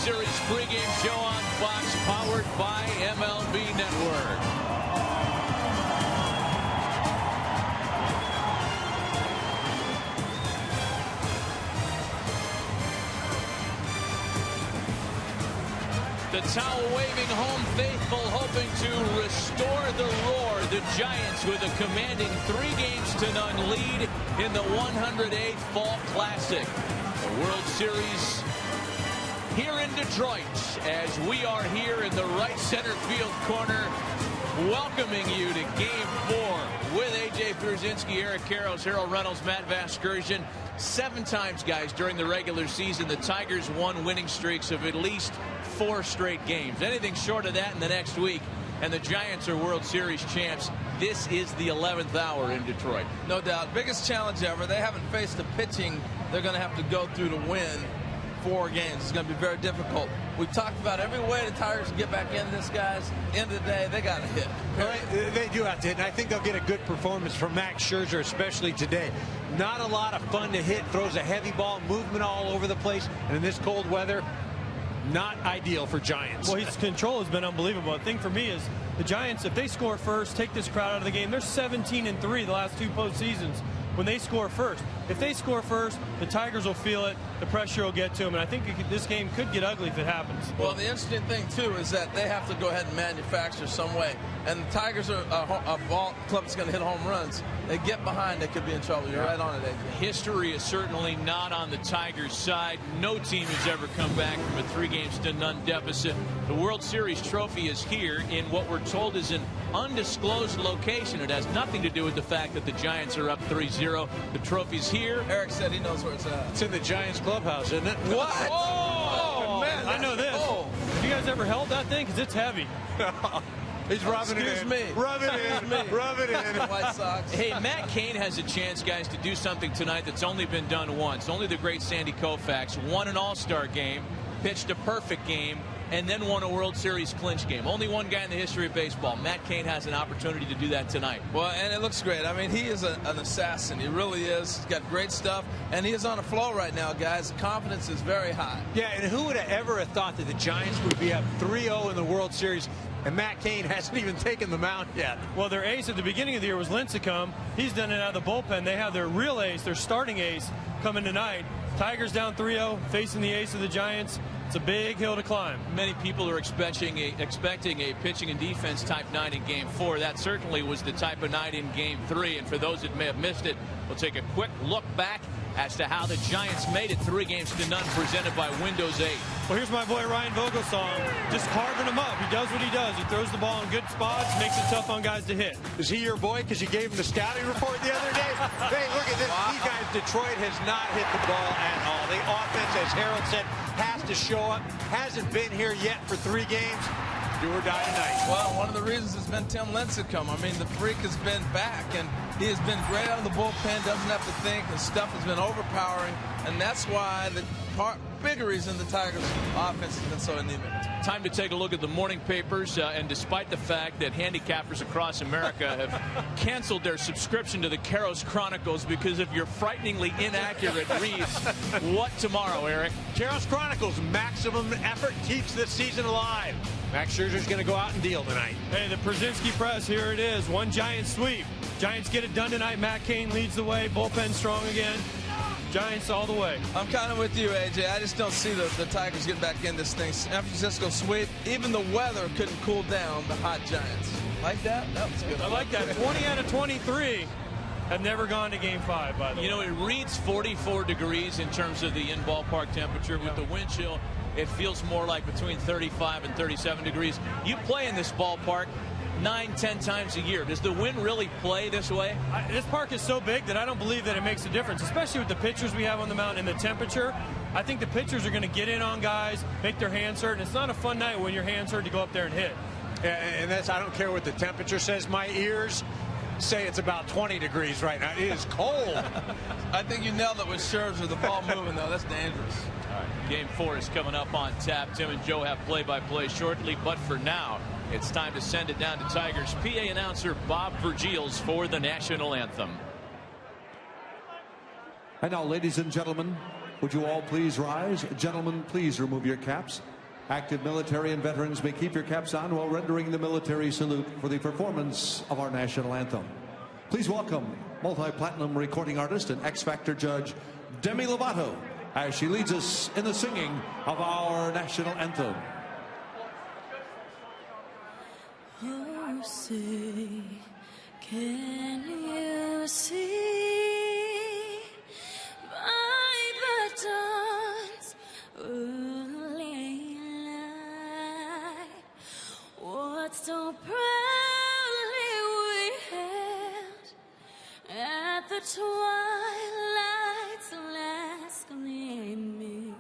Series pregame show on Fox, powered by MLB Network. The towel-waving home faithful hoping to restore the roar. The Giants with a commanding 3-0 lead in the 108th Fall Classic. The World Series here in Detroit as we are here in the right center field corner, welcoming you to Game 4 with A.J. Pierzynski, Eric Karros, Harold Reynolds, Matt Vasgersian. 7 times, guys, during the regular season, the Tigers won winning streaks of at least 4 straight games. Anything short of that in the next week, and the Giants are World Series champs. This is the 11th hour in Detroit. No doubt. Biggest challenge ever. They haven't faced the pitching they're going to have to go through to win 4 games. It's going to be very difficult. We've talked about every way the Tigers can get back in this, guys. End of the day, they got to hit. Right, they do have to hit, and I think they'll get a good performance from Max Scherzer, especially today. Not a lot of fun to hit, throws a heavy ball, movement all over the place, and in this cold weather, not ideal for Giants. Well, his control has been unbelievable. The thing for me is the Giants, if they score first, take this crowd out of the game, they're 17-3 the last 2 postseasons when they score first. If they score first, the Tigers will feel it, the pressure will get to them, and I think this game could get ugly if it happens. Well, the interesting thing, too, is that they have to go ahead and manufacture some way. And the Tigers are a ball club that's going to hit home runs. They get behind, they could be in trouble. You're right on it, AJ. History is certainly not on the Tigers' side. No team has ever come back from a 3-0 deficit. The World Series trophy is here in what we're told is an undisclosed location. It has nothing to do with the fact that the Giants are up 3-0. The trophy's here. Eric said he knows where it's at. It's in the Giants clubhouse, isn't it? What? Oh, man, I know this. Oh. Have you guys ever held that thing? Because it's heavy. He's rubbing it in. Me. Rub it in. Rub it in. White Sox. Hey, Matt Cain has a chance, guys, to do something tonight that's only been done once. Only the great Sandy Koufax won an All-Star game, pitched a perfect game, and then won a World Series clinch game. Only one guy in the history of baseball. Matt Cain has an opportunity to do that tonight. Well, and it looks great. I mean, he is an assassin. He really is. He's got great stuff, and he is on a flow right now, guys. The confidence is very high. Yeah, and who would have ever thought that the Giants would be up 3-0 in the World Series, and Matt Cain hasn't even taken the mound yet? Well, their ace at the beginning of the year was Lincecum. He's done it out of the bullpen. They have their real ace, their starting ace, coming tonight. Tigers down 3-0, facing the ace of the Giants. It's a big hill to climb. Many people are expecting a pitching and defense type night in Game 4. That certainly was the type of night in Game 3. And for those that may have missed it, we'll take a quick look back as to how the Giants made it 3-0, presented by Windows 8. Well, here's my boy Ryan Vogelsong, just carving him up. He does what he does. He throws the ball in good spots, makes it tough on guys to hit. Is he your boy because you gave him the scouting report the other day? Hey, look at this. Wow. These guys, Detroit has not hit the ball at all. The offense, as Harold said, has to show up. Hasn't been here yet for 3 games. Do or die tonight. Well, one of the reasons has been Tim Lincecum. I mean, the freak has been back, and he has been great out of the bullpen, doesn't have to think. The stuff has been overpowering, and that's why the bigger reason the Tigers' offense has been so anemic. Time to take a look at the morning papers, and despite the fact that handicappers across America have canceled their subscription to the Karros Chronicles because of your frighteningly inaccurate reads. What tomorrow, Eric? Karros Chronicles, maximum effort keeps this season alive. Max Scherzer's going to go out and deal tonight. Hey, the Pierzynski Press, here it is. One Giant sweep. Giants get it done tonight. Matt Cain leads the way. Bullpen strong again. Giants all the way. I'm kind of with you, AJ. I just don't see the Tigers get back in this thing. San Francisco sweep. Even the weather couldn't cool down the hot Giants. Like that? That was good. I like that. 20 out of 23 have never gone to Game 5, by the way. You know, it reads 44 degrees in terms of the in-ballpark temperature. With the wind chill, it feels more like between 35 and 37 degrees. You play in this ballpark 9-10 times a year. Does the wind really play this way? This park is so big that I don't believe that it makes a difference, especially with the pitchers we have on the mound and the temperature. I think the pitchers are going to get in on guys, make their hands hurt, and it's not a fun night when your hands hurt to go up there and hit. And that's, I don't care what the temperature says. My ears say it's about 20 degrees right now. It is cold. I think you nailed it with Scherzer. The ball moving, though. That's dangerous. All right, Game 4 is coming up on tap. Tim and Joe have play-by-play shortly, but for now, it's time to send it down to Tigers PA announcer Bob Vergils for the national anthem. And now, ladies and gentlemen, would you all please rise? Gentlemen, please remove your caps. Active military and veterans may keep your caps on while rendering the military salute for the performance of our national anthem. Please welcome multi-platinum recording artist and X-Factor judge Demi Lovato as she leads us in the singing of our national anthem. Oh, say, can you see by the dawn's early light what so proudly we hailed at the twilight's last gleaming,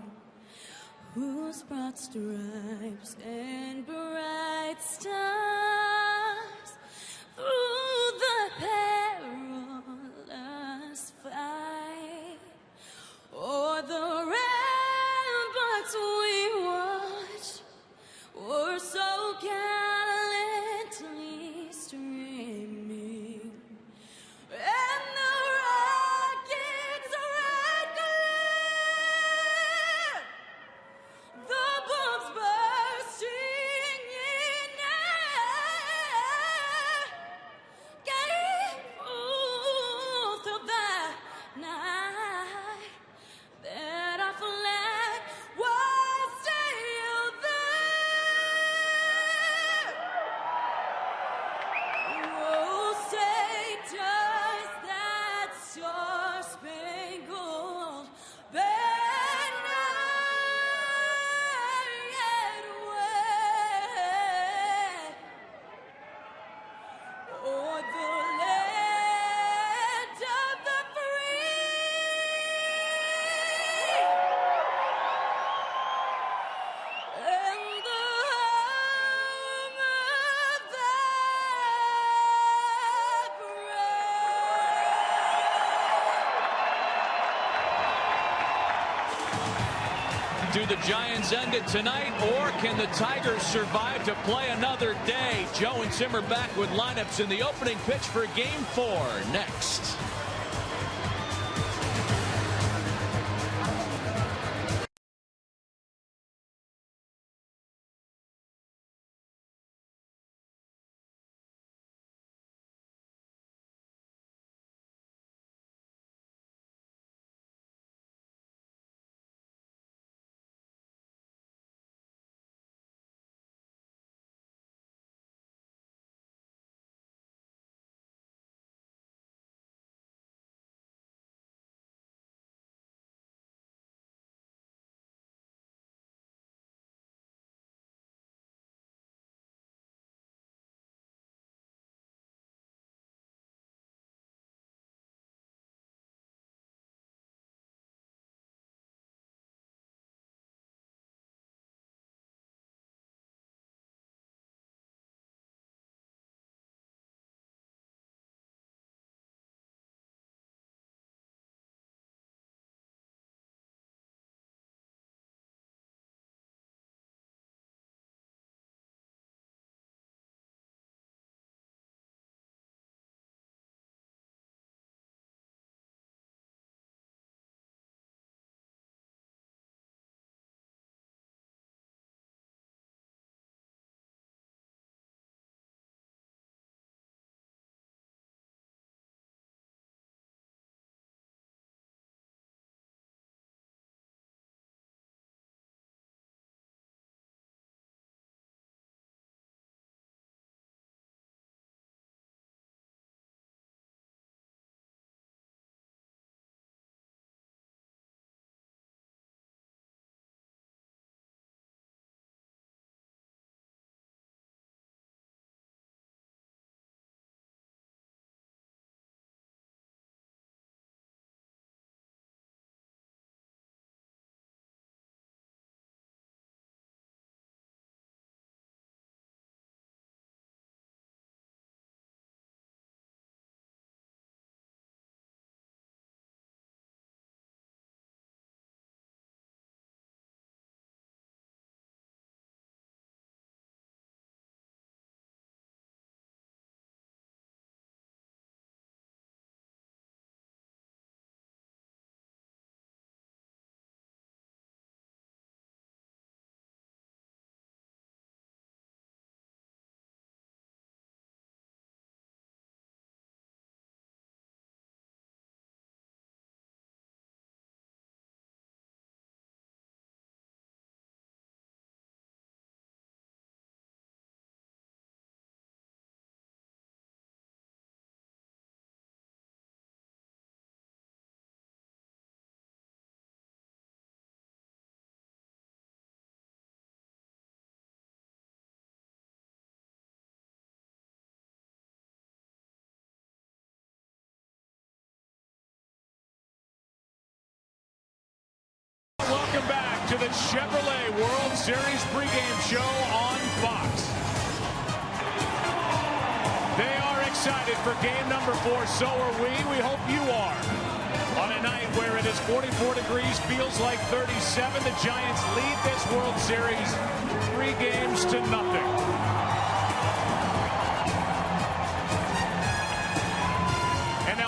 whose broad stripes and bright stars through the perilous fight o'er the ramparts we watched were so gallantly streaming, and the rocket's red glare, the bombs bursting in air, gave proof through the night that our flag was still there. Oh, say does that star-spangled banner yet wave o'er the land of the free and the home of the brave. Do the Giants end it tonight, or can the Tigers survive to play another day? Joe and Zimmer back with lineups in the opening pitch for Game 4 next. to the Chevrolet World Series pregame show on Fox. They are excited for game number 4. So are we. We hope you are. On a night where it is 44 degrees, feels like 37, the Giants lead this World Series 3 games to nothing.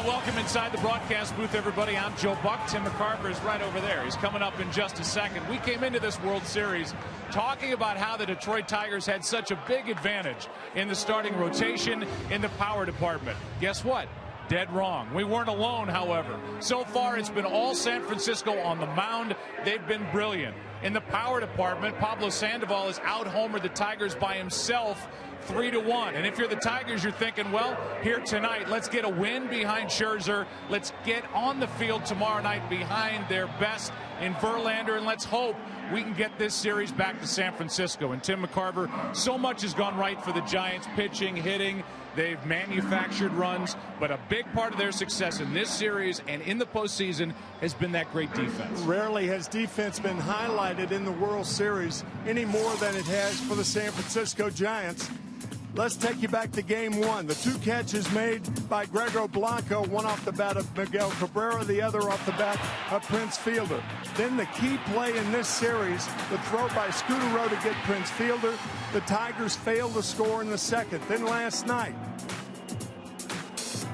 Welcome inside the broadcast booth, everybody. I'm Joe Buck. Tim McCarver is right over there. He's coming up in just a second. We came into this World Series talking about how the Detroit Tigers had such a big advantage in the starting rotation in the power department. Guess what? Dead wrong. We weren't alone, however. So far, it's been all San Francisco on the mound. They've been brilliant. In the power department, Pablo Sandoval has out-homered the Tigers by himself 3-1. And if you're the Tigers, you're thinking, well, here tonight, let's get a win behind Scherzer. Let's get on the field tomorrow night behind their best in Verlander, and let's hope we can get this series back to San Francisco. And Tim McCarver, so much has gone right for the Giants, pitching, hitting. They've manufactured runs, but a big part of their success in this series and in the postseason has been that great defense. Rarely has defense been highlighted in the World Series any more than it has for the San Francisco Giants. Let's take you back to game 1. The 2 catches made by Gregor Blanco, one off the bat of Miguel Cabrera, the other off the bat of Prince Fielder. Then the key play in this series, the throw by Scutaro to get Prince Fielder. The Tigers failed to score in the second. Then last night,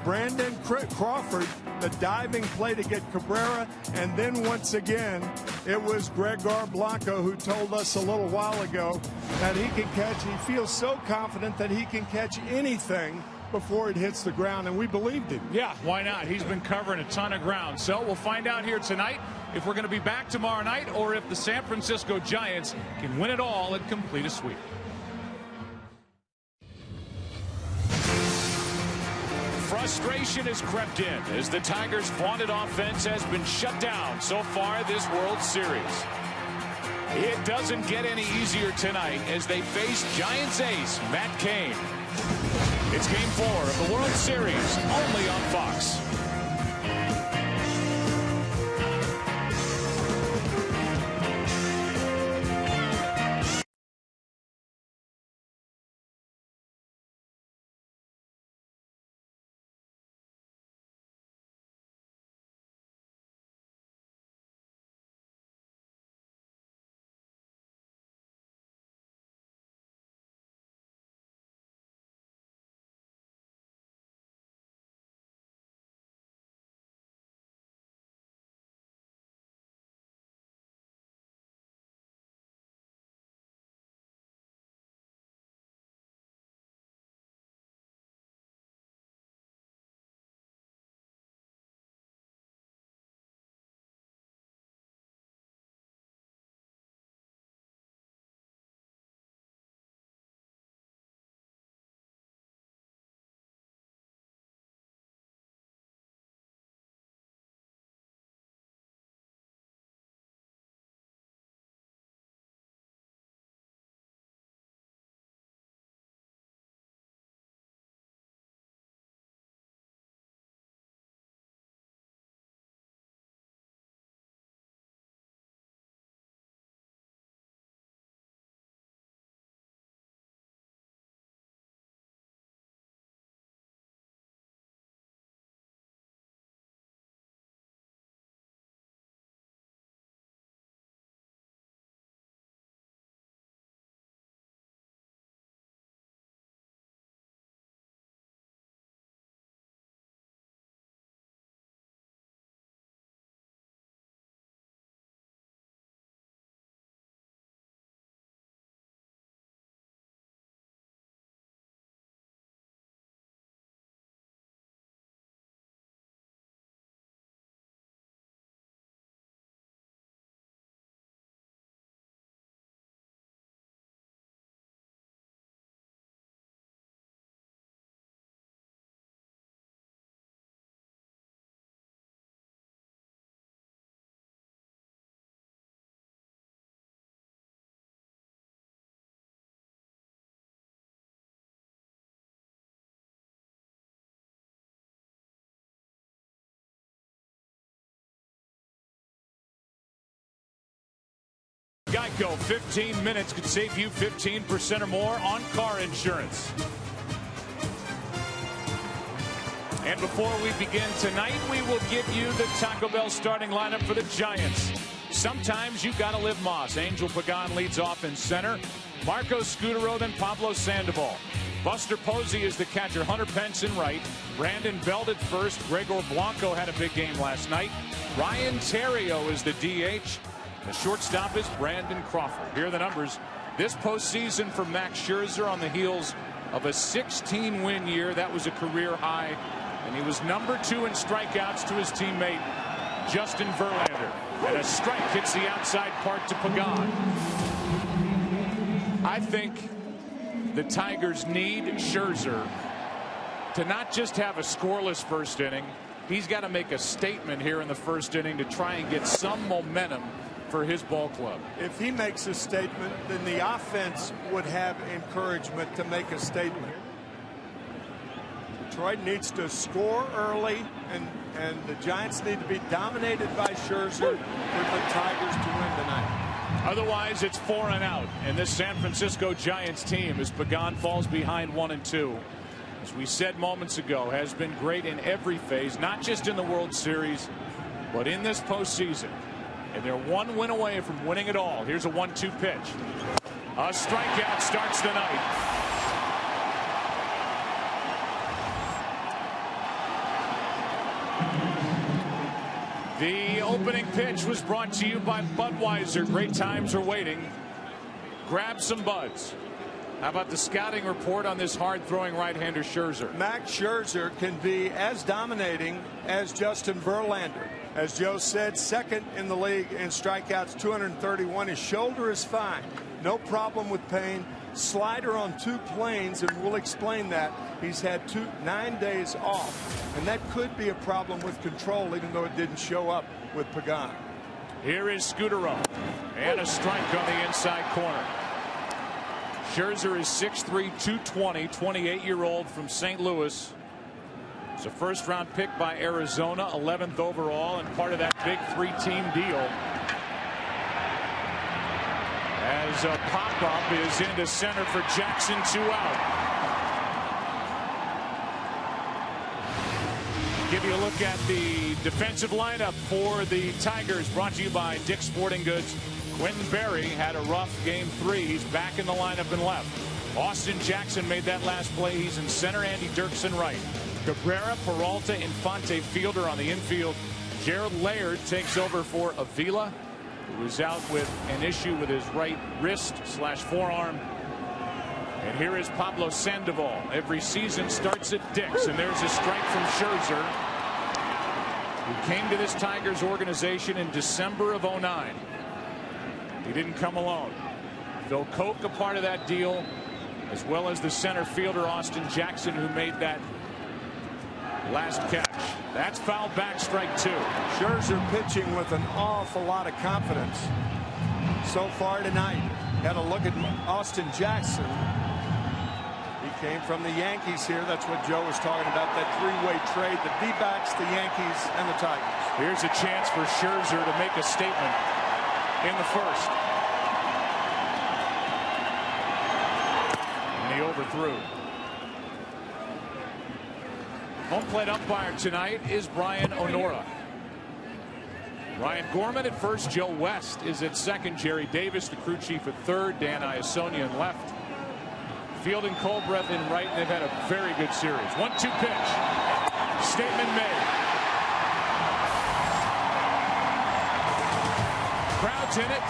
Brandon Crawford, the diving play to get Cabrera, and then once again, it was Gregor Blanco who told us a little while ago that he can catch. He feels so confident that he can catch anything before it hits the ground, and we believed him. Yeah, why not? He's been covering a ton of ground. So we'll find out here tonight if we're going to be back tomorrow night or if the San Francisco Giants can win it all and complete a sweep. Frustration has crept in as the Tigers' vaunted offense has been shut down so far this World Series. It doesn't get any easier tonight as they face Giants ace Matt Cain. It's Game 4 of the World Series, only on Fox. Geico, 15 minutes could save you 15% or more on car insurance. And before we begin tonight, we will give you the Taco Bell starting lineup for the Giants. Sometimes you gotta live Moss. Angel Pagan leads off in center. Marco Scutaro, then Pablo Sandoval. Buster Posey is the catcher. Hunter Pence in right. Brandon Belt at first. Gregor Blanco had a big game last night. Ryan Theriot is the DH. The shortstop is Brandon Crawford. Here are the numbers. This postseason for Max Scherzer on the heels of a 16-win year. That was a career high. And he was number 2 in strikeouts to his teammate Justin Verlander. And a strike hits the outside part to Pagan. I think the Tigers need Scherzer to not just have a scoreless first inning. He's got to make a statement here in the first inning to try and get some momentum for his ball club. If he makes a statement, then the offense would have encouragement to make a statement. Detroit needs to score early, and the Giants need to be dominated by Scherzer for the Tigers to win tonight. Otherwise, it's 4 and out, and this San Francisco Giants team, as Pagan falls behind 1-2, as we said moments ago, has been great in every phase, not just in the World Series, but in this postseason. And they're 1 win away from winning it all. Here's a 1-2 pitch. A strikeout starts the night. The opening pitch was brought to you by Budweiser. Great times are waiting. Grab some buds. How about the scouting report on this hard-throwing right-hander Scherzer? Max Scherzer can be as dominating as Justin Verlander. As Joe said, second in the league in strikeouts, 231. His shoulder is fine. No problem with pain. Slider on 2 planes, and we'll explain that. He's had 9 days off, and that could be a problem with control, even though it didn't show up with Pagan. Here is Scutaro, and a strike on the inside corner. Scherzer is 6'3", 220, 28-year-old from St. Louis. It's a first-round pick by Arizona, 11th overall, and part of that big 3-team deal. As a pop-up is into center for Jackson, 2 out. Give you a look at the defensive lineup for the Tigers, brought to you by Dick's Sporting Goods. Quentin Berry had a rough game 3. He's back in the lineup and left. Austin Jackson made that last play. He's in center. Andy Dirksen right. Cabrera, Peralta, Infante, Fielder on the infield. Gerald Laird takes over for Avila, who was out with an issue with his right wrist / forearm. And here is Pablo Sandoval. Every season starts at Dick's, and there's a strike from Scherzer, who came to this Tigers organization in December of '09. He didn't come alone. Phil Koch a part of that deal, as well as the center fielder Austin Jackson, who made that last catch. That's fouled back, strike 2. Scherzer pitching with an awful lot of confidence so far tonight. Had a look at Austin Jackson. He came from the Yankees here. That's what Joe was talking about, that 3-way trade, the D-backs, the Yankees, and the Tigers. Here's a chance for Scherzer to make a statement in the first. And he overthrew. Home plate umpire tonight is Brian Onora. Ryan Gorman at first. Joe West is at second. Jerry Davis, the crew chief, at third. Dan Iassogna in left. Field and Colbreth in right. And they've had a very good series. 1-2 pitch. Statement made. Crowd's in it.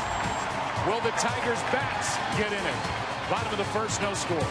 Will the Tigers bats get in it? Bottom of the first, no score.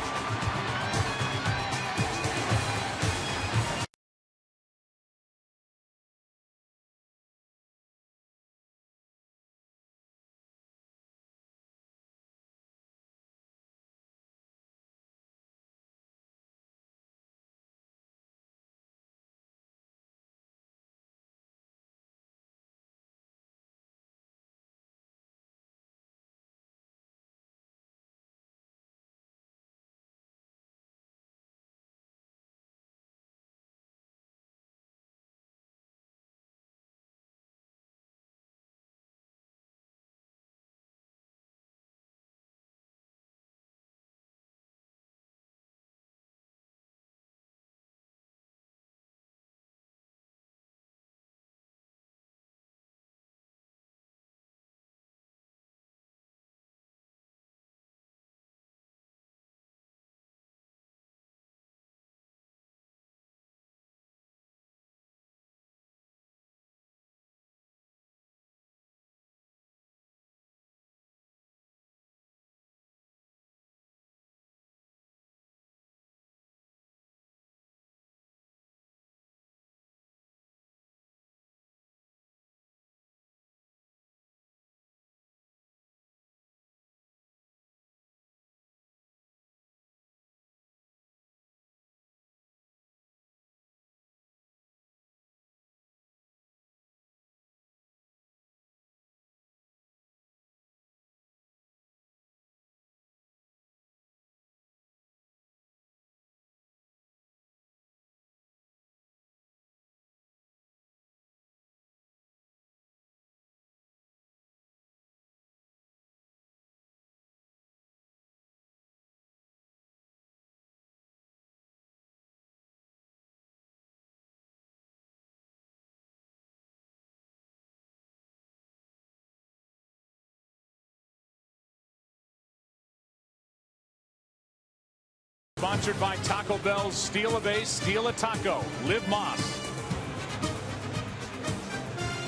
sponsored by Taco Bell's Steal a Base, Steal a Taco. Liv Moss.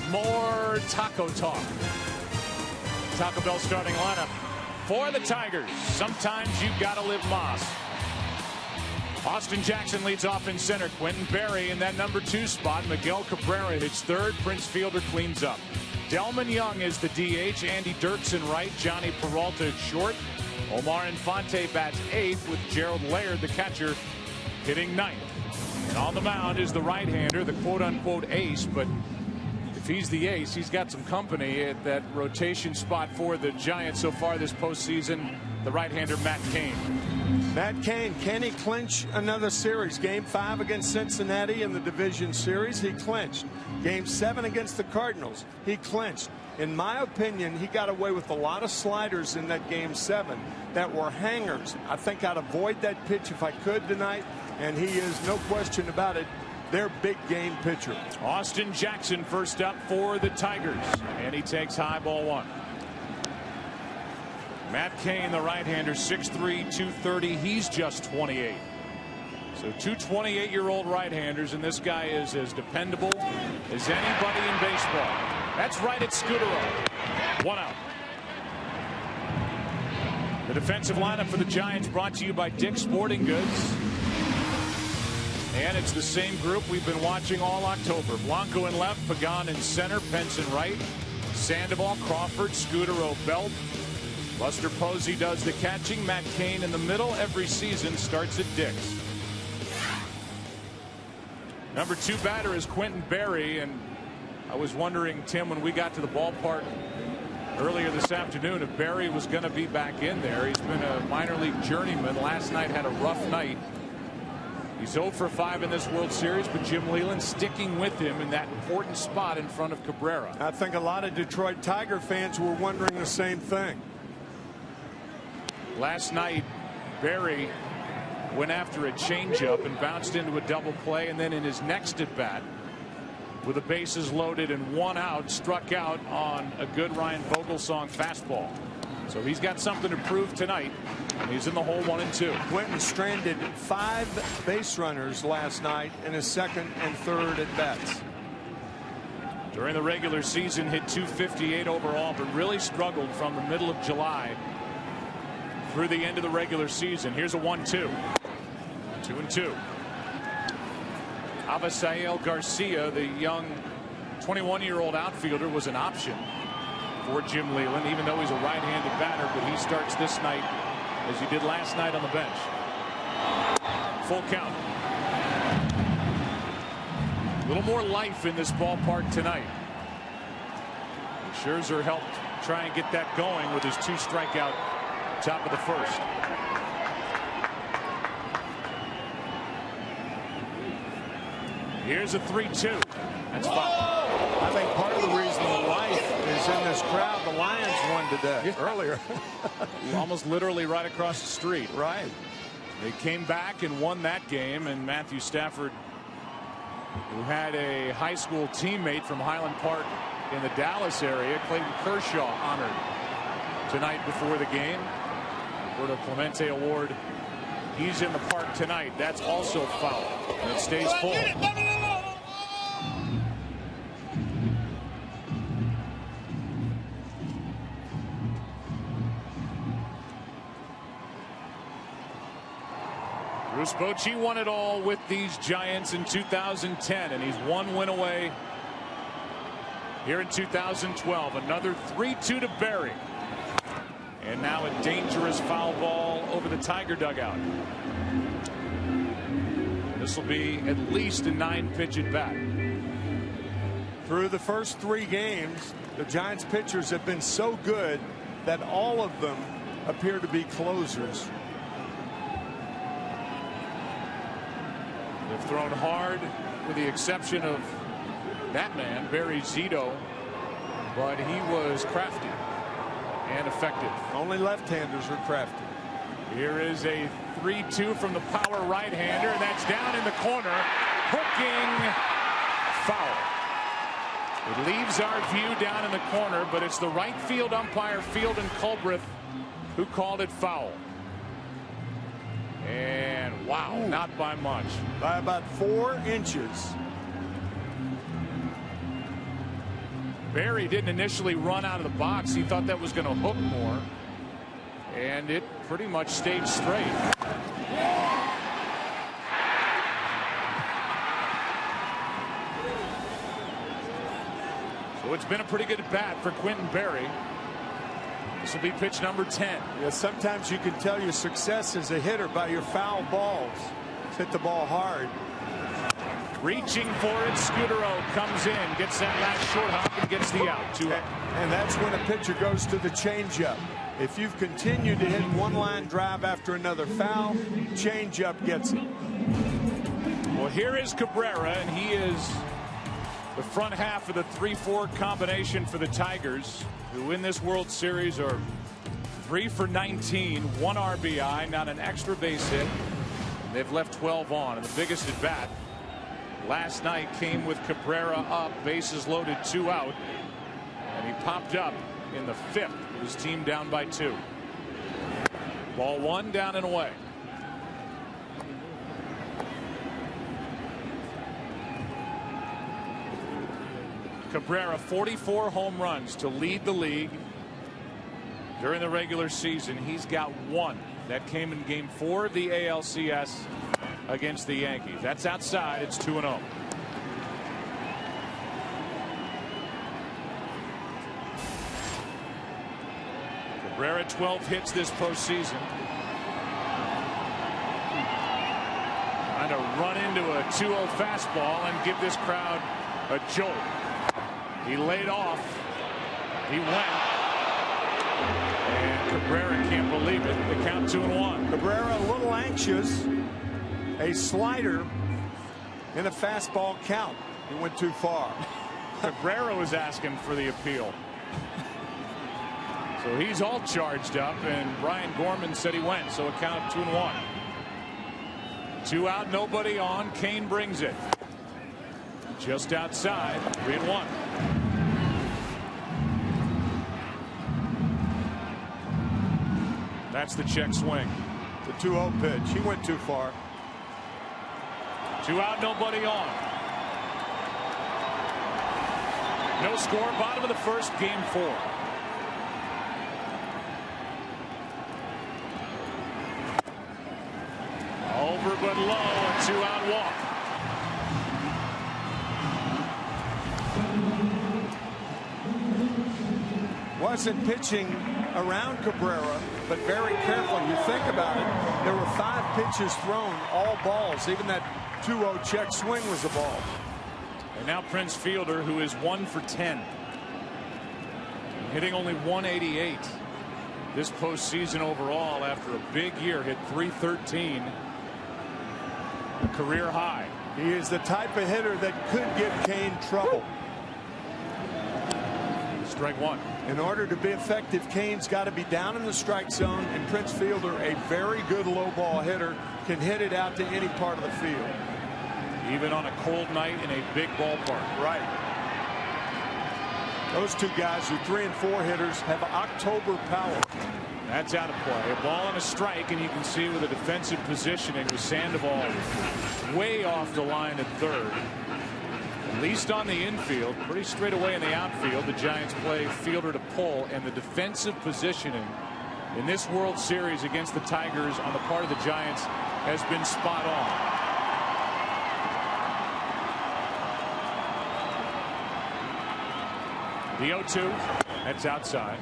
More taco talk. Taco Bell starting lineup for the Tigers. Sometimes you've got to live Moss. Austin Jackson leads off in center. Quentin Berry in that number 2 spot. Miguel Cabrera hits third. Prince Fielder cleans up. Delman Young is the DH. Andy Dirksen right. Johnny Peralta short. Omar Infante bats 8th with Gerald Laird, the catcher, hitting 9th. And on the mound is the right-hander, the quote-unquote ace, but if he's the ace, he's got some company at that rotation spot for the Giants so far this postseason. The right-hander Matt Cain. Matt Cain, can he clinch another series? Game 5 against Cincinnati in the division series, he clinched. Game 7 against the Cardinals, he clinched. In my opinion, he got away with a lot of sliders in that Game 7 that were hangers. I think I'd avoid that pitch if I could tonight, and he is, no question about it, their big game pitcher. Austin Jackson first up for the Tigers, and he takes high ball 1. Matt Cain, the right-hander, 6'3", 230. He's just 28. So 2 28-year-old right-handers, and this guy is as dependable as anybody in baseball. That's right at Scudero. 1 out. The defensive lineup for the Giants brought to you by Dick's Sporting Goods. And it's the same group we've been watching all October. Blanco in left, Pagan in center, Pence in right, Sandoval, Crawford, Scudero, Belt. Buster Posey does the catching. Matt Cain in the middle. Every season starts at Dick's. Number 2 batter is Quentin Berry, and I was wondering, Tim, when we got to the ballpark earlier this afternoon, if Berry was going to be back in there. He's been a minor league journeyman. Last night had a rough night. He's 0 for 5 in this World Series, but Jim Leyland sticking with him in that important spot in front of Cabrera. I think a lot of Detroit Tiger fans were wondering the same thing. Last night, Berry went after a changeup and bounced into a double play, and then in his next at bat, with the bases loaded and 1 out, struck out on a good Ryan Vogelsong fastball. So he's got something to prove tonight. He's in the hole 1 and 2. Quentin stranded 5 base runners last night in his second and third at bats. During the regular season, hit .258 overall, but really struggled from the middle of July through the end of the regular season. Here's a 1-2. 2 and 2. Avisail Garcia, the young 21-year-old outfielder, was an option for Jim Leyland, even though he's a right-handed batter, but he starts this night as he did last night on the bench. Full count. A little more life in this ballpark tonight. Scherzer helped try and get that going with his 2 strikeout top of the first. Here's a 3-2. That's foul. I think part of the reason the life is in this crowd. The Lions won today earlier. Almost literally right across the street. Right. They came back and won that game, and Matthew Stafford, who had a high school teammate from Highland Park in the Dallas area, Clayton Kershaw, honored tonight before the game. Roberto Clemente Award. He's in the park tonight. That's also foul. And it stays full. Bruce Bochy won it all with these Giants in 2010, and he's 1 win away here in 2012. Another 3-2 to Berry. And now a dangerous foul ball over the Tiger dugout. This will be at least a 9-pitch at bat. Through the first 3 games, the Giants pitchers have been so good that all of them appear to be closers. They've thrown hard, with the exception of that man, Barry Zito, but he was crafty and effective. Only left-handers are crafty. Here is a 3-2 from the power right-hander, and that's down in the corner. Hooking foul. It leaves our view down in the corner, but it's the right field umpire, Field and Culbreth, who called it foul. And wow, not by much. By about 4 inches. Berry didn't initially run out of the box. He thought that was going to hook more. And it pretty much stayed straight. So it's been a pretty good bat for Quentin Berry. This will be pitch number 10. Yeah, sometimes you can tell your success as a hitter by your foul balls. Hit the ball hard. Reaching for it, Scutaro comes in, gets that last short hop and gets the out. 2 out. And that's when a pitcher goes to the changeup. If you've continued to hit one line drive after another foul, changeup gets it. Well, here is Cabrera, and he is the front half of the 3-4 combination for the Tigers, who in this World Series are 3 for 19, 1 RBI, not an extra base hit. They've left 12 on, and the biggest at bat last night came with Cabrera up, bases loaded, 2 out, and he popped up in the 5th with his team down by 2. Ball 1, down and away. Cabrera, 44 home runs to lead the league during the regular season. He's got 1 that came in game 4 of the ALCS against the Yankees. That's outside. It's 2-0. Cabrera, 12 hits this postseason. Trying to run into a 2-0 fastball and give this crowd a jolt. He laid off. He went. And Cabrera can't believe it. The count 2-1. Cabrera a little anxious. A slider in a fastball count. He went too far. Cabrera was asking for the appeal. So he's all charged up, and Brian Gorman said he went. So a count of 2-1. 2 out, nobody on. Kane brings it. Just outside, 3-1. That's the check swing. The 2-0 pitch. He went too far. 2 out, nobody on. No score, bottom of the 1st, game 4. Over but low, a 2-out walk. Wasn't pitching around Cabrera, but very careful. You think about it, there were 5 pitches thrown, all balls. Even that 2-0 check swing was a ball. And now Prince Fielder, who is 1 for 10, hitting only 188 this postseason overall after a big year. Hit 313, a career high. He is the type of hitter that could give Kane trouble. Strike 1. In order to be effective, Kane's got to be down in the strike zone, and Prince Fielder, a very good low ball hitter, can hit it out to any part of the field. Even on a cold night in a big ballpark. Right. Those 2 guys, who 3 and 4 hitters, have October power. That's out of play. A ball and a strike, and you can see with the defensive positioning with Sandoval way off the line at 3rd. At least on the infield, pretty straight away in the outfield. The Giants play Fielder to pull, and the defensive positioning in this World Series against the Tigers on the part of the Giants has been spot on. The 0-2, that's outside.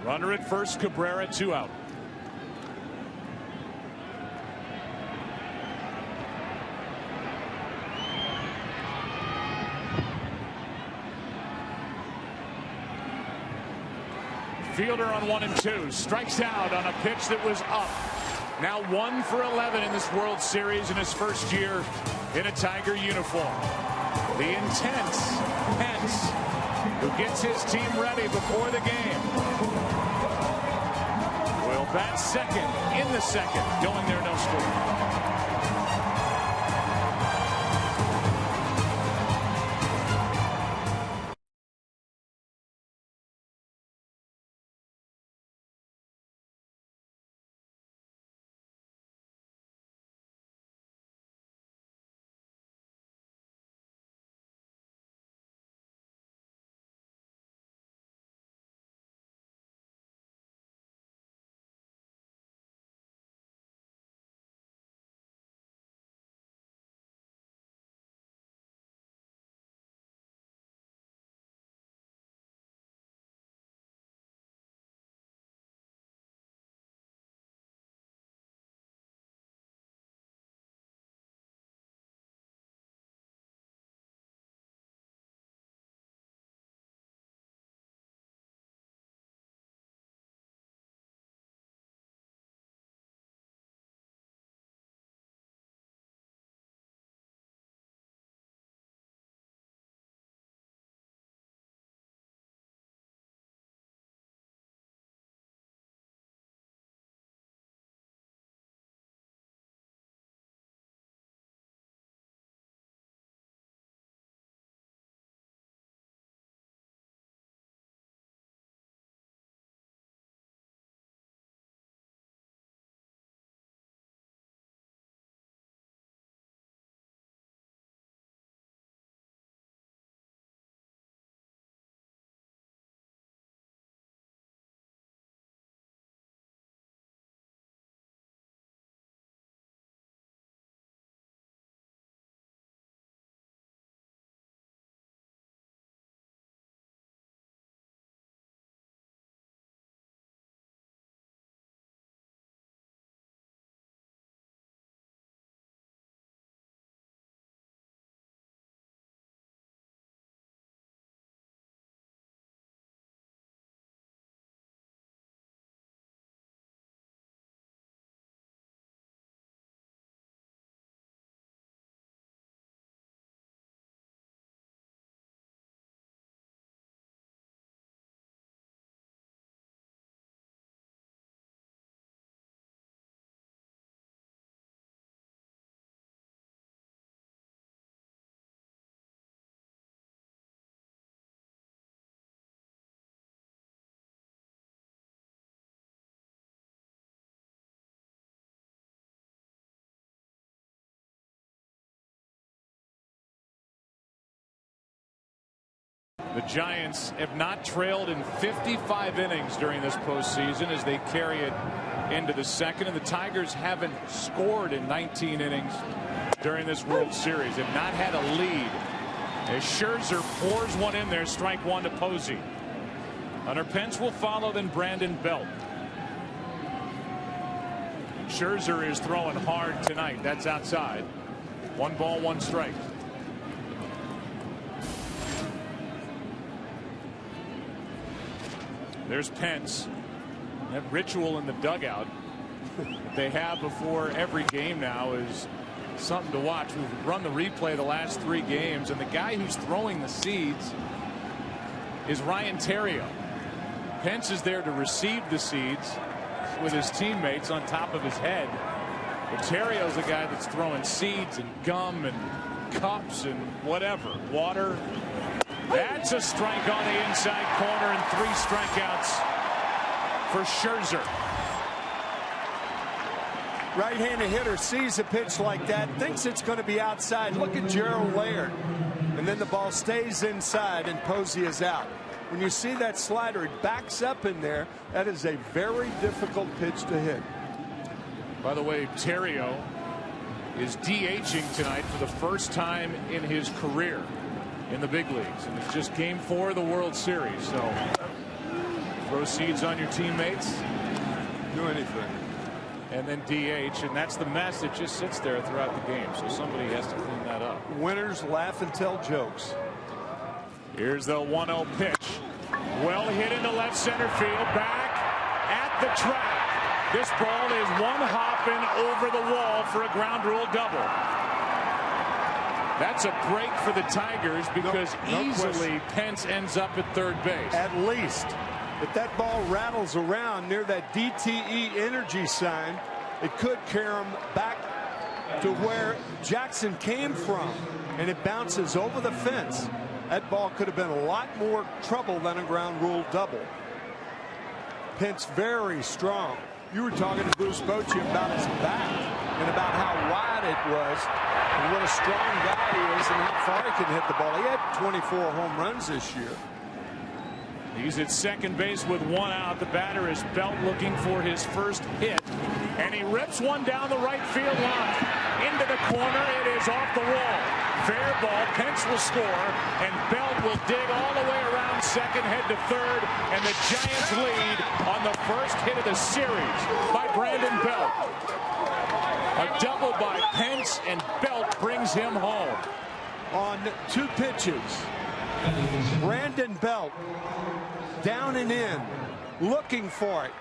Runner at first, Cabrera, 2 out. Fielder on 1 and 2, strikes out on a pitch that was up. Now 1 for 11 in this World Series in his first year in a Tiger uniform. The intense Pence, who gets his team ready before the game, will bat second in the 2nd, going there no score. The Giants have not trailed in 55 innings during this postseason as they carry it into the second, and the Tigers haven't scored in 19 innings during this World Series. Have not had a lead as Scherzer pours one in there. Strike one to Posey. Hunter Pence will follow, then Brandon Belt. Scherzer is throwing hard tonight. That's outside. 1 ball, 1 strike. There's Pence. That ritual in the dugout that they have before every game now is something to watch. We've run the replay the last 3 games, and the guy who's throwing the seeds is Ryan Theriot. Pence is there to receive the seeds with his teammates on top of his head. But Theriot's the guy that's throwing seeds and gum and cups and whatever, water. That's a strike on the inside corner and 3 strikeouts for Scherzer. Right-handed hitter sees a pitch like that, thinks it's going to be outside. Look at Gerald Laird. And then the ball stays inside and Posey is out. When you see that slider, it backs up in there. That is a very difficult pitch to hit. By the way, Theriot is DHing tonight for the first time in his career in the big leagues, and it's just game 4 of the World Series. So throw seeds on your teammates, Do anything, and then DH, and that's the mess that just sits there throughout the game. So somebody has to clean that up. Winners laugh and tell jokes. Here's the 1-0 pitch. Well hit into left center field. Back at the track. This ball is one hopping over the wall for a ground rule double. That's a break for the Tigers because easily Pence ends up at third base. At least. If that ball rattles around near that DTE energy sign, it could carry him back to where Jackson came from, and it bounces over the fence. That ball could have been a lot more trouble than a ground rule double. Pence very strong. You were talking to Bruce Bochy about his back and about how wide it was and what a strong guy he is and how far he can hit the ball. He had 24 home runs this year. He's at second base with 1 out. The batter is Belt looking for his first hit, and he rips one down the right field line into the corner. It is off the wall. Fair ball. Pence will score, and Belt will dig all the way around second, head to third, and the Giants lead on the first hit of the series by Brandon Belt. A double by Pence, and Belt brings him home. On 2 pitches, Brandon Belt down and in, looking for it.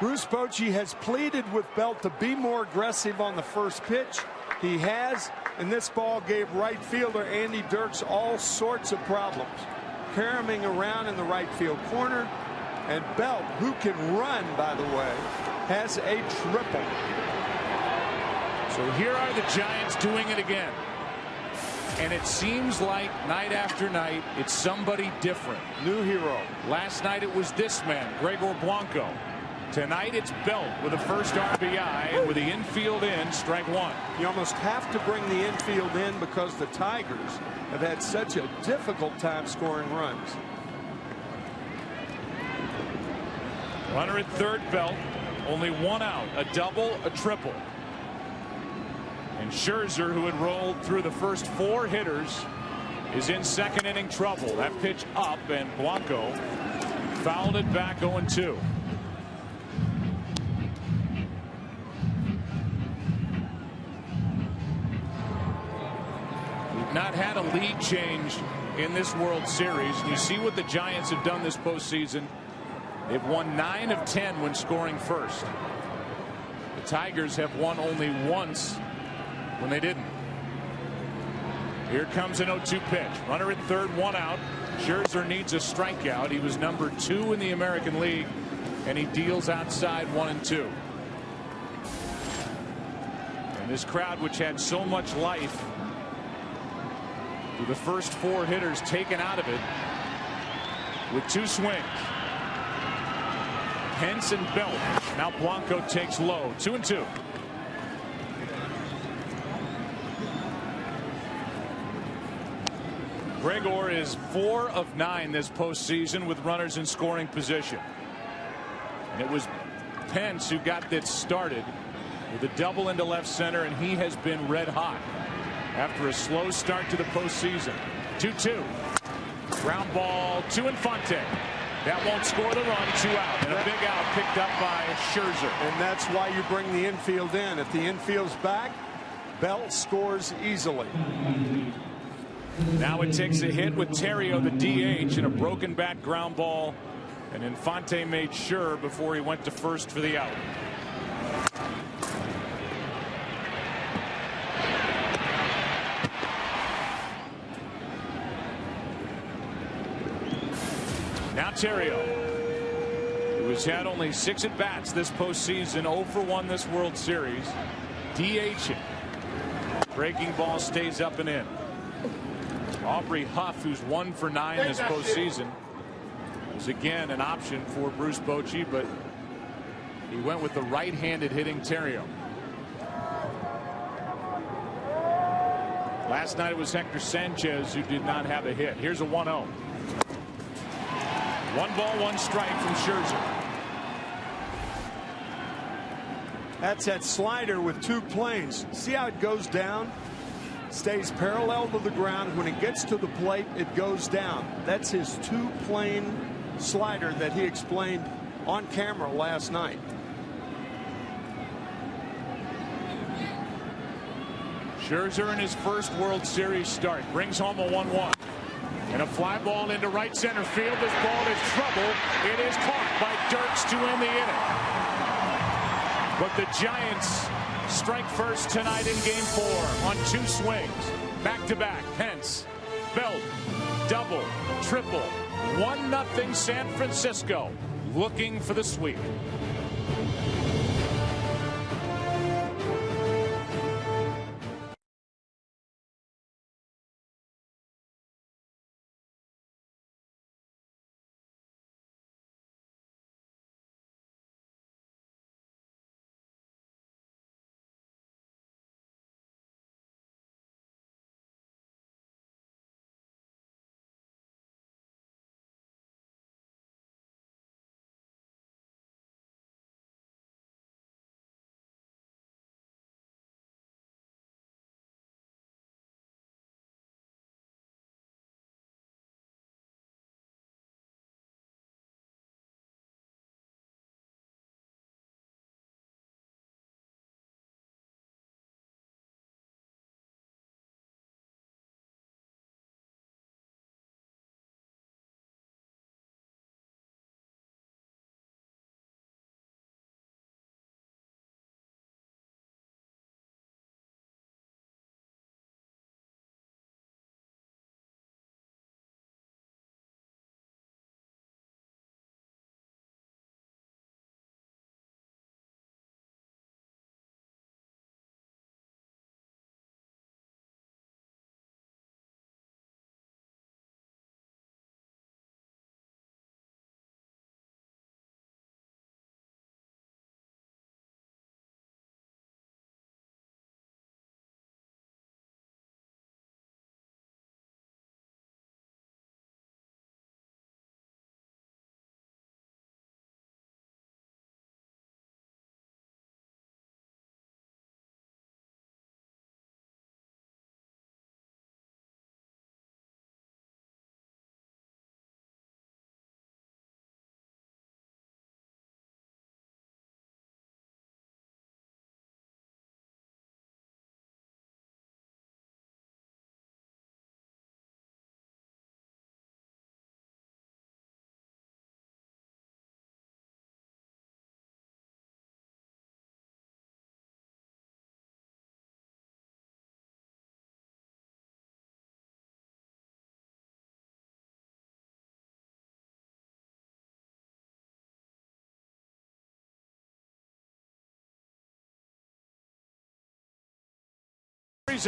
Bruce Bochy has pleaded with Belt to be more aggressive on the first pitch. He has, and this ball gave right fielder Andy Dirks all sorts of problems. Caroming around in the right field corner, and Belt, who can run, by the way, has a triple. So here are the Giants doing it again. And it seems like night after night, it's somebody different. New hero. Last night it was this man, Gregor Blanco. Tonight it's Belt with the first RBI, and with the infield in, strike 1. You almost have to bring the infield in because the Tigers have had such a difficult time scoring runs. Runner at third, Belt. Only 1 out. A double, a triple. And Scherzer, who had rolled through the first 4 hitters, is in second inning trouble. That pitch up, and Blanco fouled it back 0-2. We've not had a lead change in this World Series. You see what the Giants have done this postseason. They've won 9 of 10 when scoring first. The Tigers have won only once when they didn't. Here comes an 0-2 pitch. Runner at third, 1 out. Scherzer needs a strikeout. He was number 2 in the American League, and he deals outside 1-2. And this crowd, which had so much life, with the first 4 hitters taken out of it with 2 swings. Pence and Belt. Now Blanco takes low. 2-2. Gregor is 4 of 9 this postseason with runners in scoring position. And it was Pence who got this started with a double into left center, and he has been red hot after a slow start to the postseason. 2-2. Ground ball to Infante. That won't score the run. 2 out. And a big out picked up by Scherzer. And that's why you bring the infield in. If the infield's back, Bell scores easily. Now it takes a hit with Theriot, the DH, and a broken bat ground ball. And Infante made sure before he went to first for the out. Now Theriot, who has had only 6 at-bats this postseason, 0 for 1 this World Series, DHing. Breaking ball stays up and in. Aubrey Huff, who's 1 for 9 this postseason, is again an option for Bruce Bochy, but he went with the right-handed hitting Theriot. Last night it was Hector Sanchez who did not have a hit. Here's a 1-0. 1 ball, 1 strike from Scherzer. That's that slider with 2 planes. See how it goes down? Stays parallel to the ground. When it gets to the plate, it goes down. That's his 2-plane slider that he explained on camera last night. Scherzer in his first World Series start brings home a 1-1. And a fly ball into right center field. This ball is trouble. It is caught by Dirks to end the inning. But the Giants strike first tonight in Game 4 on 2 swings. Back-to-back. Pence, Belt, double, triple. 1-0 San Francisco looking for the sweep.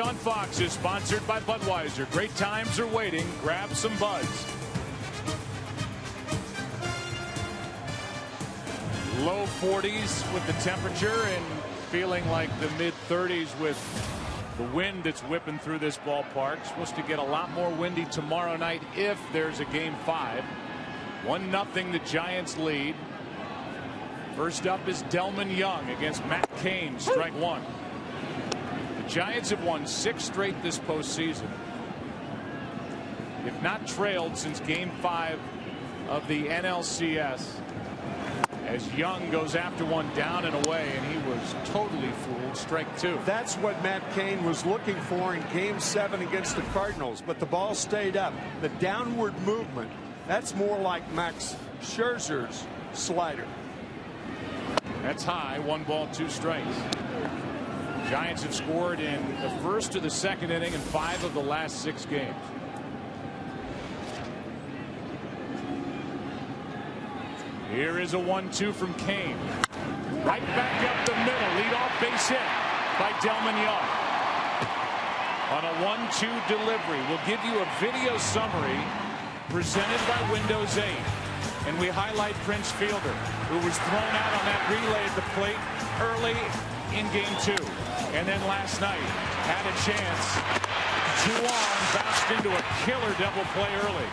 On Fox is sponsored by Budweiser. Great times are waiting. Grab some buds. Low 40s with the temperature and feeling like the mid 30s with The wind that's whipping through this ballpark supposed to get a lot more windy tomorrow night if there's a game 5. 1-0 the Giants lead. First up is Delmon Young against Matt Cain, strike 1. The Giants have won 6 straight this postseason. If not trailed since game 5 of the NLCS. As Young goes after one down and away, and he was totally fooled. Strike 2. That's what Matt Cain was looking for in game 7 against the Cardinals, but the ball stayed up. The downward movement, that's more like Max Scherzer's slider. That's high. 1 ball, 2 strikes. Giants have scored in the first of the second inning in 5 of the last 6 games. Here is a 1-2 from Cain. Right back up the middle. Leadoff base hit by Delmon Young. On a 1-2 delivery. We'll give you a video summary presented by Windows 8. And we highlight Prince Fielder, who was thrown out on that relay at the plate early in game 2. And then last night had a chance. 2 on, bounced into a killer double play early.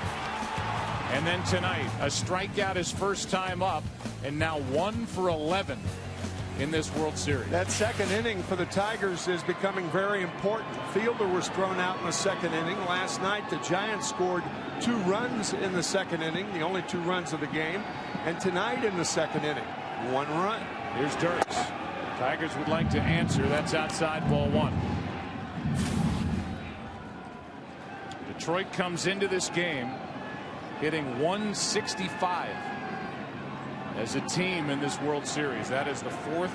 And then tonight, a strikeout his first time up, and now 1 for 11 in this World Series. That second inning for the Tigers is becoming very important. Fielder was thrown out in the second inning. Last night, the Giants scored 2 runs in the second inning, the only 2 runs of the game. And tonight in the second inning, 1 run. Here's Dirks. Tigers would like to answer. That's outside, ball 1. Detroit comes into this game hitting 165 as a team in this World Series. That is the 4th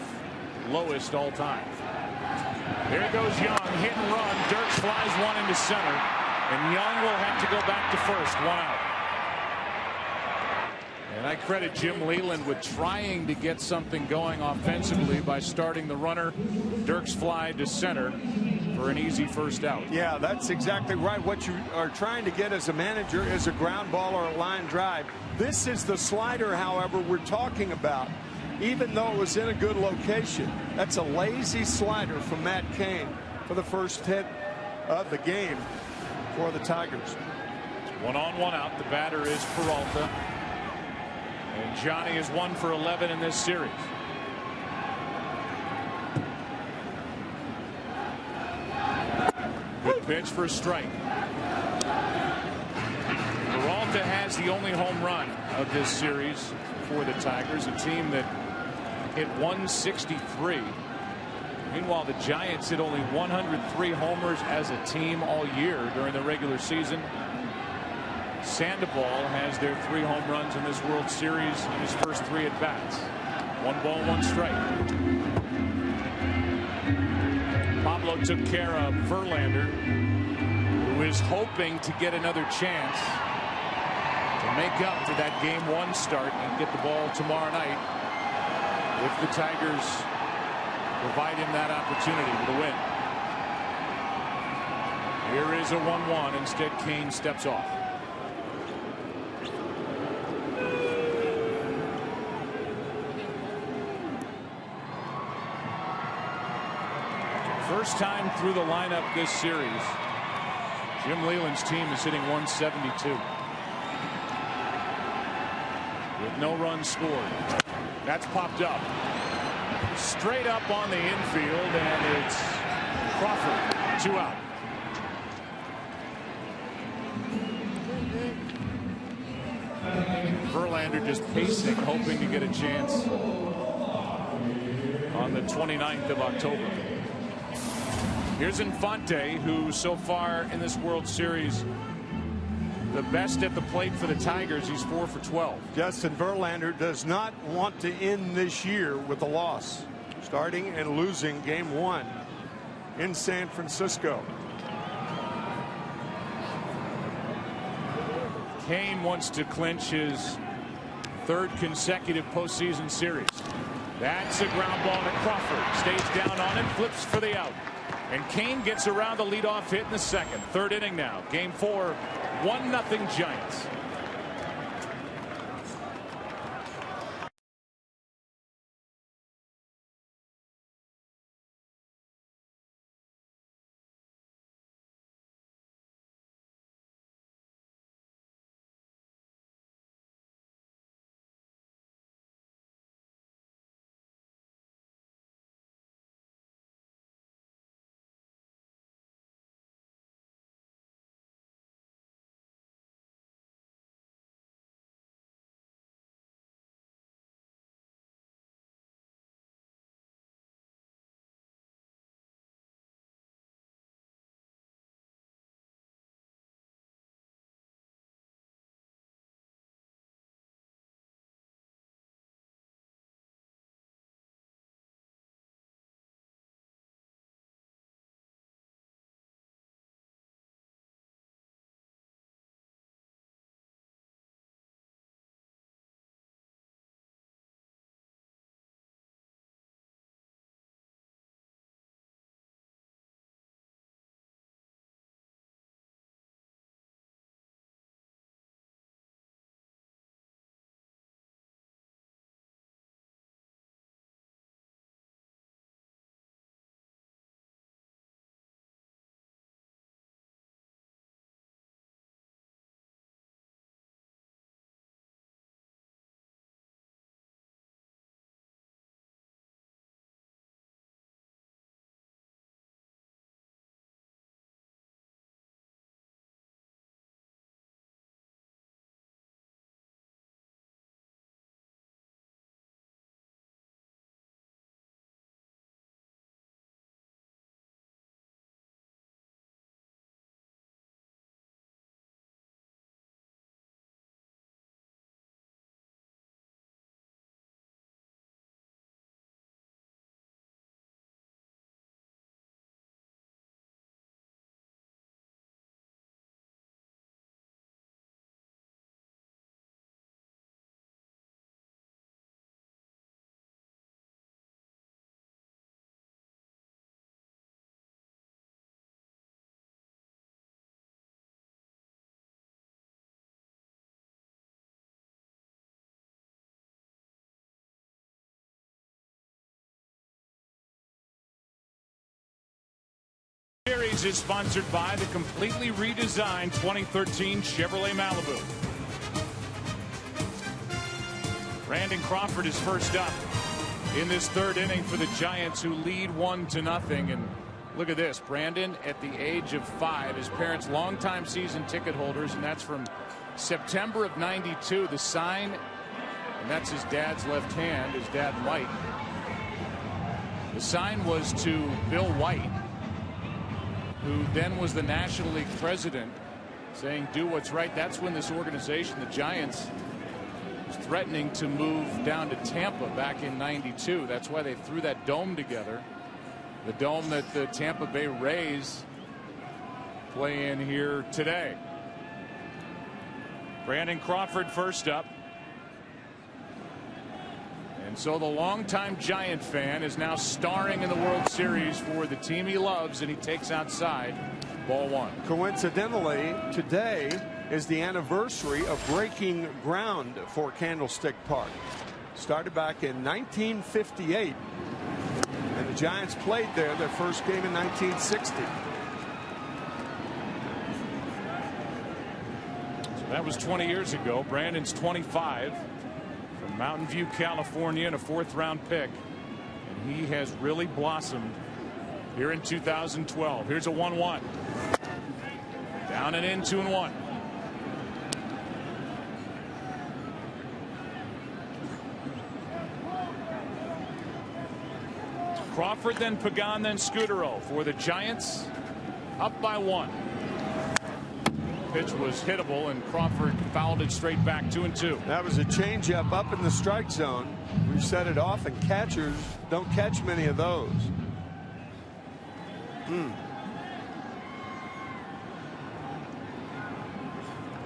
lowest all time. There goes Young, hit and run. Dirks flies one into center, and Young will have to go back to first. 1 out. And I credit Jim Leyland with trying to get something going offensively by starting the runner. Dirks fly to center for an easy first out. Yeah, that's exactly right. What you are trying to get as a manager is a ground ball or a line drive. This is the slider, however, we're talking about. Even though it was in a good location, that's a lazy slider from Matt Cain for the first hit of the game for the Tigers. 1 on, 1 out. The batter is Peralta. And Johnny is 1 for 11 in this series. Good pitch for a strike. Peralta has the only home run of this series for the Tigers, a team that hit 163. Meanwhile, the Giants hit only 103 homers as a team all year during the regular season. Sandoval has their 3 home runs in this World Series in his first 3 at bats. 1 ball, 1 strike. Pablo took care of Verlander, who is hoping to get another chance to make up for that game 1 start and get the ball tomorrow night if the Tigers provide him that opportunity with a win. Here is a 1-1. Instead, Cain steps off. First time through the lineup this series. Jim Leyland's team is hitting 172. With no runs scored. That's popped up. Straight up on the infield, and it's Crawford. 2 out. Verlander just pacing, hoping to get a chance on the 29th of October. Here's Infante, who so far in this World Series the best at the plate for the Tigers. He's 4 for 12. Justin Verlander does not want to end this year with a loss, starting and losing game 1 in San Francisco. Cain wants to clinch his 3rd consecutive postseason series. That's a ground ball to Crawford. Stays down on it, flips for the out. And Cain gets around the leadoff hit in the 2nd. 3rd inning now. Game 4, 1-0 Giants. Series is sponsored by the completely redesigned 2013 Chevrolet Malibu. Brandon Crawford is first up in this third inning for the Giants, who lead 1-0. And look at this. Brandon, at the age of 5, his parents longtime season ticket holders, and that's from September of '92. The sign, and that's his dad's left hand, his dad Mike. The sign was to Bill White, who then was the National League president, saying do what's right. That's when this organization, the Giants, was threatening to move down to Tampa back in '92. That's why they threw that dome together, the dome that the Tampa Bay Rays play in here today. Brandon Crawford first up. And so the longtime Giant fan is now starring in the World Series for the team he loves, and he takes outside. Ball 1. Coincidentally, today is the anniversary of breaking ground for Candlestick Park. Started back in 1958, and the Giants played there their first game in 1960. That was 20 years ago. Brandon's 25 from Mountain View, California, and a 4th-round pick. And he has really blossomed here in 2012. Here's a 1-1. Down and in, 2-1. Crawford, then Pagan, then Scudero for the Giants. Up by 1. Pitch was hittable, and Crawford fouled it straight back. 2-2. That was a changeup up in the strike zone. We set it off, and catchers don't catch many of those.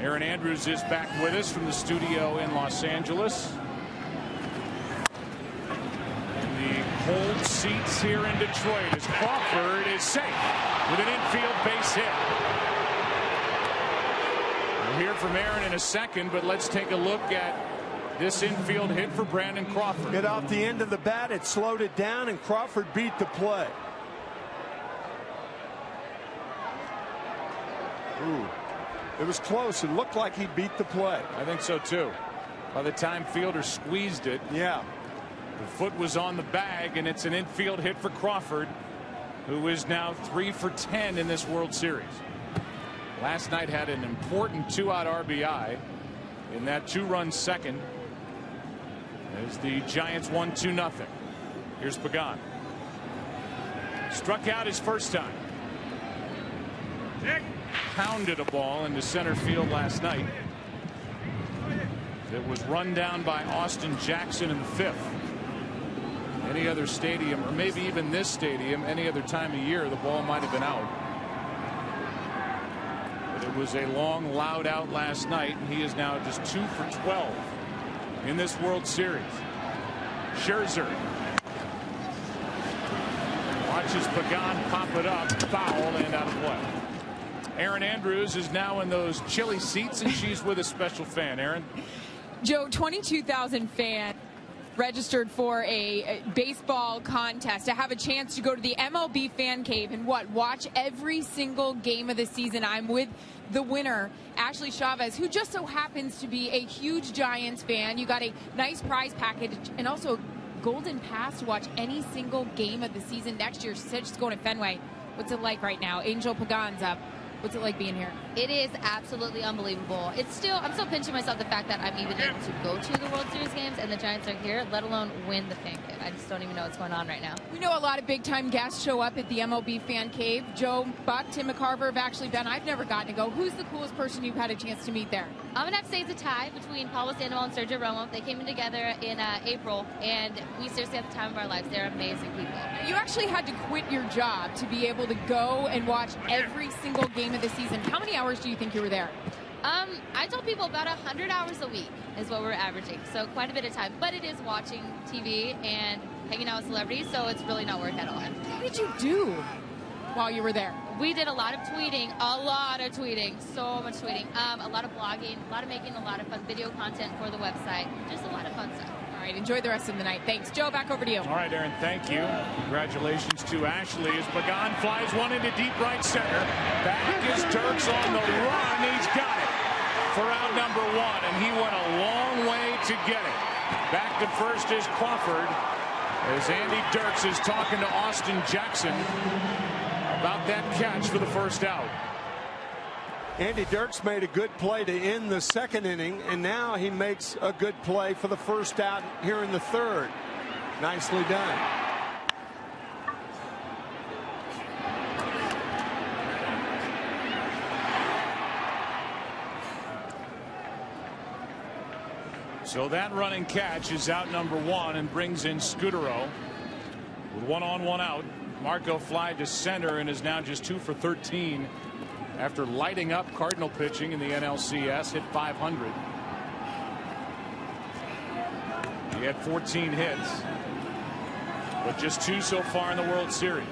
Aaron Andrews is back with us from the studio in Los Angeles. And the cold seats here in Detroit as Crawford is safe with an infield base hit. We'll hear from Aaron in a second, but let's take a look at this infield hit for Brandon Crawford. Get off the end of the bat, it slowed it down, and Crawford beat the play. Ooh. It was close. It looked like he beat the play. I think so too. By the time fielder squeezed it, yeah, the foot was on the bag, and it's an infield hit for Crawford, who is now 3 for 10 in this World Series. Last night had an important 2-out RBI in that 2-run second as the Giants won 2-0. Here's Pagan. Struck out his first time. Pounded a ball into center field last night. It was run down by Austin Jackson in the 5th. Any other stadium, or maybe even this stadium, any other time of year, the ball might have been out. But it was a long, loud out last night, and he is now just 2 for 12 in this World Series. Scherzer watches Pagan pop it up, foul, and out of play. Aaron Andrews is now in those chilly seats, and she's with a special fan. Aaron? Joe, 22,000 fans registered for a baseball contest to have a chance to go to the MLB fan cave and watch every single game of the season. I'm with the winner, Ashley Chavez, who just so happens to be a huge Giants fan. You got a nice prize package and also golden pass to watch any single game of the season next year. She said she's going to Fenway. What's it like right now? Angel Pagan's up. What's it like being here? It is absolutely unbelievable. I'm still pinching myself the fact that I'm even able to go to the World Series games and the Giants are here, let alone win the fan cave. I just don't even know what's going on right now. We know a lot of big-time guests show up at the MLB fan cave. Joe Buck, Tim McCarver have actually been. I've never gotten to go. Who's the coolest person you've had a chance to meet there? I'm going to have to say it's a tie between Pablo Sandoval and Sergio Romo. They came in together in April, and we seriously had the time of our lives. They're amazing people. You actually had to quit your job to be able to go and watch every single game of the season. How many hours do you think you were there? I told people about 100 hours a week is what we're averaging, so quite a bit of time. But it is watching TV and hanging out with celebrities, so it's really not work at all. What did you do while you were there? We did a lot of tweeting, so much tweeting, a lot of blogging, a lot of making a lot of fun video content for the website, just a lot of fun stuff. right, enjoy the rest of the night. Thanks. Joe, back over to you. All right, Aaron, thank you. Congratulations to Ashley as Pagan flies one into deep right center. Back is Dirks on the run. He's got it for out number 1, and he went a long way to get it. Back to first is Crawford as Andy Dirks is talking to Austin Jackson about that catch for the first out. Andy Dirks made a good play to end the second inning, and now he makes a good play for the first out here in the third. Nicely done. So that running catch is out number 1 and brings in Scudero with 1 on 1 out. Marco fly to center and is now just 2 for 13 after lighting up Cardinal pitching in the NLCS. Hit .500. He had 14 hits, but just 2 so far in the World Series.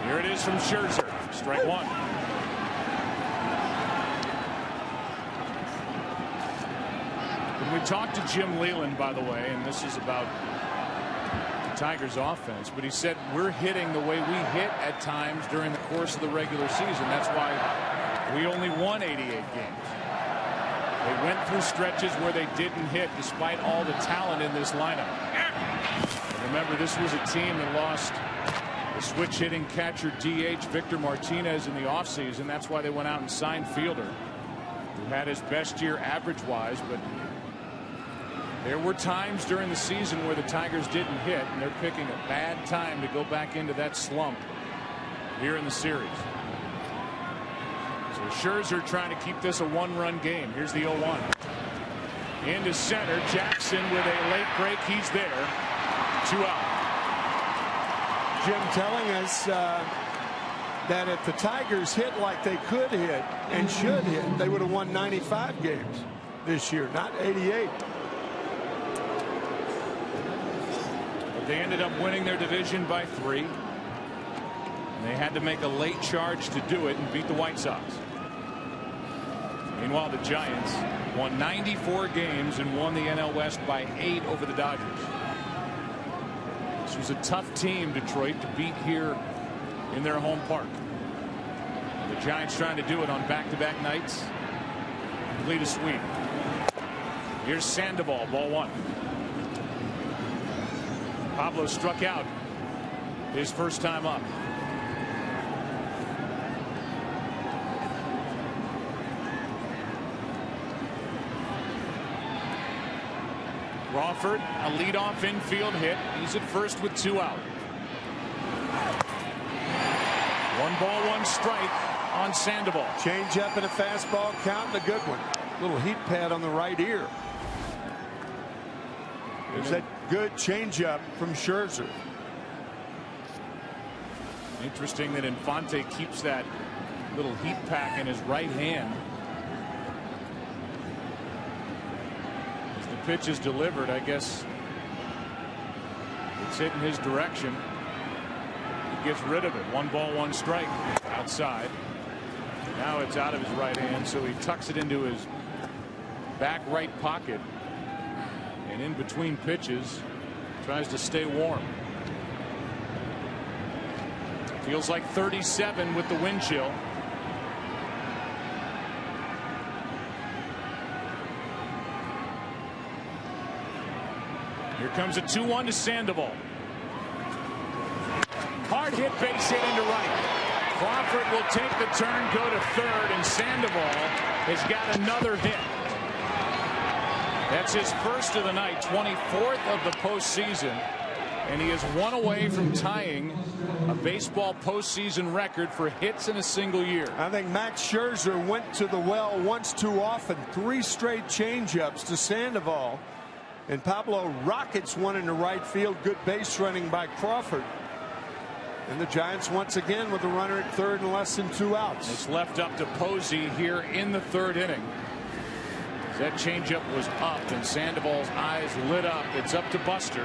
Here it is from Scherzer. Strike 1. When we talked to Jim Leyland, by the way, and this is about the Tigers offense, but he said we're hitting the way we hit at times during the course of the regular season. That's why we only won 88 games. They went through stretches where they didn't hit despite all the talent in this lineup. And remember, this was a team that lost the switch hitting catcher DH Victor Martinez in the offseason. That's why they went out and signed Fielder, who had his best year average wise, but there were times during the season where the Tigers didn't hit, and they're picking a bad time to go back into that slump here in the series. So Scherzer trying to keep this a 1-run game. Here's the 0-1. Into center. Jackson with a late break. He's there. 2 out. Jim telling us that if the Tigers hit like they could hit and should hit, they would have won 95 games this year, not 88. They ended up winning their division by 3. And they had to make a late charge to do it and beat the White Sox. Meanwhile, the Giants won 94 games and won the NL West by 8 over the Dodgers. This was a tough team, Detroit, to beat here in their home park. The Giants trying to do it on back-to-back nights. Complete a sweep. Here's Sandoval, ball 1. Pablo struck out his first time up. Crawford, a leadoff infield hit. He's at first with 2 out. 1 ball, 1 strike on Sandoval. Change up and a fastball count, and a good one. Little heat pad on the right ear. There's that good changeup from Scherzer. Interesting that Infante keeps that little heat pack in his right hand. As the pitch is delivered, I guess it's hitting his direction. He gets rid of it. 1 ball, 1 strike outside. Now it's out of his right hand, so he tucks it into his back right pocket. And in between pitches, tries to stay warm. Feels like 37 with the wind chill. Here comes a 2-1 to Sandoval. Hard hit, base hit into right. Crawford will take the turn, go to third, and Sandoval has got another hit. That's his first of the night, 24th of the postseason, and he is 1 away from tying a baseball postseason record for hits in a single year. I think Max Scherzer went to the well once too often. 3 straight changeups to Sandoval, and Pablo rockets one into right field. Good base running by Crawford. And the Giants once again with a runner at third and less than 2 outs. It's left up to Posey here in the 3rd inning. That changeup was up, and Sandoval's eyes lit up. It's up to Buster,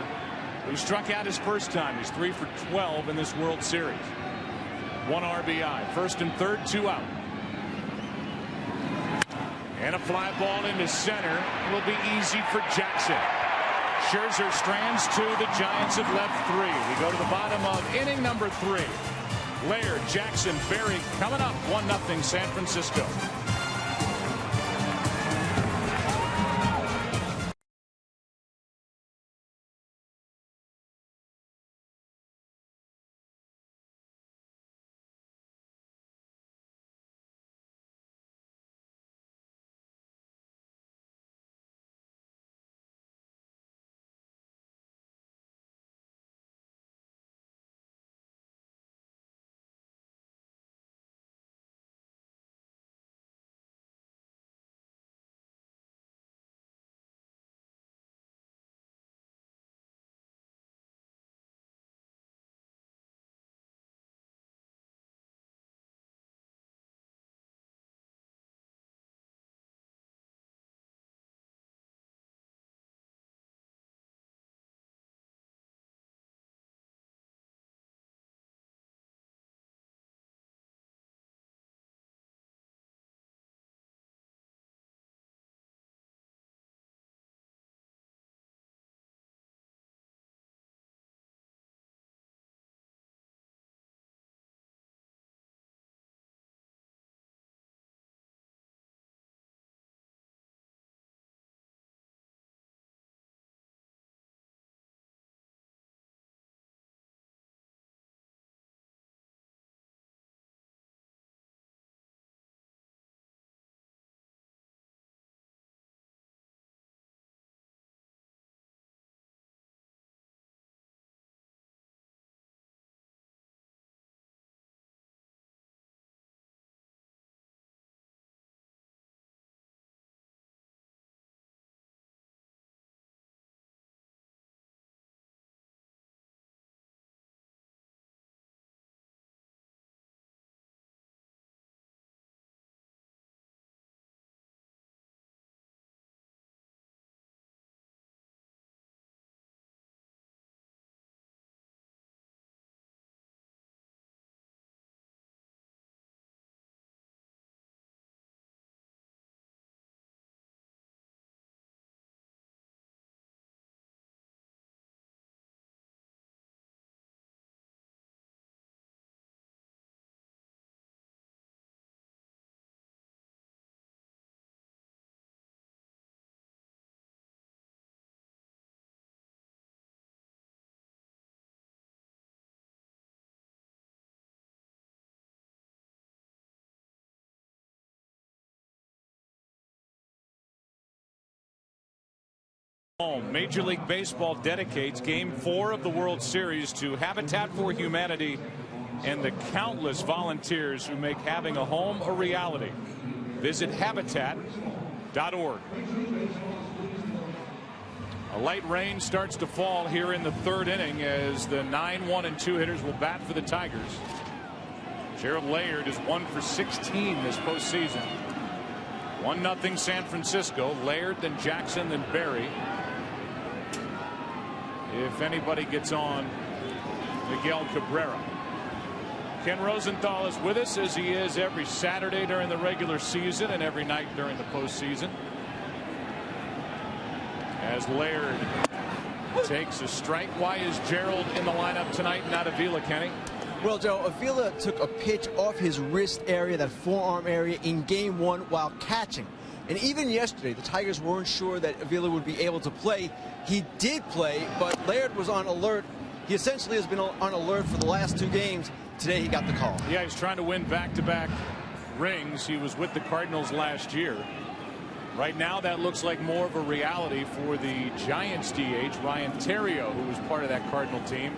who struck out his first time. He's 3 for 12 in this World Series. 1 RBI. 1st and 3rd, 2 out. And a fly ball into center will be easy for Jackson. Scherzer strands two. The Giants have left three. We go to the bottom of inning number 3. Laird, Jackson, Berry coming up 1-0 San Francisco. Major League Baseball dedicates Game 4 of the World Series to Habitat for Humanity and the countless volunteers who make having a home a reality. Visit habitat.org. A light rain starts to fall here in the 3rd inning as the 9-1 and 2 hitters will bat for the Tigers. Gerald Laird is 1 for 16 this postseason. 1-0 San Francisco. Laird, then Jackson, then Berry. If anybody gets on, Miguel Cabrera. Ken Rosenthal is with us, as he is every Saturday during the regular season and every night during the postseason. As Laird takes a strike. Why is Gerald in the lineup tonight, not Avila, Kenny? Well, Joe, Avila took a pitch off his wrist area, that forearm area, in Game 1 while catching. And even yesterday, the Tigers weren't sure that Avila would be able to play. He did play, but Laird was on alert. He essentially has been on alert for the last 2 games. Today he got the call. Yeah, he's trying to win back-to-back rings. He was with the Cardinals last year. Right now, that looks like more of a reality for the Giants DH, Ryan Theriot, who was part of that Cardinal team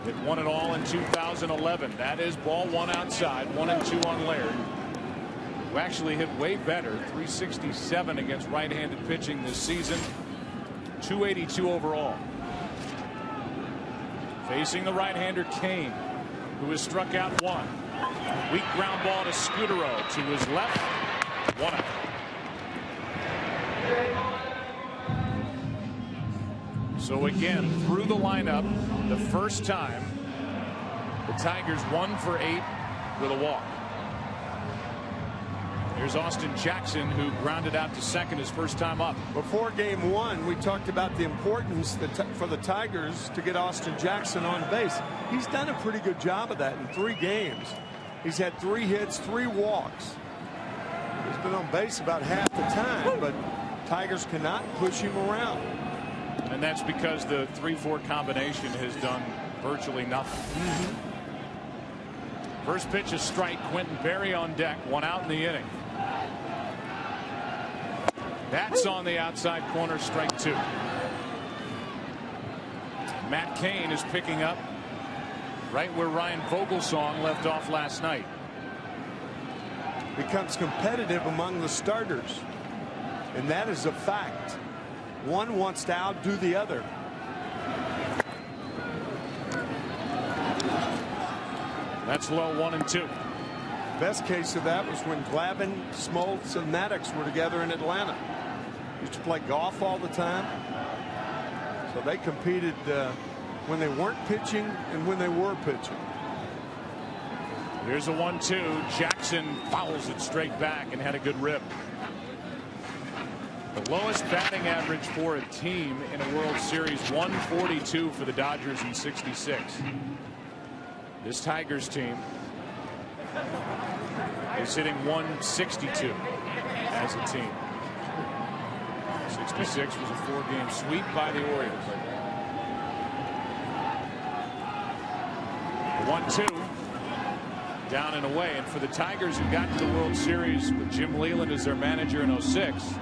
that won it all in 2011. That is ball 1 outside, 1 and 2 on Laird, who actually hit way better, 367 against right-handed pitching this season, 282 overall. Facing the right-hander Kane, who has struck out 1. Weak ground ball to Scudero to his left, 1 out. So again, through the lineup, the first time, the Tigers 1 for 8 with a walk. Here's Austin Jackson, who grounded out to second his first time up. Before game one, we talked about the importance for the Tigers to get Austin Jackson on base. He's done a pretty good job of that in 3 games. He's had 3 hits, 3 walks. He's been on base about half the time, but Tigers cannot push him around. And that's because the 3-4 combination has done virtually nothing. First pitch is strike. Quentin Berry on deck. 1 out in the inning. That's on the outside corner. Strike 2. Matt Cain is picking up right where Ryan Vogelsong left off last night. Becomes competitive among the starters, and that is a fact. One wants to outdo the other. That's low. 1-2. Best case of that was when Glavine, Smoltz, and Maddox were together in Atlanta. Used to play golf all the time. So they competed when they weren't pitching and when they were pitching. Here's a 1-2. Jackson fouls it straight back and had a good rip. The lowest batting average for a team in a World Series, 142 for the Dodgers in 66. This Tigers team is hitting 162 as a team. 66 was a 4-game sweep by the Orioles. The 1-2. Down and away. And for the Tigers, who got to the World Series with Jim Leyland as their manager in 06,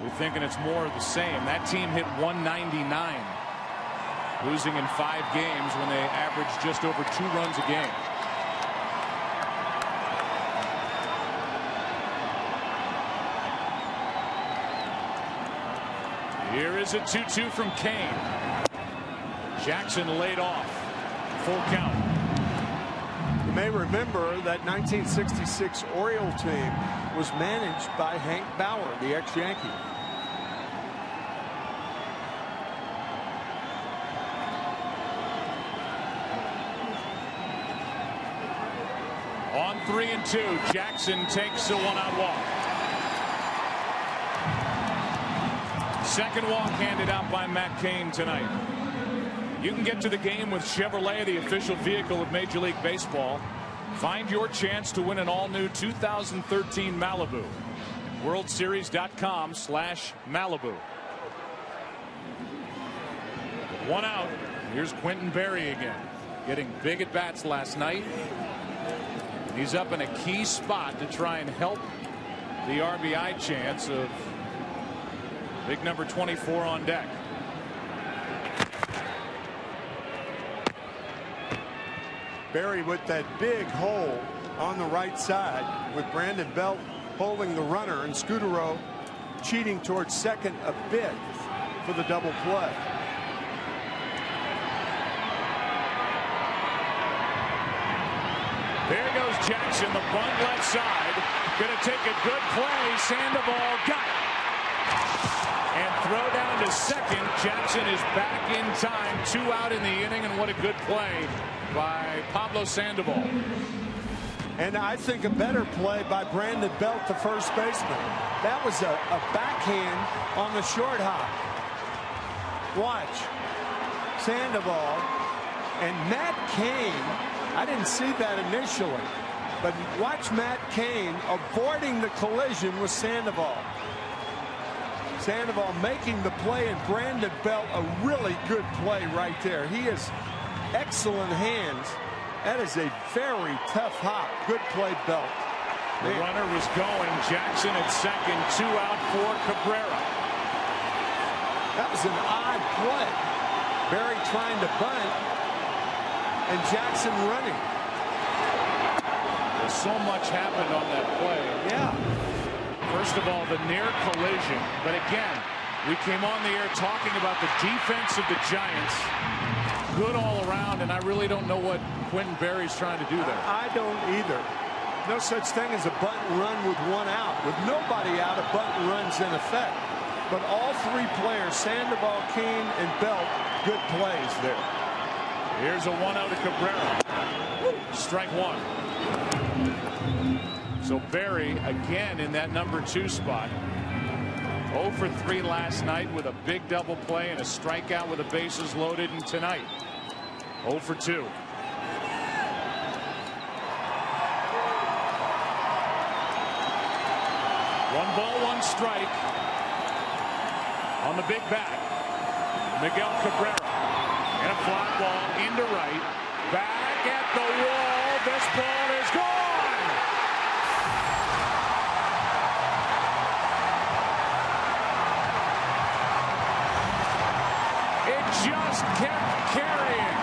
we're thinking it's more of the same. That team hit 199, losing in 5 games when they averaged just over 2 runs a game. Here is a 2-2 from Cain. Jackson laid off. Full count. You may remember that 1966 Oriole team was managed by Hank Bauer, the ex-Yankee. On 3-2, Jackson takes a 1-out walk. Second walk handed out by Matt Cain tonight. You can get to the game with Chevrolet, the official vehicle of Major League Baseball. Find your chance to win an all-new 2013 Malibu. WorldSeries.com/Malibu. 1 out. Here's Quentin Berry again, getting big at bats last night. He's up in a key spot to try and help the RBI chance of big number 24 on deck. Berry with that big hole on the right side with Brandon Belt holding the runner and Scutaro cheating towards second a bit for the double play. There goes Jackson, the bunt left side. Going to take a good play. Sandoval got it. And throw down to second. Jackson is back in time. 2 out in the inning, and what a good play by Pablo Sandoval. And I think a better play by Brandon Belt, the first baseman. That was a backhand on the short hop. Watch. Sandoval and Matt Cain. I didn't see that initially, but watch Matt Cain avoiding the collision with Sandoval. Sandoval making the play, and Brandon Belt a really good play right there. He has excellent hands. That is a very tough hop. Good play, Belt. The runner was going. Jackson at second. 2 out for Cabrera. That was an odd play. Berry trying to bunt, and Jackson running. So much happened on that play. Yeah. First of all, the near collision. But again, we came on the air talking about the defense of the Giants. Good all around, and I really don't know what Quentin Berry's trying to do there. I don't either. No such thing as a bunt and run with 1 out. With nobody out, a bunt and run's in effect. But all 3 players, Sandoval, Cain, and Belt, good plays there. Here's a 1-out to Cabrera. Strike 1. So Berry again in that number 2 spot. 0 for 3 last night with a big double play and a strikeout with the bases loaded, and tonight 0 for 2. 1 ball, 1 strike on the big bat. Miguel Cabrera, and a fly ball into right. Back at the wall. This ball is gone. It just kept carrying.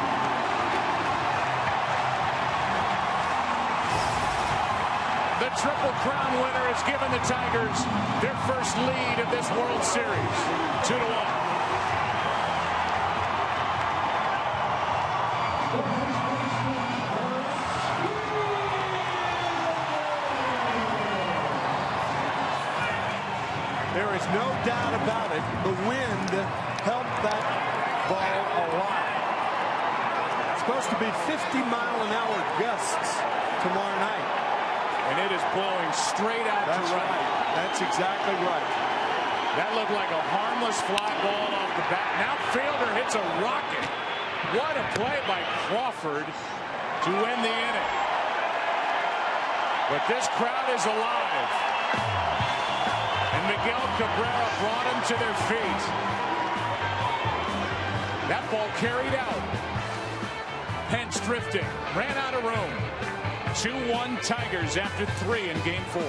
The Triple Crown winner has given the Tigers their first lead of this World Series, 2-1. There is no doubt about it. The wind helped that ball a lot. It's supposed to be 50-mile-an-hour gusts tomorrow night. And it is blowing straight out to right. That's exactly right. That looked like a harmless fly ball off the bat. Now fielder hits a rocket. What a play by Crawford to win the inning. But this crowd is alive. And Miguel Cabrera brought them to their feet. That ball carried out. Pence drifting. Ran out of room. 2-1 Tigers after 3 in Game 4.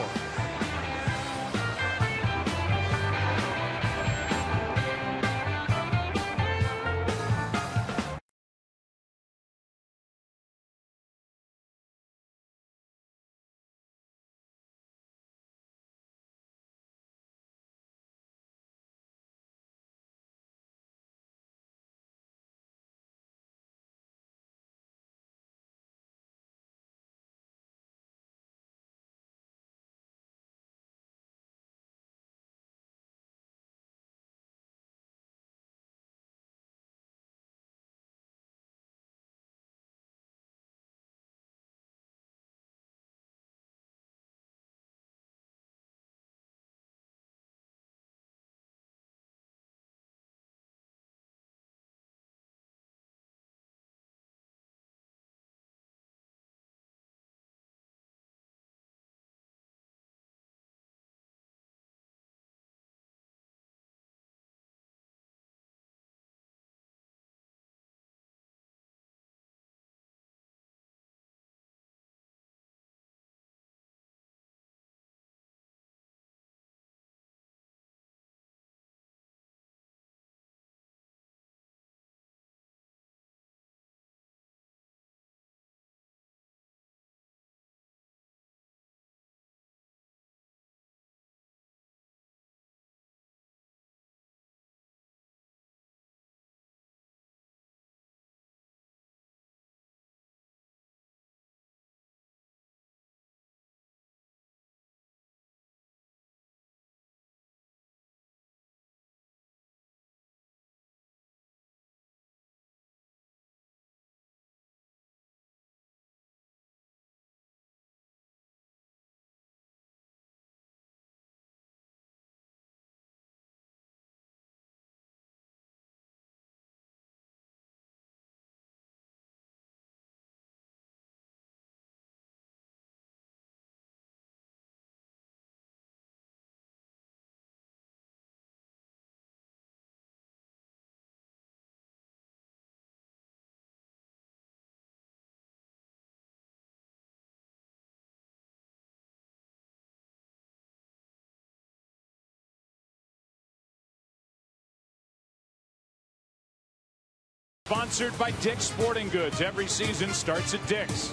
Sponsored by Dick's Sporting Goods. Every season starts at Dick's.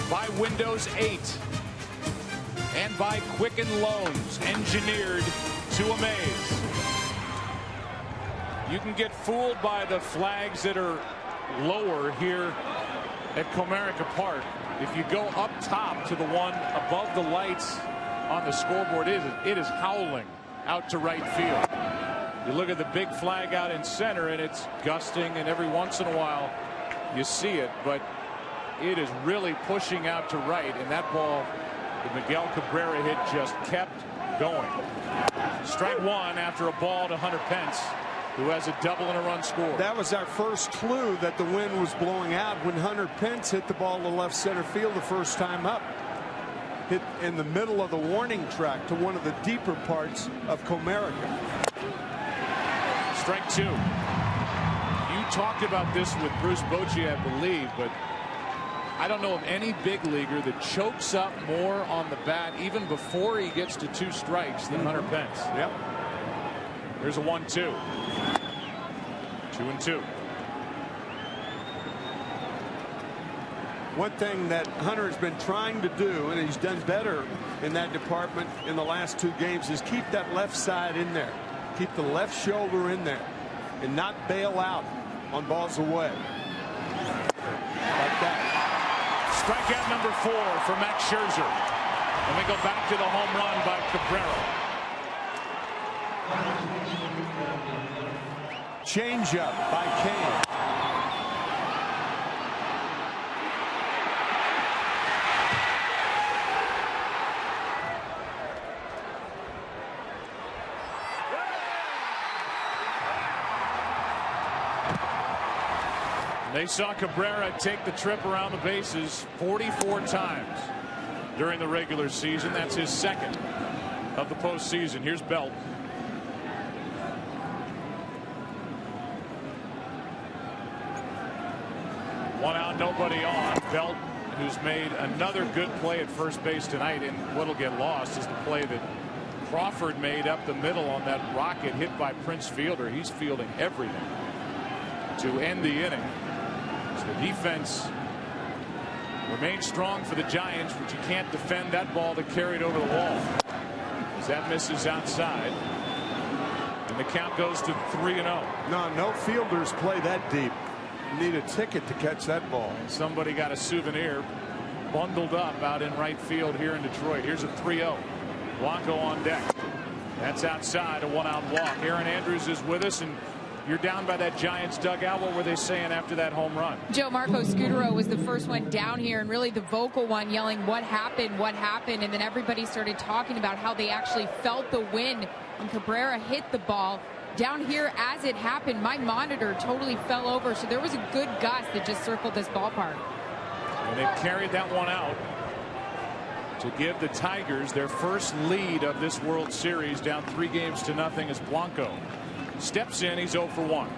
By Windows 8. And by Quicken Loans, engineered to amaze. You can get fooled by the flags that are lower here at Comerica Park. If you go up top to the one above the lights on the scoreboard, it is howling out to right field. You look at the big flag out in center, and it's gusting, and every once in a while you see it, but it is really pushing out to right, and that ball The Miguel Cabrera hit just kept going. Strike one after a ball to Hunter Pence, who has a double and a run score. That was our first clue that the wind was blowing out when Hunter Pence hit the ball to left center field the first time up. Hit in the middle of the warning track to one of the deeper parts of Comerica. Strike two. You talked about this with Bruce Bochy, I believe, but I don't know of any big leaguer that chokes up more on the bat even before he gets to 2 strikes than Hunter Pence. Yep. Here's a 1-2. 2-2. One thing that Hunter has been trying to do, and he's done better in that department in the last 2 games, is keep that left side in there. Keep the left shoulder in there and not bail out on balls away. Like that. Strikeout number 4 for Max Scherzer. And we go back to the home run by Cabrera. Changeup by Kane. They saw Cabrera take the trip around the bases 44 times during the regular season. That's his second of the postseason. Here's Belt. One out, nobody on. Belt, who's made another good play at first base tonight, and what'll get lost is the play that Crawford made up the middle on that rocket hit by Prince Fielder. He's fielding everything to end the inning. So the defense remains strong for the Giants, but you can't defend that ball that carried over the wall. As that misses outside. And the count goes to 3-0. No fielders play that deep. You need a ticket to catch that ball. Somebody got a souvenir bundled up out in right field here in Detroit. Here's a 3-0. Blanco on deck. That's outside, a 1-out walk. Aaron Andrews is with us, and you're down by that Giants dugout. What were they saying after that home run? Joe Marco Scutaro was the first one down here, and really the vocal one, yelling, what happened, and then everybody started talking about how they actually felt the wind when Cabrera hit the ball. Down here as it happened, my monitor totally fell over, so there was a good gust that just circled this ballpark. And they carried that one out to give the Tigers their first lead of this World Series, down 3-0 as Blanco steps in. He's 0 for 1.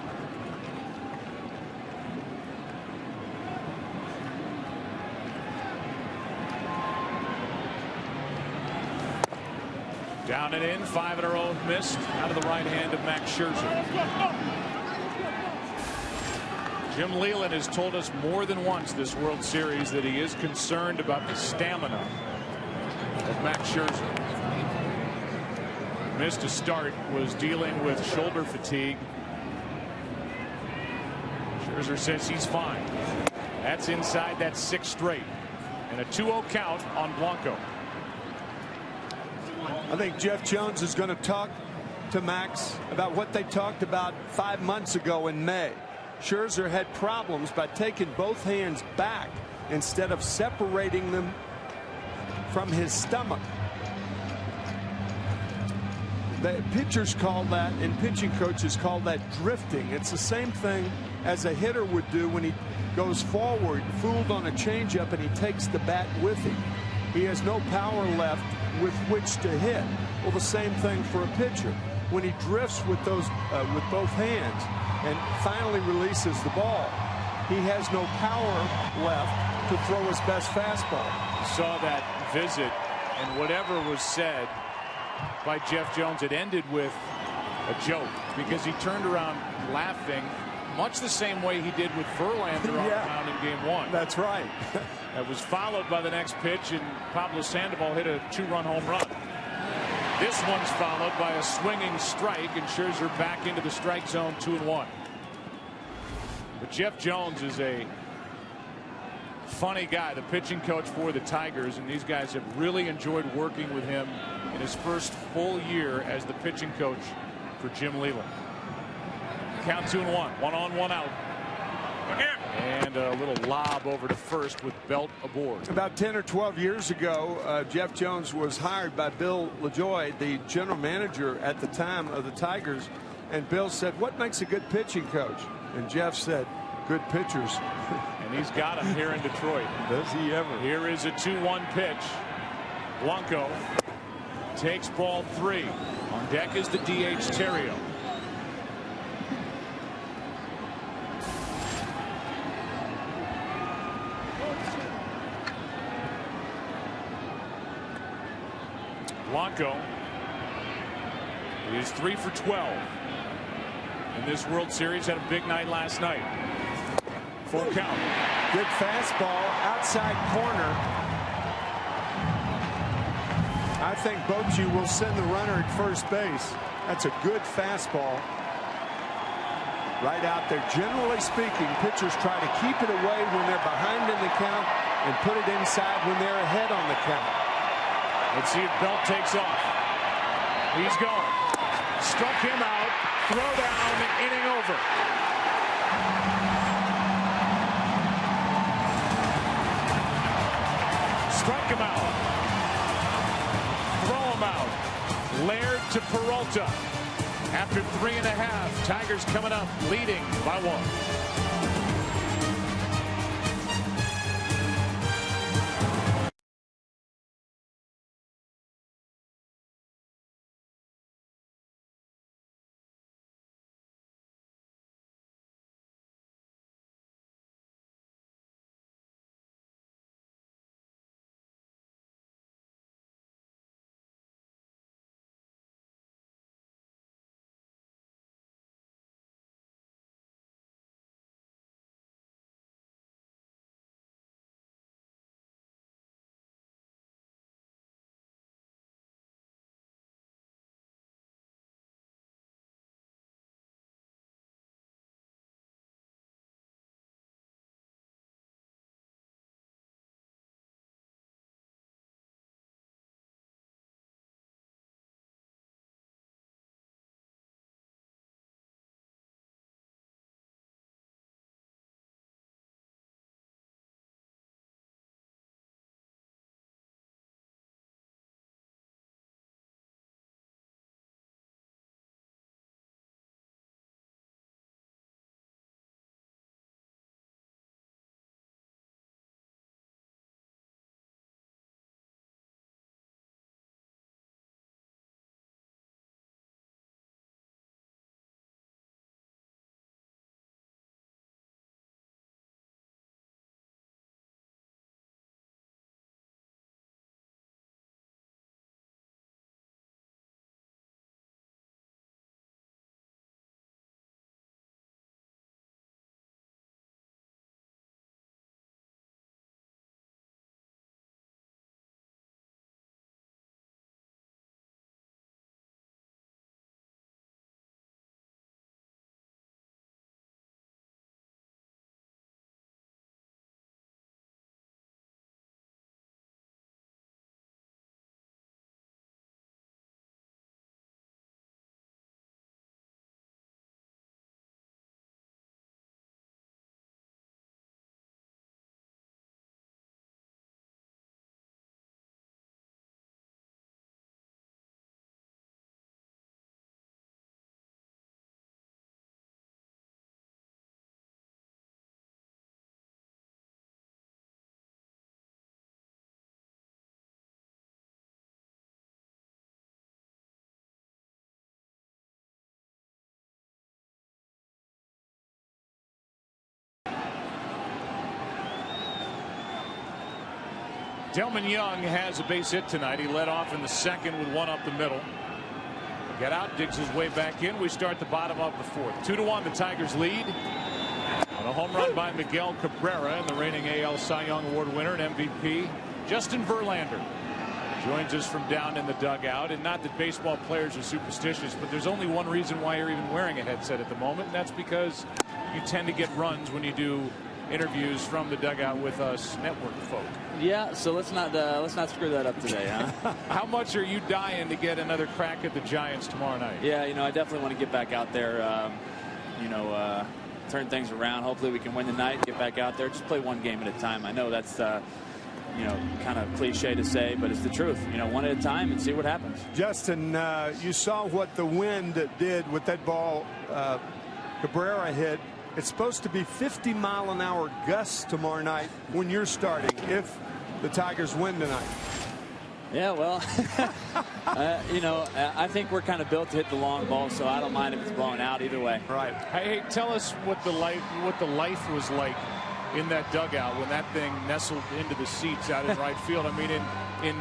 Down and in, 5 in a row missed out of the right hand of Max Scherzer. Jim Leyland has told us more than once this World Series that he is concerned about the stamina of Max Scherzer. Missed a start, was dealing with shoulder fatigue. Scherzer says he's fine. That's inside that 6th straight. And a 2-0 count on Blanco. I think Jeff Jones is going to talk to Max about what they talked about 5 months ago in May. Scherzer had problems by taking both hands back instead of separating them from his stomach. The pitchers call that, and pitching coaches call that, drifting. It's the same thing as a hitter would do when he goes forward, fooled on a changeup, and he takes the bat with him. He has no power left with which to hit. Well, the same thing for a pitcher. When he drifts with those with both hands and finally releases the ball, he has no power left to throw his best fastball. Saw that visit, and whatever was said by Jeff Jones, it ended with a joke, because he turned around laughing much the same way he did with Verlander on the mound in Game 1. That's right. That was followed by the next pitch, and Pablo Sandoval hit a 2-run home run. This one's followed by a swinging strike, and Scherzer back into the strike zone, 2-1. But Jeff Jones is a funny guy, the pitching coach for the Tigers, and these guys have really enjoyed working with him in his first full year as the pitching coach for Jim Leyland. Count 2-1, 1 on, 1 out. And a little lob over to first with Belt aboard. About 10 or 12 years ago, Jeff Jones was hired by Bill LaJoie, the general manager at the time of the Tigers. And Bill said, what makes a good pitching coach? And Jeff said, good pitchers. And he's got him here in Detroit. Does he ever? Here is a 2-1 pitch. Blanco takes ball 3. On deck is the DH Terrio. Blanco is 3 for 12 in this World Series. Had a big night last night. Full count. Good fastball outside corner. I think Bochy will send the runner at first base. That's a good fastball right out there. Generally speaking, pitchers try to keep it away when they're behind in the count and put it inside when they're ahead on the count. Let's see if Belt takes off. He's going. Struck him out. Throw down. Inning over. Strike him out. Throw him out. Laird to Peralta. After 3.5, Tigers coming up leading by 1. Delman Young has a base hit tonight. He led off in the second with one up the middle. Get out, digs his way back in. We start the bottom of the fourth. 2-1, the Tigers lead. On a home run by Miguel Cabrera, and the reigning AL Cy Young Award winner and MVP, Justin Verlander, joins us from down in the dugout. And not that baseball players are superstitious, but there's only one reason why you're even wearing a headset at the moment, and that's because you tend to get runs when you do interviews from the dugout with us network folk. Yeah, so let's not screw that up today, huh? How much are you dying to get another crack at the Giants tomorrow night? Yeah, I definitely want to get back out there. turn things around. Hopefully we can win tonight, get back out there, just play one game at a time. I know that's you know, kind of cliche to say, but it's the truth. You know, one at a time and see what happens. Justin, you saw what the wind did with that ball Cabrera hit. It's supposed to be 50-mile-an-hour gusts tomorrow night when you're starting, if the Tigers win tonight. Yeah, well, you know, I think we're kind of built to hit the long ball, so I don't mind if it's blowing out either way. Right. Hey, tell us what the life was like in that dugout when that thing nestled into the seats out in right field. I mean, in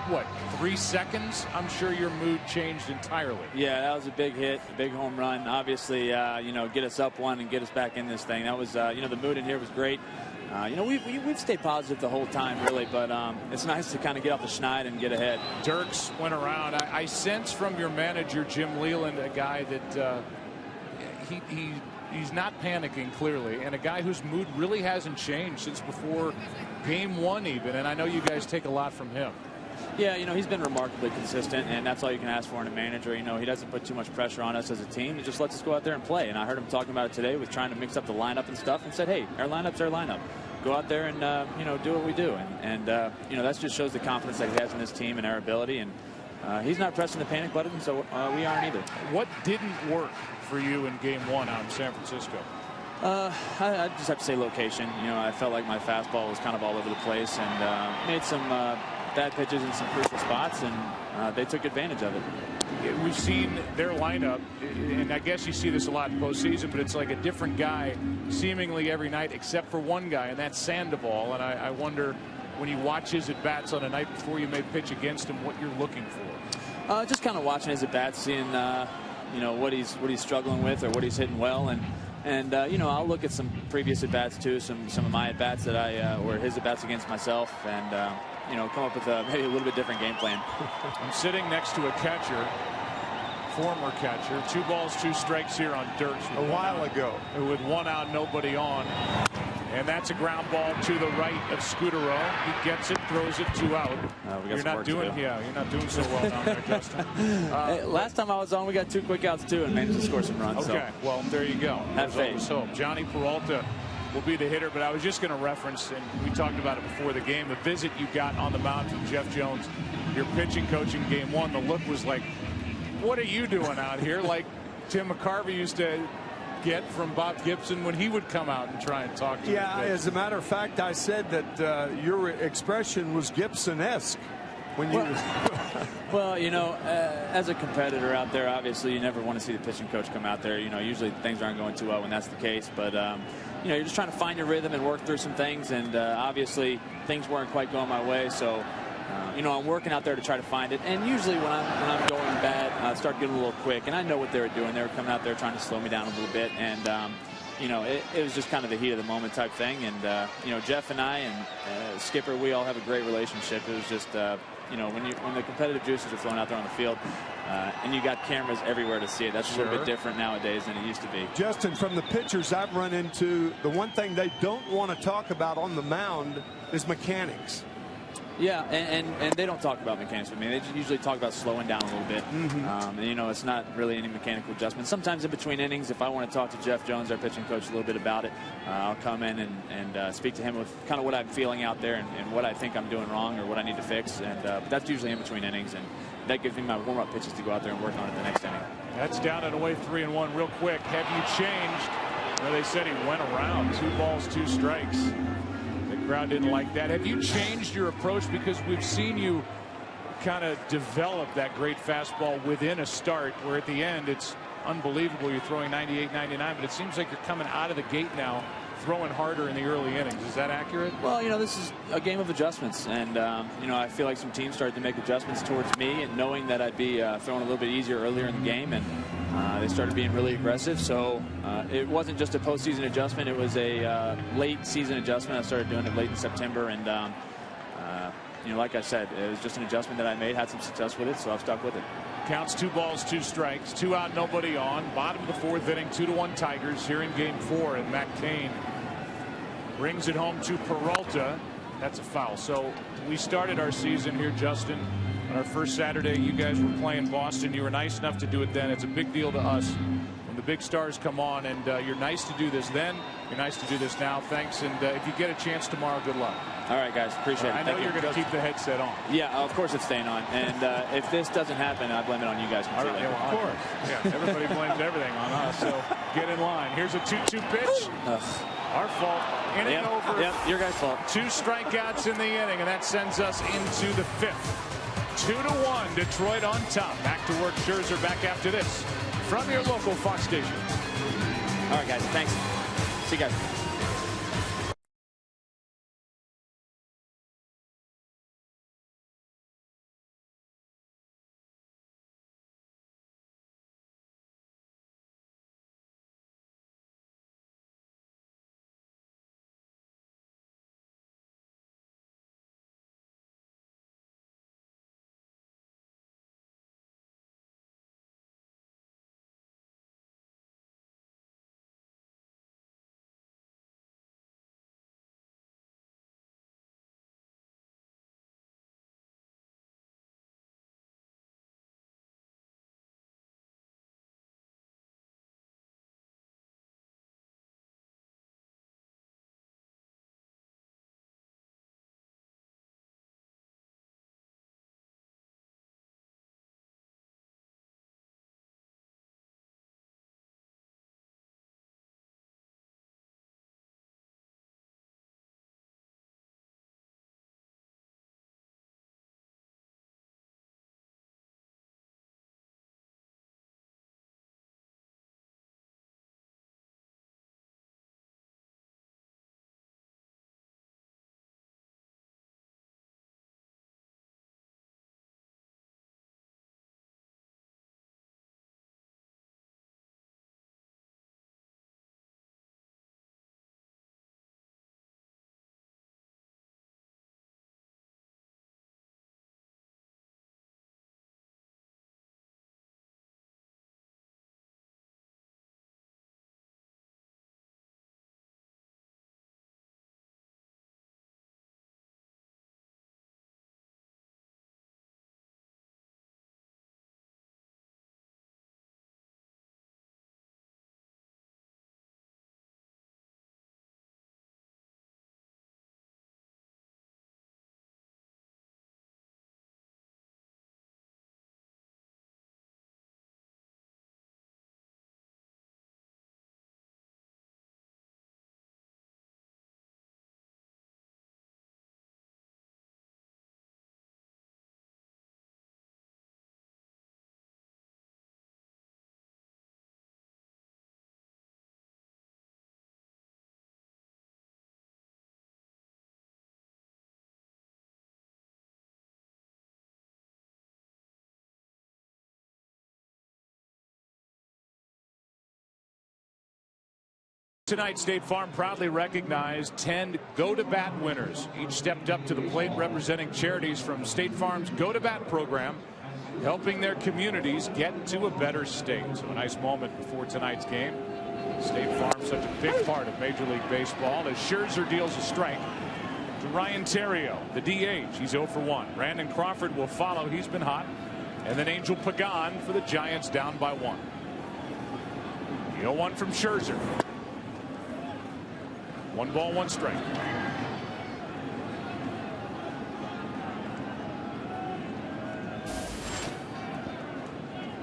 what, 3 seconds? I'm sure your mood changed entirely. Yeah, that was a big hit, a big home run. Obviously, you know, get us up one and get us back in this thing. That was, you know, the mood in here was great. You know, we've stayed positive the whole time, really, but it's nice to kind of get off the schneid and get ahead. Dirks went around. I sense from your manager, Jim Leland, a guy that he's not panicking, clearly, and a guy whose mood really hasn't changed since before game 1 even, and I know you guys take a lot from him. Yeah, you know, he's been remarkably consistent, and that's all you can ask for in a manager. You know, he doesn't put too much pressure on us as a team. He just lets us go out there and play. And I heard him talking about it today with trying to mix up the lineup and stuff, and said, hey, our lineup's our lineup. Go out there and, you know, do what we do. And you know, that just shows the confidence that he has in his team and our ability. And he's not pressing the panic button, so we aren't either. What didn't work for you in game 1 out in San Francisco? I just have to say location. You know, I felt like my fastball was kind of all over the place and made some bad pitches in some crucial spots, and they took advantage of it. We've seen their lineup, and I guess you see this a lot in postseason, but it's like a different guy seemingly every night except for one guy, and that's Sandoval. And I wonder, when you watch his at-bats on a night before you may pitch against him, what you're looking for. Just kind of watching his at-bats, seeing you know, what he's struggling with or what he's hitting well, and you know, I'll look at some previous at-bats too, some of my at-bats that or his at-bats against myself, and you know, come up with maybe a little bit different game plan. I'm sitting next to a catcher, former catcher. 2 balls, 2 strikes here on Dirks. A while ago. With 1 out, nobody on. And that's a ground ball to the right of Scutaro. He gets it, throws it 2 out. You're not doing so well down there, Justin. Hey, last time I was on, we got 2 quick outs too and managed to score some runs. Okay, so. well, there you go. Have faith. So Johnny Peralta will be the hitter, but I was just going to reference, and we talked about it before the game, the visit you got on the mound from Jeff Jones, your pitching coach in game 1. The look was like, what are you doing out here? Like Tim McCarvey used to get from Bob Gibson when he would come out and try and talk to Yeah, as a matter of fact, I said that your expression was Gibson-esque when you... Well, you know, as a competitor out there, obviously you never want to see the pitching coach come out there. You know, usually things aren't going too well when that's the case, but you know, you're just trying to find your rhythm and work through some things, and obviously things weren't quite going my way, so you know, I'm working out there to try to find it. And usually when I'm going bad, I start getting a little quick, and I know what they were doing. They were coming out there trying to slow me down a little bit, and you know, it was just kind of the heat of the moment type thing. And you know, Jeff and I and Skipper, we all have a great relationship. It was just you know, when the competitive juices are flowing out there on the field, and you got cameras everywhere to see it, that's a little bit different nowadays than it used to be. Justin, from the pitchers I've run into, the one thing they don't want to talk about on the mound is mechanics. Yeah, and they don't talk about mechanics with me. They usually talk about slowing down a little bit. And, you know, it's not really any mechanical adjustments. Sometimes in between innings, if I want to talk to Jeff Jones, our pitching coach, a little bit about it, I'll come in and speak to him with kind of what I'm feeling out there and what I think I'm doing wrong or what I need to fix. And but that's usually in between innings, and that gives me my warm-up pitches to go out there and work on it the next inning. That's down and away 3-1 real quick. Have you changed? Well, they said he went around 2 balls, 2 strikes. Crowd didn't like that. Have you changed your approach? Because we've seen you kind of develop that great fastball within a start, where at the end it's unbelievable. You're throwing 98, 99, but it seems like you're coming out of the gate now throwing harder in the early innings. Is that accurate? Well, you know, this is a game of adjustments, and you know, I feel like some teams started to make adjustments towards me, and knowing that I'd be throwing a little bit easier earlier in the game, and they started being really aggressive. So it wasn't just a postseason adjustment, it was a late season adjustment. I started doing it late in September, and you know, like I said, it was just an adjustment that I made, had some success with it, so I've stuck with it. Counts 2 balls, 2 strikes, 2 out, nobody on. Bottom of the 4th inning, 2-1 Tigers here in game 4, and Matt Cain brings it home to Peralta. That's a foul. So we started our season here, Justin, on our first Saturday. You guys were playing Boston. You were nice enough to do it then. It's a big deal to us when the big stars come on, and you're nice to do this then. You're nice to do this now. Thanks, and if you get a chance tomorrow, good luck. All right, guys. Appreciate it. I know you're going to keep the headset on. Yeah, of course it's staying on. And if this doesn't happen, I blame it on you guys. All right, yeah, well, of course. Yeah, everybody blames everything on us, so get in line. Here's a 2-2 pitch. Our fault. Inning over. Yep, your guys' fault. 2 strikeouts in the inning, and that sends us into the 5th. 2-1, Detroit on top. Back to work. Scherzer back after this from your local Fox station. All right, guys. Thanks. See you guys. Tonight, State Farm proudly recognized 10 Go-to-Bat winners. Each stepped up to the plate representing charities from State Farm's Go-to-Bat program, helping their communities get to a better state. So a nice moment before tonight's game. State Farm, such a big part of Major League Baseball, as Scherzer deals a strike to Ryan Theriot, the DH. He's 0 for 1. Brandon Crawford will follow. He's been hot. And then Angel Pagan for the Giants, down by 1. The 0-1 from Scherzer. 1 ball, 1 strike.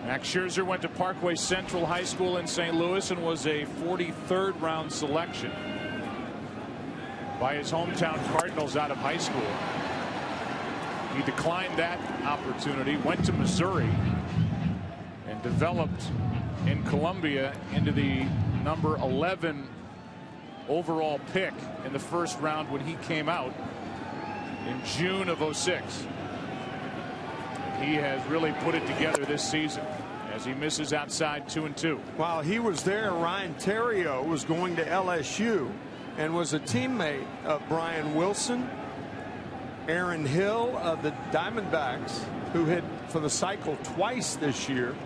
Max Scherzer went to Parkway Central High School in St. Louis and was a 43rd round selection by his hometown Cardinals out of high school. He declined that opportunity, went to Missouri, and developed in Columbia into the number 11 overall pick in the first round when he came out in June of '06. He has really put it together this season as he misses outside 2-2. While he was there, Ryan Theriot was going to LSU and was a teammate of Brian Wilson, Aaron Hill of the Diamondbacks, who hit for the cycle twice this year,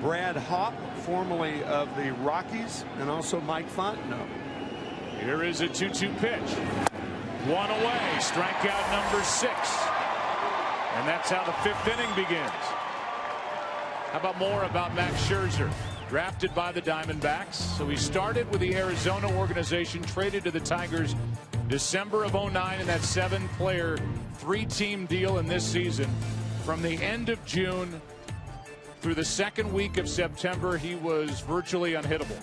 Brad Hawk, formerly of the Rockies, and also Mike Fontenot. Here is a 2-2 pitch. 1 away. Strikeout number 6. And that's how the 5th inning begins. How about more about Max Scherzer? drafted by the Diamondbacks. So he started with the Arizona organization, traded to the Tigers December of '09 in that 7-player, 3-team deal in this season. From the end of June through the second week of September, he was virtually unhittable.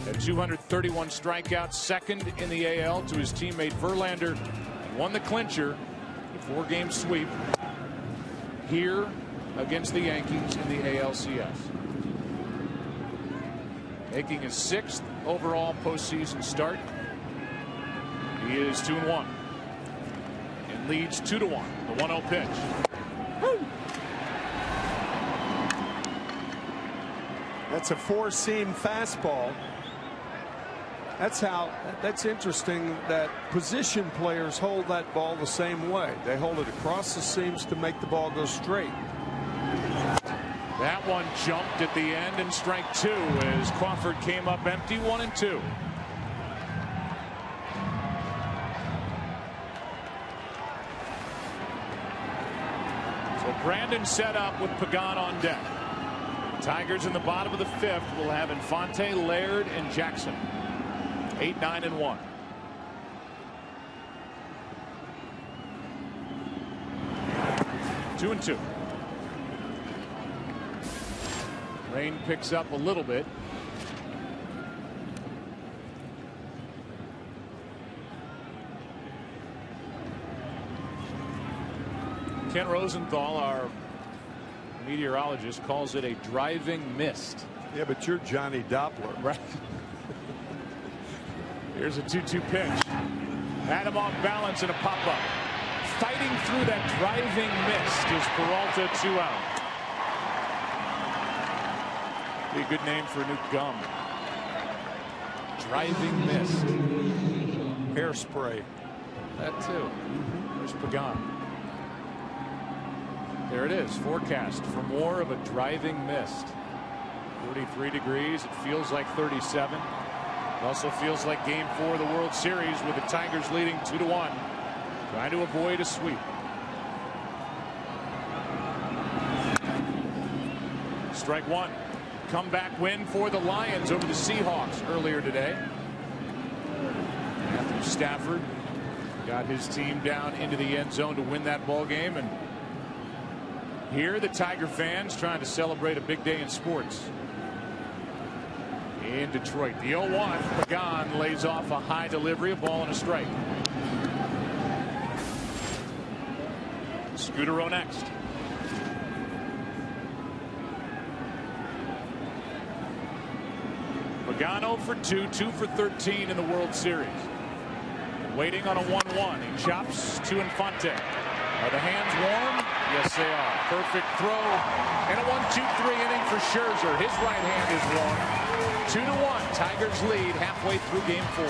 At 231 strikeouts, second in the AL to his teammate Verlander, and won the clincher, a 4-game sweep here against the Yankees in the ALCS. Making his 6th overall postseason start. He is 2-1 and leads 2-1. The 1-0 pitch. That's a 4-seam fastball. That's interesting that position players hold that ball the same way. They hold it across the seams to make the ball go straight. That one jumped at the end, and strike 2 as Crawford came up empty, 1-2. So Brandon set up with Pagan on deck. Tigers in the bottom of the 5th will have Infante, Laird, and Jackson. 8, 9, and 1. Two and 2. Rain picks up a little bit. Ken Rosenthal, our meteorologist, calls it a driving mist. Yeah, but you're Johnny Doppler. Right. Here's a 2-2 pitch. Adam off balance and a pop-up. Fighting through that driving mist is Peralta, 2 out. Be a good name for a new gum. Driving mist. Hairspray. That too. There's Pagan. There it is. Forecast for more of a driving mist. 43 degrees. It feels like 37. It also feels like Game 4 of the World Series with the Tigers leading 2-1. Trying to avoid a sweep. Strike 1. Comeback win for the Lions over the Seahawks earlier today. Matthew Stafford got his team down into the end zone to win that ball game, and here the Tiger fans trying to celebrate a big day in sports in Detroit. The 0-1. Pagan lays off a high delivery, a ball and a strike. Scudero next. Pagan 0 for 2, 2 for 13 in the World Series. Waiting on a 1-1. He chops to Infante. Are the hands warm? Yes, they are. Perfect throw. And a 1-2-3 inning for Scherzer. His right hand is warm. 2-1. Tigers lead halfway through Game 4.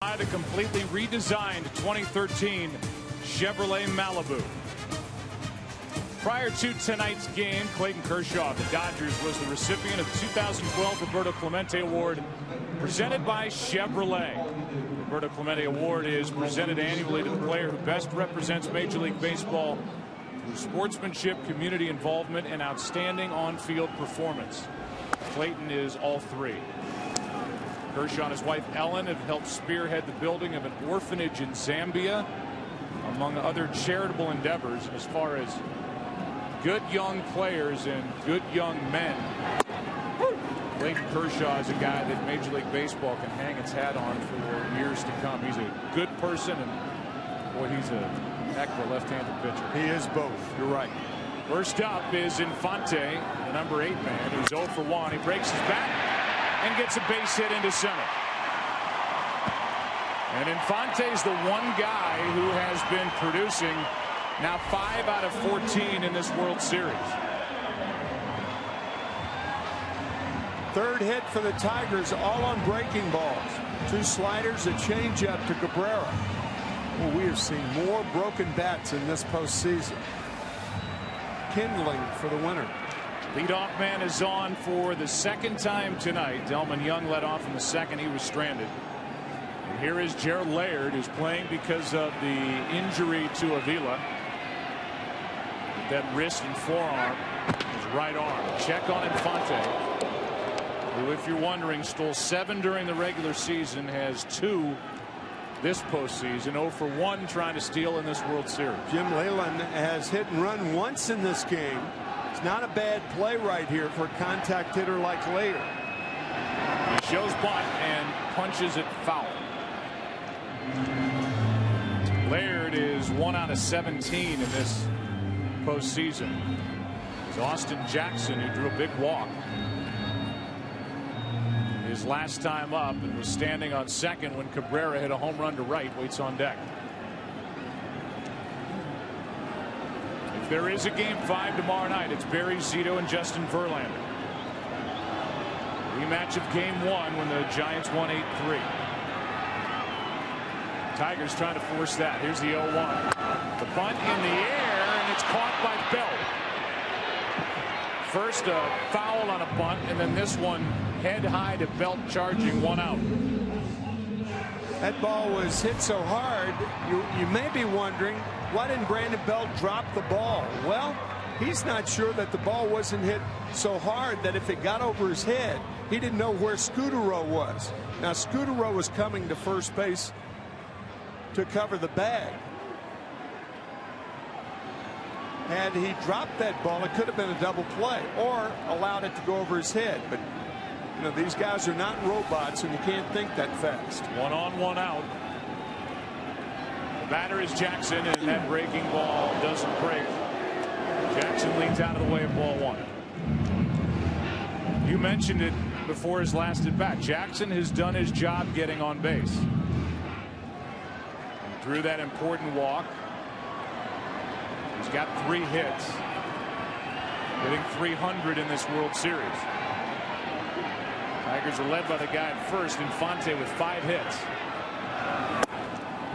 A completely redesigned 2013 Chevrolet Malibu. Prior to tonight's game, Clayton Kershaw of the Dodgers was the recipient of the 2012 Roberto Clemente Award presented by Chevrolet. The Roberto Clemente Award is presented annually to the player who best represents Major League Baseball through sportsmanship, community involvement, and outstanding on-field performance. Clayton is all three. Kershaw and his wife Ellen have helped spearhead the building of an orphanage in Zambia, among other charitable endeavors. As far as good young players and good young men, Clayton Kershaw is a guy that Major League Baseball can hang its hat on for years to come. He's a good person, and boy, he's a heck of a left-handed pitcher. He is both. You're right. First up is Infante, the number 8 man, who's 0 for 1. He breaks his bat and gets a base hit into center. And Infante's the one guy who has been producing now 5 out of 14 in this World Series. Third hit for the Tigers, all on breaking balls. 2 sliders, a changeup to Cabrera. Well, we have seen more broken bats in this postseason. Kindling for the winner. Leadoff man is on for the second time tonight. Delman Young led off in the second. He was stranded. And here is Gerald Laird, who's playing because of the injury to Avila. That wrist and forearm, his right arm. Check on Infante, who, if you're wondering, stole 7 during the regular season, has 2 this postseason. 0 for 1 trying to steal in this World Series. Jim Leyland has hit and run once in this game. It's not a bad play right here for a contact hitter like Laird. He shows bunt and punches it foul. Laird is 1 out of 17 in this postseason. It's Austin Jackson who drew a big walk his last time up and was standing on second when Cabrera hit a home run to right. Waits on deck. If there is a game 5 tomorrow night, it's Barry Zito and Justin Verlander. Rematch of game 1 when the Giants won 8-3. Tigers trying to force that. Here's the 0-1. The bunt in the air, and it's caught by Belt. First a foul on a bunt, and then this one head high to Belt, charging 1 out. That ball was hit so hard, you may be wondering, why didn't Brandon Belt drop the ball? Well, he's not sure that the ball wasn't hit so hard that if it got over his head, he didn't know where Scutaro was. Now, Scutaro was coming to first base to cover the bag. Had he dropped that ball, it could have been a double play or allowed it to go over his head. But you know, these guys are not robots, and you can't think that fast. 1 on, 1 out. The batter is Jackson, and that breaking ball doesn't break. Jackson leans out of the way of ball 1. You mentioned it before his last at bat. Jackson has done his job getting on base. He drew that important walk. He's got 3 hits, hitting 300 in this World Series. Tigers are led by the guy at first, Infante, with 5 hits.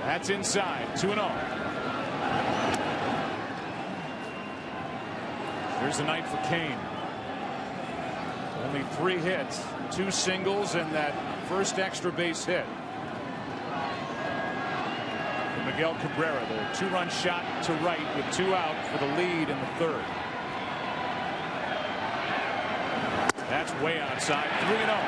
That's inside. 2-0. There's the night for Kane. Only 3 hits, 2 singles, and that first extra base hit. Miguel Cabrera, the 2-run shot to right with 2 out for the lead in the 3rd. That's way outside. 3-0.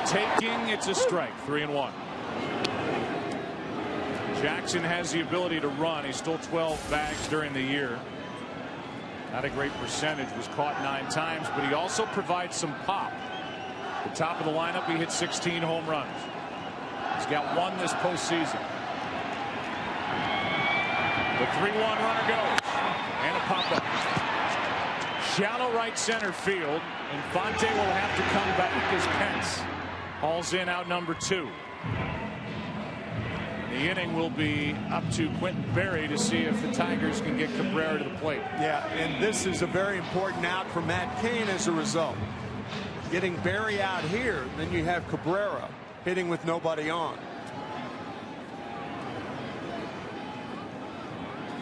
Taking, it's a strike. 3-1. Jackson has the ability to run. He stole 12 bags during the year. Not a great percentage. Was caught 9 times, but he also provides some pop. The top of the lineup, he hit 16 home runs. He's got 1 this postseason. The 3-1 runner goes, and a pop up. Shallow right center field. Infante will have to come back as Pence hauls in out number 2. The inning will be up to Quentin Berry to see if the Tigers can get Cabrera to the plate. Yeah, and this is a very important out for Matt Cain as a result. Getting Berry out here, then you have Cabrera hitting with nobody on.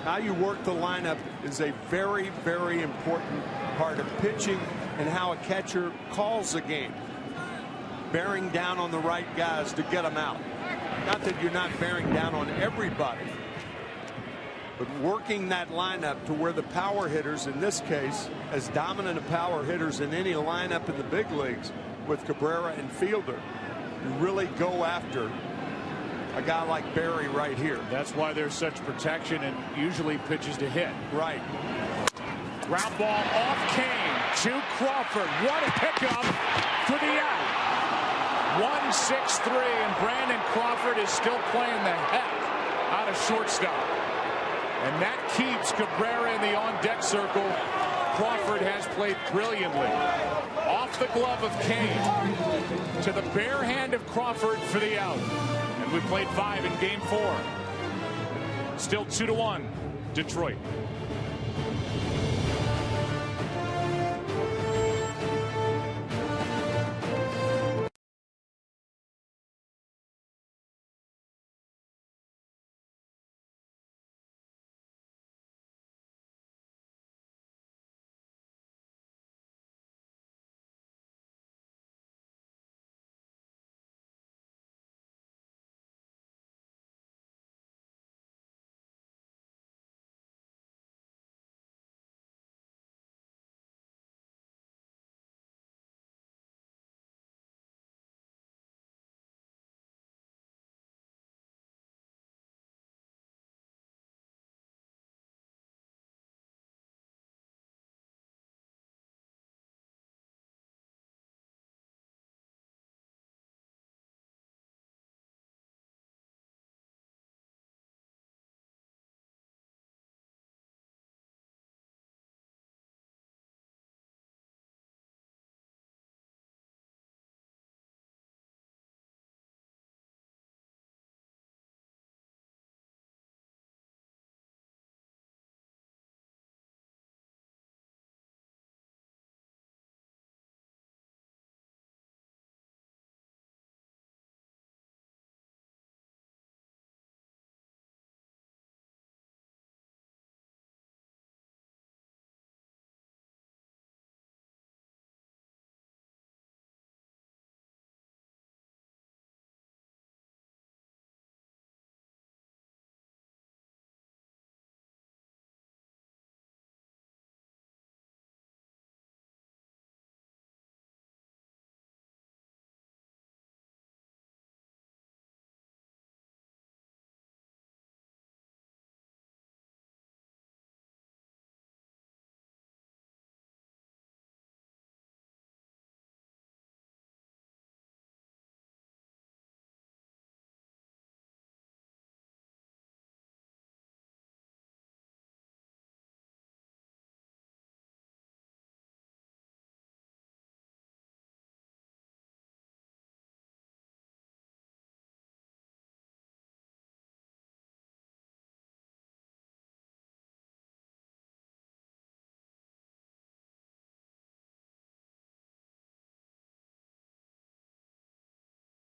How you work the lineup is a very, very important part of pitching and how a catcher calls a game. Bearing down on the right guys to get them out. Not that you're not bearing down on everybody, but working that lineup to where the power hitters, in this case, as dominant of power hitters in any lineup in the big leagues with Cabrera and Fielder, you really go after a guy like Berry right here. That's why there's such protection and usually pitches to hit. Right. Ground ball off Cain to Crawford. What a pickup for the out. 1-6-3, and Brandon Crawford is still playing the heck out of shortstop. And that keeps Cabrera in the on-deck circle. Crawford has played brilliantly. Off the glove of Cain to the bare hand of Crawford for the out. And we played 5 in game 4. Still 2-1, Detroit.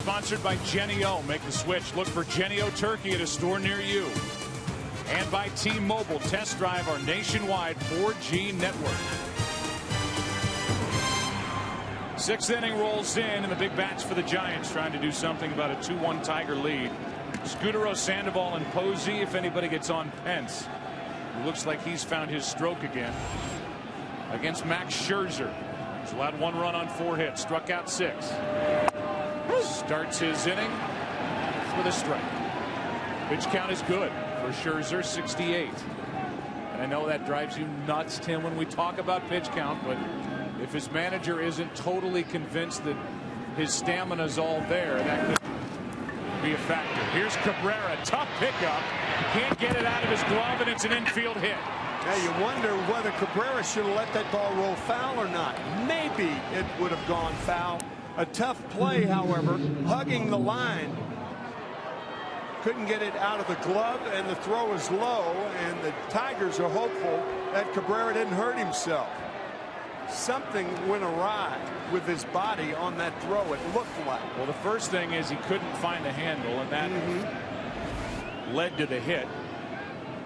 Sponsored by Jennie-O. Make the switch. Look for Jennie-O Turkey at a store near you. And by T-Mobile. Test drive our nationwide 4G network. 6th inning rolls in, and the big bats for the Giants trying to do something about a 2-1 Tiger lead. Scudero, Sandoval, and Posey. If anybody gets on Pence, it looks like he's found his stroke again. Against Max Scherzer. He's allowed 1 run on 4 hits. Struck out 6. Starts his inning with a strike. Pitch count is good for Scherzer, 68. And I know that drives you nuts, Tim, when we talk about pitch count, but if his manager isn't totally convinced that his stamina's all there, that could be a factor. Here's Cabrera, tough pickup. Can't get it out of his glove, and it's an infield hit. Now you wonder whether Cabrera should have let that ball roll foul or not. Maybe it would have gone foul. A tough play, however, hugging the line. Couldn't get it out of the glove, and the throw is low, and the Tigers are hopeful that Cabrera didn't hurt himself. Something went awry with his body on that throw, it looked like. Well, the first thing is he couldn't find the handle, and that led to the hit.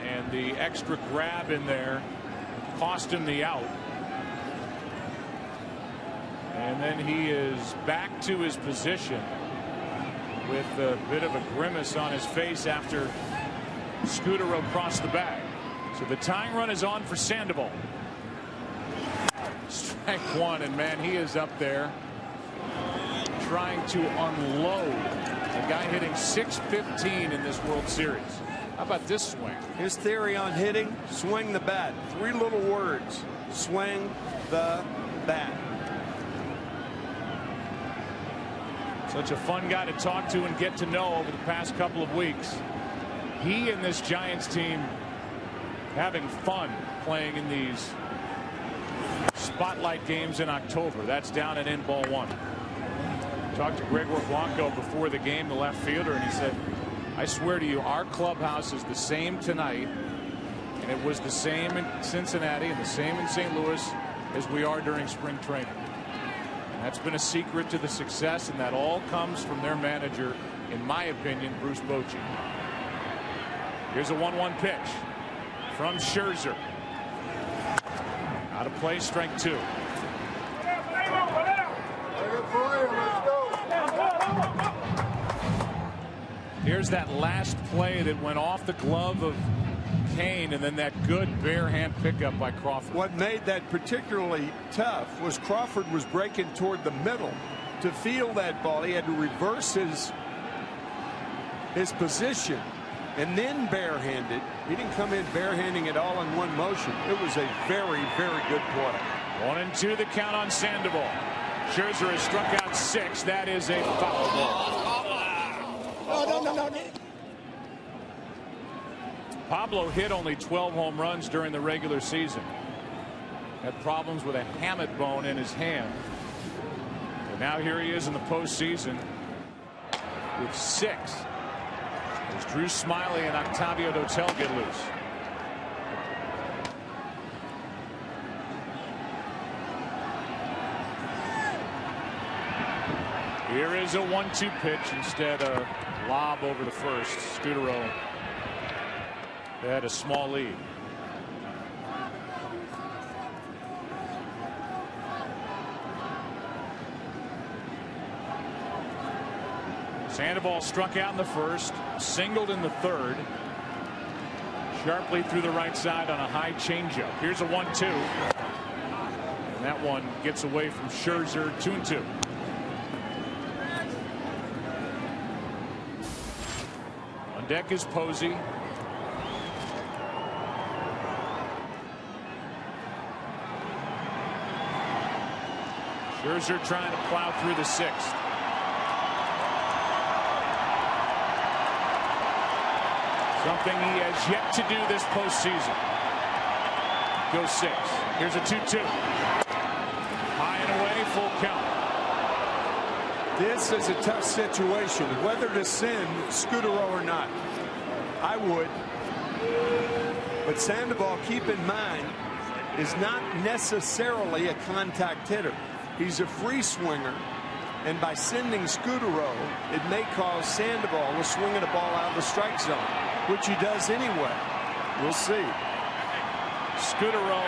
And the extra grab in there cost him the out. And then he is back to his position with a bit of a grimace on his face after Scutaro crossed the bag. So the tying run is on for Sandoval. Strike one, and man, he is up there trying to unload a guy hitting .615 in this World Series. How about this swing? His theory on hitting: swing the bat. 3 little words: swing the bat. Such a fun guy to talk to and get to know over the past couple of weeks. He and this Giants team having fun playing in these spotlight games in October. That's down and in ball 1. Talked to Gregor Blanco before the game, the left fielder, and he said, I swear to you, our clubhouse is the same tonight, and it was the same in Cincinnati and the same in St. Louis as we are during spring training. And that's been a secret to the success, and that all comes from their manager, in my opinion, Bruce Bochy. Here's a 1-1 pitch from Scherzer. Out of play, strike 2. Here's that last play that went off the glove of Kane, and then that good bare hand pickup by Crawford. What made that particularly tough was Crawford was breaking toward the middle. To field that ball, he had to reverse his position and then barehanded. He didn't come in barehanding it all in one motion. It was a very, very good play. 1-2 the count on Sandoval. Scherzer has struck out 6. That is a foul ball. No. Pablo hit only 12 home runs during the regular season. Had problems with a hamate bone in his hand. And now here he is in the postseason with 6. As Drew Smyly and Octavio Dotel get loose. Here is a 1-2 pitch. Instead a lob over the first. Scutaro had a small lead. Sandoval struck out in the first, singled in the third. Sharply through the right side on a high changeup. Here's a 1-2. And that one gets away from Scherzer. 2-2. On deck is Posey. Scherzer trying to plow through the 6th. Something he has yet to do this postseason. Goes 6. Here's a 2-2. High and away, full count. This is a tough situation, whether to send Scutaro or not. I would. But Sandoval, keep in mind, is not necessarily a contact hitter. He's a free swinger. And by sending Scutaro, it may cause Sandoval to swing at a ball out of the strike zone, which he does anyway. We'll see. Scutaro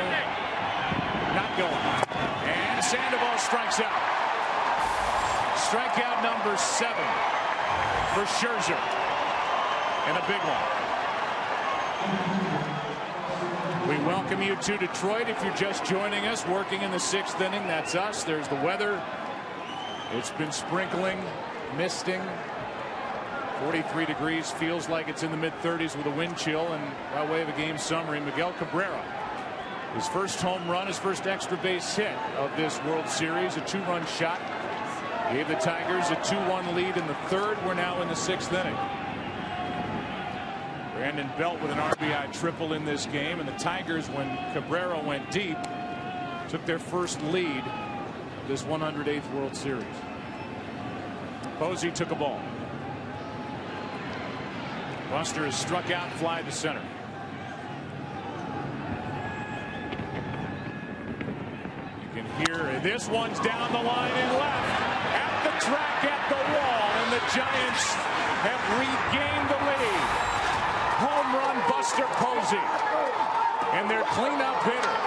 not going. And Sandoval strikes out. Strikeout number 7 for Scherzer. And a big one. We welcome you to Detroit. If you're just joining us, working in the 6th inning, that's us. There's the weather. It's been sprinkling, misting. 43 degrees, feels like it's in the mid-30s with a wind chill. And by way of a game summary, Miguel Cabrera, his first home run, his first extra base hit of this World Series, a 2-run shot. Gave the Tigers a 2-1 lead in the 3rd. We're now in the 6th inning. Brandon Belt with an RBI triple in this game, and the Tigers, when Cabrera went deep, took their first lead this 108th World Series. Posey took a ball. Buster is struck out, fly to center. You can hear this one's down the line and left at the track at the wall, and the Giants have regained the lead. Home run, Buster Posey, and their cleanup hitter,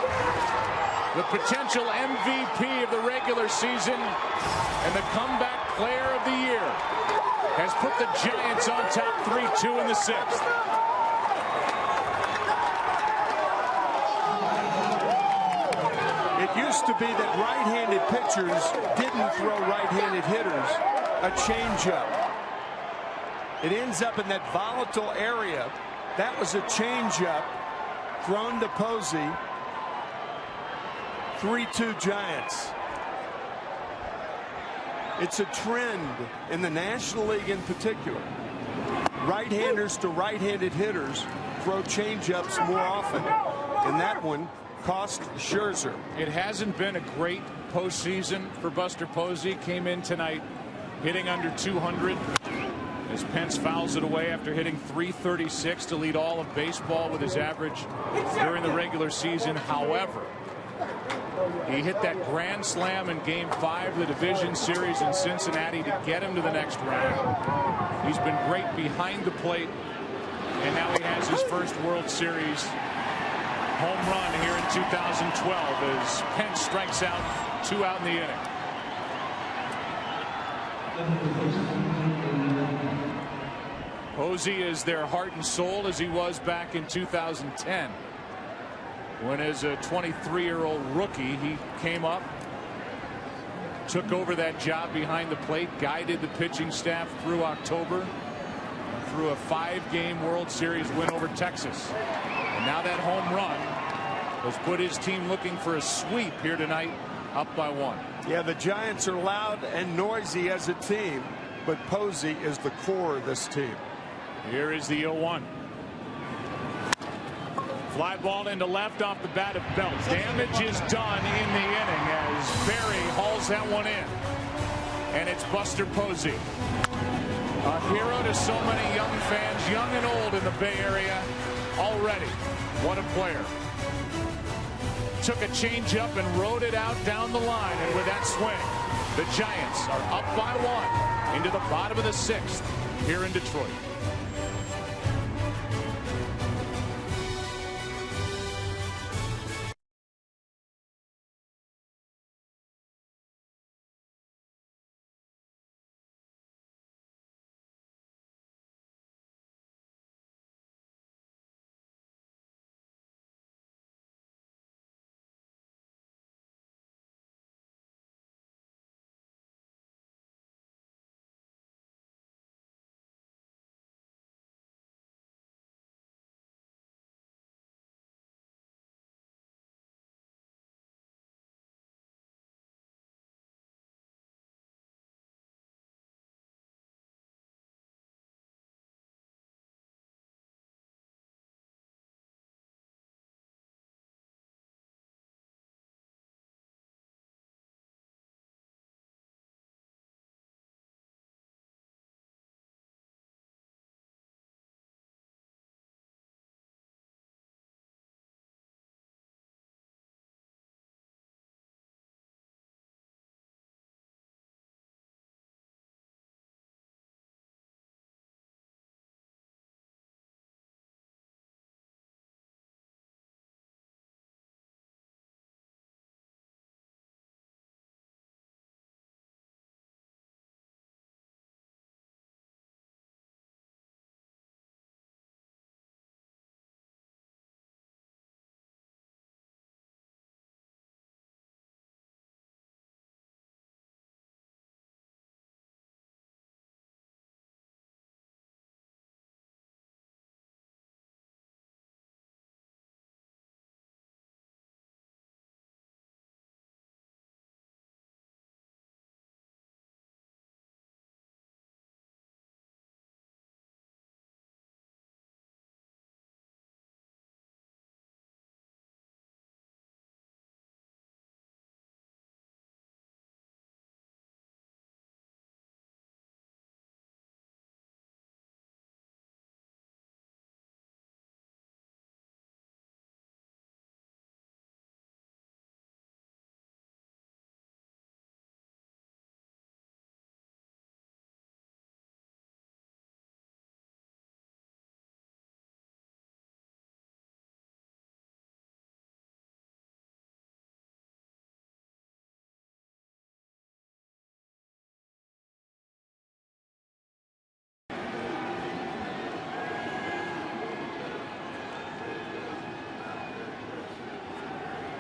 the potential MVP of the regular season and the comeback player of the year, has put the Giants on top 3-2 in the 6th. It used to be that right-handed pitchers didn't throw right-handed hitters a changeup. It ends up in that volatile area. That was a changeup thrown to Posey. 3-2 Giants. It's a trend in the National League in particular. Right-handers to right-handed hitters throw changeups more often. And that one cost Scherzer. It hasn't been a great postseason for Buster Posey. Came in tonight hitting under 200 as Pence fouls it away after hitting .336 to lead all of baseball with his average during the regular season. However, he hit that grand slam in Game 5 of the division series in Cincinnati to get him to the next round. He's been great behind the plate, and now he has his first World Series home run here in 2012 as Pence strikes out, 2 out in the inning. Posey is their heart and soul, as he was back in 2010. When as a 23-year-old rookie he came up, took over that job behind the plate, guided the pitching staff through October, through a 5-game World Series win over Texas. And now that home run has put his team looking for a sweep here tonight, up by 1. Yeah, the Giants are loud and noisy as a team, but Posey is the core of this team. Here is the 0-1. Fly ball into left off the bat of Belt. Damage is done in the inning as Berry hauls that one in. And it's Buster Posey, a hero to so many young fans, young and old in the Bay Area already. What a player. Took a changeup and rode it out down the line, and with that swing, the Giants are up by 1 into the bottom of the 6th here in Detroit.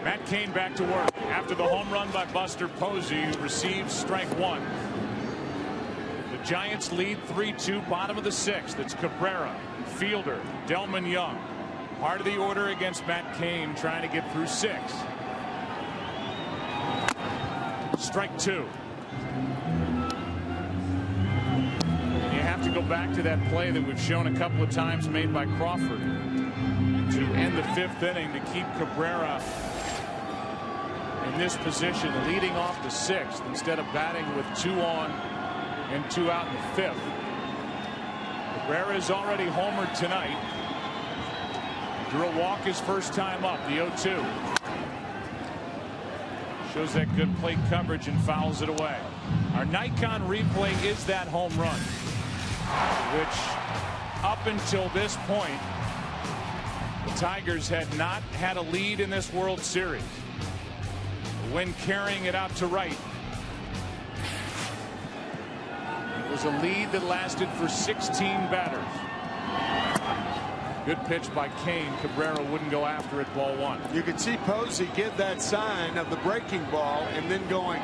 Matt Cain back to work after the home run by Buster Posey, who receives strike one. The Giants lead 3-2, bottom of the sixth. It's Cabrera, Fielder, Delmon Young. Part of the order against Matt Cain, trying to get through 6. Strike 2. You have to go back to that play that we've shown a couple of times made by Crawford to end the 5th inning to keep Cabrera in this position, leading off the 6th instead of batting with 2 on and 2 out in the 5th. Cabrera is already homered tonight. Drew a walk his first time up, the 0-2. Shows that good plate coverage and fouls it away. Our Nikon replay is that home run, which up until this point, the Tigers had not had a lead in this World Series. When carrying it out to right, it was a lead that lasted for 16 batters. Good pitch by Cain. Cabrera wouldn't go after it, ball 1. You could see Posey give that sign of the breaking ball and then going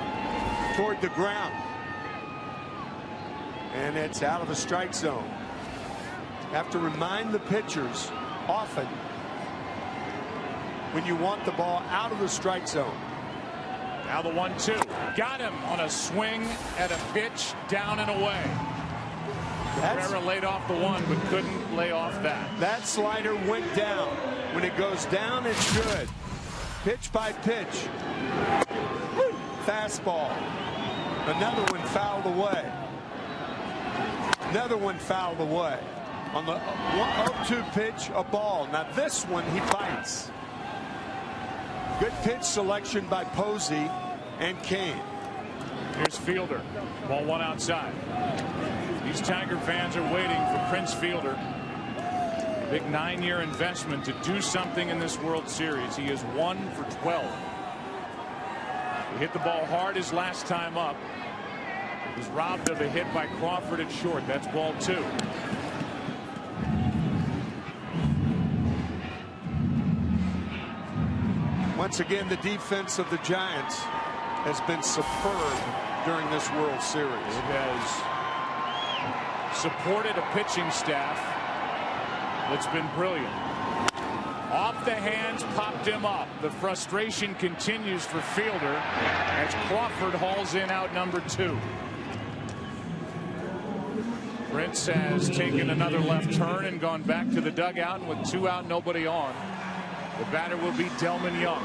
toward the ground. And it's out of the strike zone. Have to remind the pitchers often when you want the ball out of the strike zone. Now the 1-2. Got him on a swing at a pitch down and away. Cabrera laid off the 1 but couldn't lay off that. That slider went down. When it goes down, it's good. Pitch by pitch. Fastball. Another one fouled away. Another one fouled away. On the 0-2 pitch, a ball. Now this one he bites. Good pitch selection by Posey and Cain. Here's Fielder. Ball 1 outside. These Tiger fans are waiting for Prince Fielder. Big 9-year investment to do something in this World Series. He is 1 for 12. He hit the ball hard his last time up. He was robbed of a hit by Crawford at short. That's ball 2. Once again, the defense of the Giants has been superb during this World Series. It has supported a pitching staff that's been brilliant. Off the hands, popped him up. The frustration continues for Fielder as Crawford hauls in out number 2. Prince has taken another left turn and gone back to the dugout, and with 2 out, nobody on. The batter will be Delmon Young.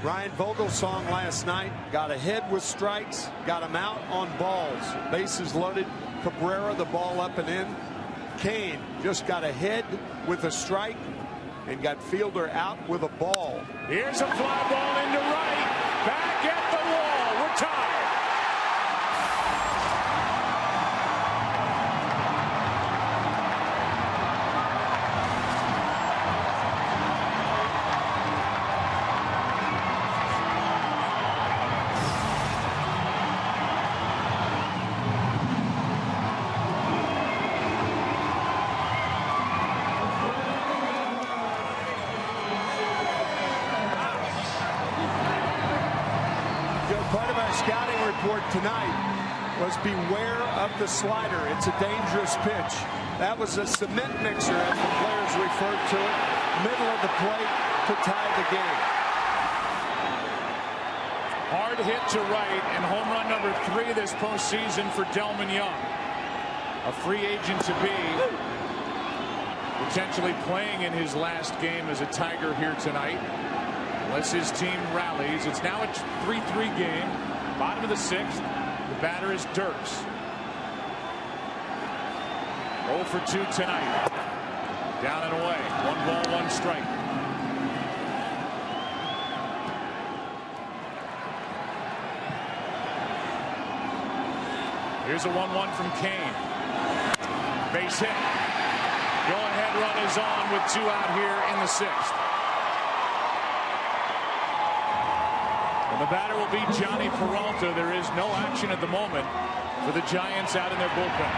Ryan Vogelsong last night got ahead with strikes, got him out on balls. Bases loaded. Cabrera, the ball up and in. Cain just got ahead with a strike and got Fielder out with a ball. Here's a fly ball into right. Back at the wall. We're tied. Tonight was beware of the slider. It's a dangerous pitch. That was a cement mixer, as the players referred to it, middle of the plate to tie the game. Hard hit to right, and home run number 3 this postseason for Delmon Young. A free agent to be, potentially playing in his last game as a Tiger here tonight, unless his team rallies. It's now a 3-3 game. Bottom of the 6th. The batter is Dirks. 0 for 2 tonight. Down and away. 1 ball, 1 strike. Here's a 1-1 from Cain. Base hit. Go-ahead run is on with 2 out here in the 6th. And the batter will be Johnny Peralta. There is no action at the moment for the Giants out in their bullpen.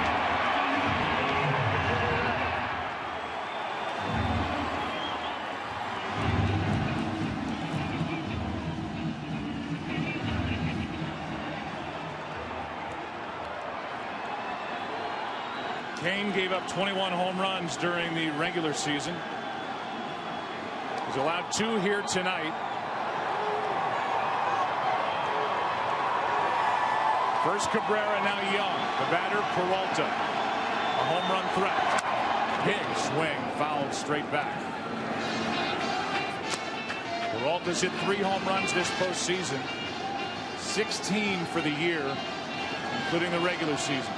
Kane gave up 21 home runs during the regular season. He's allowed 2 here tonight. First Cabrera, now Young. The batter, Peralta. A home run threat. Big swing, fouled straight back. Peralta's hit 3 home runs this postseason. 16 for the year, including the regular season.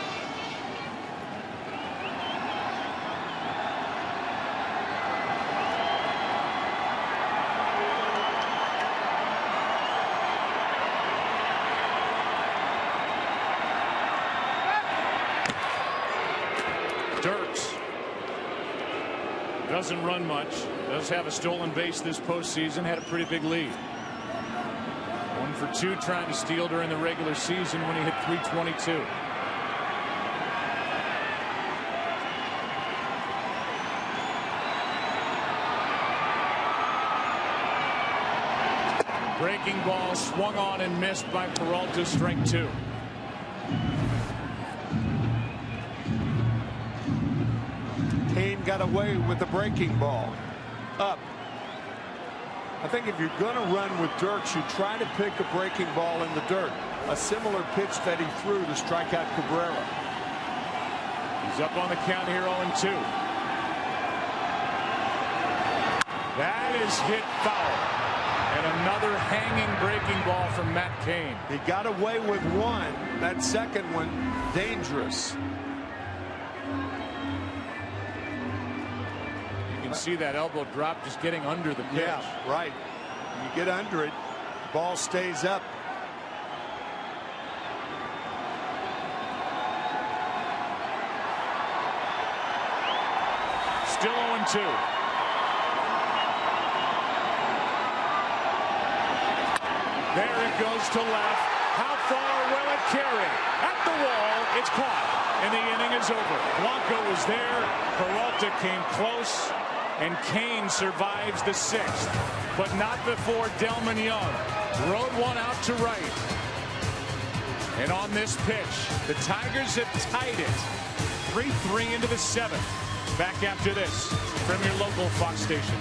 Dirks doesn't run much, does have a stolen base this postseason, had a pretty big lead. 1 for 2 trying to steal during the regular season when he hit .322. Breaking ball swung on and missed by Peralta, strike 2. Kane got away with the breaking ball. Up. I think if you're going to run with Dirks, you try to pick a breaking ball in the dirt. A similar pitch that he threw to strike out Cabrera. He's up on the count here, 0-2. That is hit foul. And another hanging breaking ball from Matt Cain. He got away with one. That second one, dangerous. You can see that elbow drop just getting under the pitch. Yeah, right. When you get under it, the ball stays up. Still 0-2. There it goes to left. How far will it carry? At the wall. It's caught. And the inning is over. Blanco was there. Peralta came close. And Kane survives the 6th. But not before Delmon Young rode one out to right. And on this pitch, the Tigers have tied it. 3-3 into the 7th. Back after this from your local Fox station.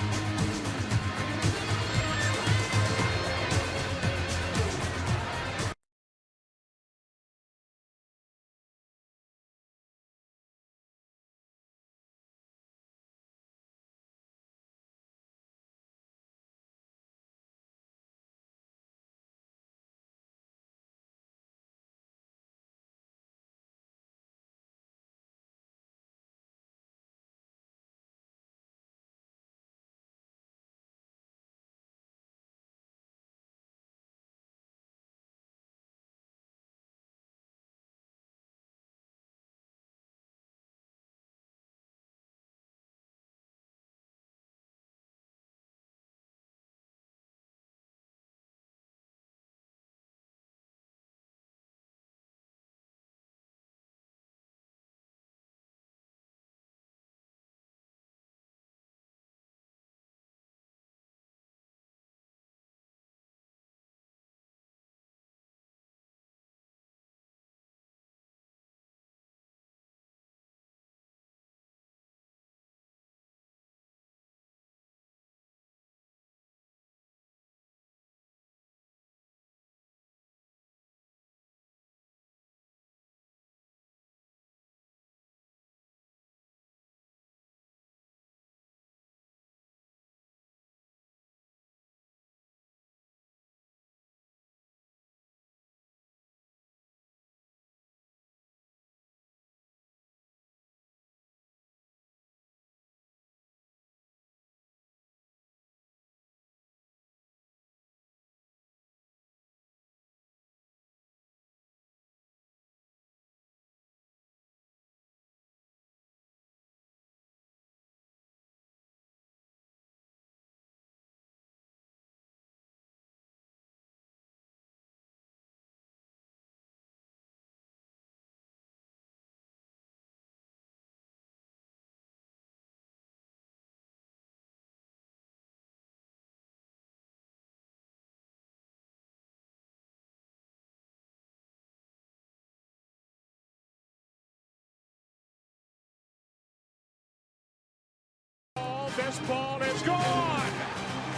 This ball is gone.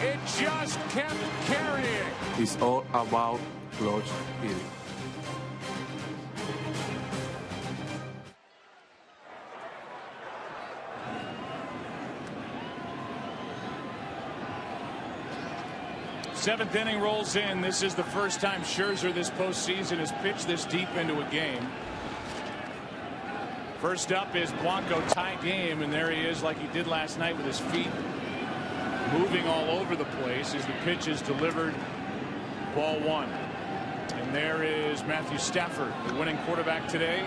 It just kept carrying. It's all about clutch hitting. Seventh inning rolls in. This is the first time Scherzer this postseason has pitched this deep into a game. First up is Blanco, tie game, and there he is like he did last night with his feet moving all over the place as the pitch is delivered. Ball one. And there is Matthew Stafford, the winning quarterback today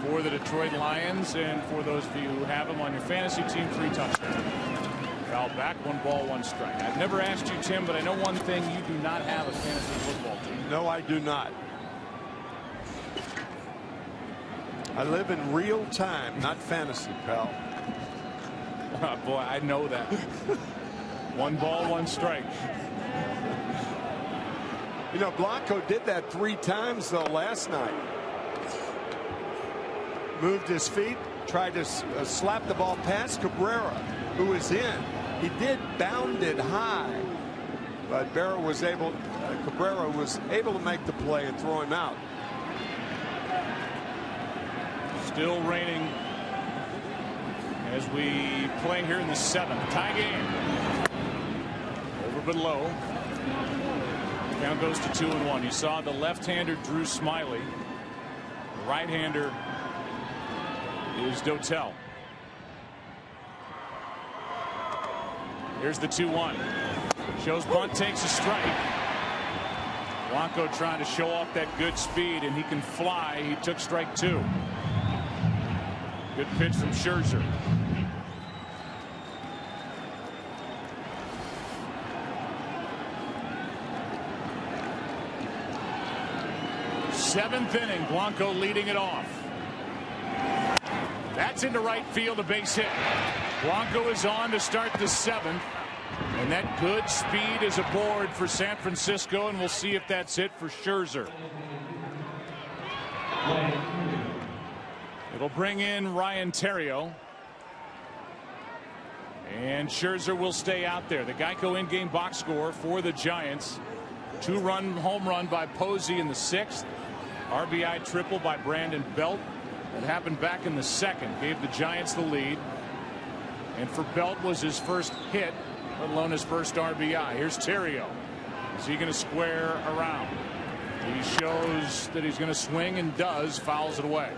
for the Detroit Lions, and for those of you who have him on your fantasy team, 3 touchdowns. Foul back, 1 ball, 1 strike. I've never asked you, Tim, but I know one thing: you do not have a fantasy football team. No, I do not. I live in real time, not fantasy, pal. Oh, boy, I know that. 1 ball, 1 strike. You know, Blanco did that 3 times, though, last night. Moved his feet, tried to slap the ball past Cabrera, who was in. He did bound it high, but Cabrera was able to make the play and throw him out. Still raining as we play here in the 7th. Tie game. Over but low. Count goes to 2-1. You saw the left-hander Drew Smiley. The right-hander is Dotel. Here's the 2-1. Shows bunt, takes a strike. Blanco trying to show off that good speed, and he can fly. He took strike 2. Good pitch from Scherzer. Seventh inning, Blanco leading it off. That's into right field, a base hit. Blanco is on to start the 7th, and that good speed is aboard for San Francisco, and we'll see if that's it for Scherzer. It'll bring in Ryan Theriot, and Scherzer will stay out there. The Geico in-game box score for the Giants: 2-run home run by Posey in the 6th, RBI triple by Brandon Belt. That happened back in the 2nd, gave the Giants the lead. And for Belt was his first hit, let alone his first RBI. Here's Theriot. Is he going to square around? He shows that he's going to swing and does, fouls it away.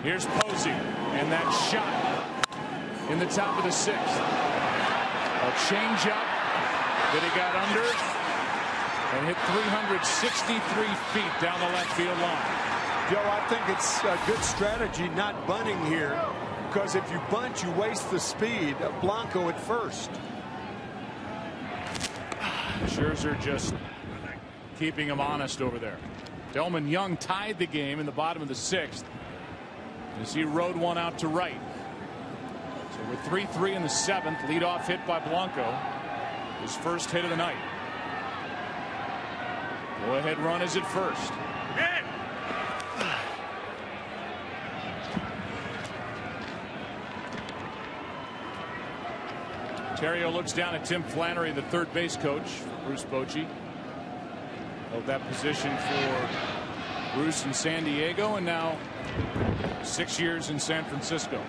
Here's Posey, and that shot in the top of the 6th. A changeup that he got under and hit 363 feet down the left field line. Joe, I think it's a good strategy not bunting here, because if you bunt, you waste the speed of Blanco at first. Scherzer just keeping him honest over there. Delman Young tied the game in the bottom of the 6th as he rode one out to right. So we're 3-3 in the 7th. Leadoff hit by Blanco. His first hit of the night. Go ahead run is at first. Theriot looks down at Tim Flannery, the third base coach, Bruce Bochy. Held that position for Bruce in San Diego, and now 6 years in San Francisco.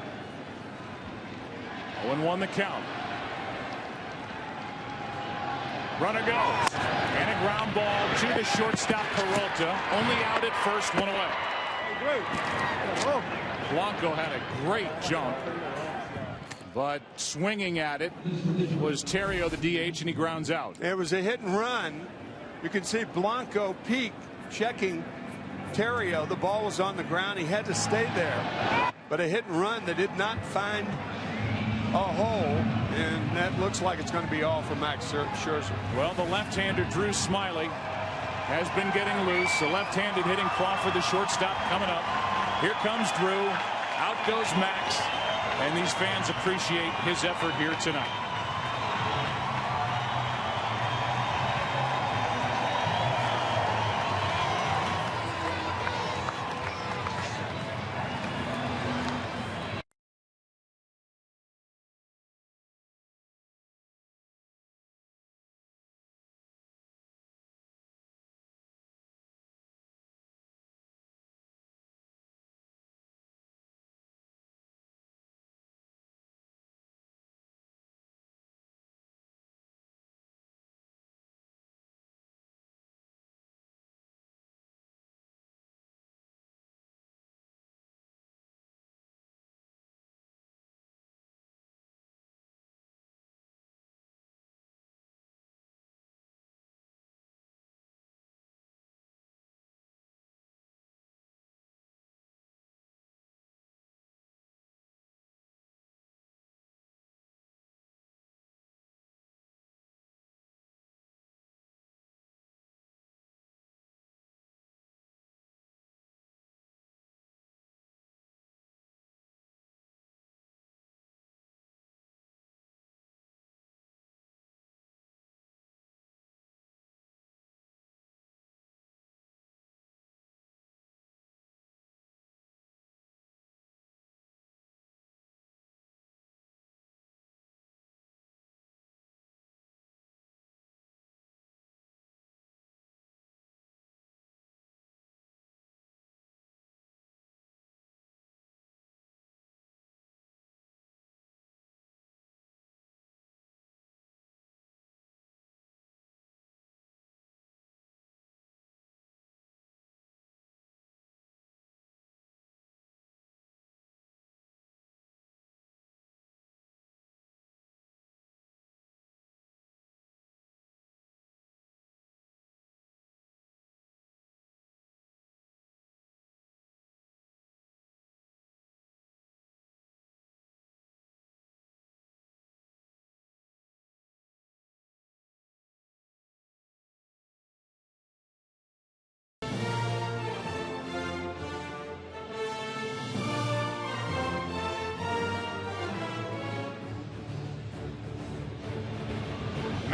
0-1 the count. Runner goes, and a ground ball to the shortstop Peralta. Only out at first, 1 away. Blanco had a great jump, but swinging at it was Theriot, the DH, and he grounds out. It was a hit and run. You can see Blanco peek, checking Theriot. The ball was on the ground. He had to stay there. But a hit and run that did not find a hole, and that looks like it's going to be all for Max Scherzer. Well, the left-hander Drew Smiley has been getting loose. The left-handed hitting Crawford, the shortstop, coming up. Here comes Drew. Out goes Max. And these fans appreciate his effort here tonight.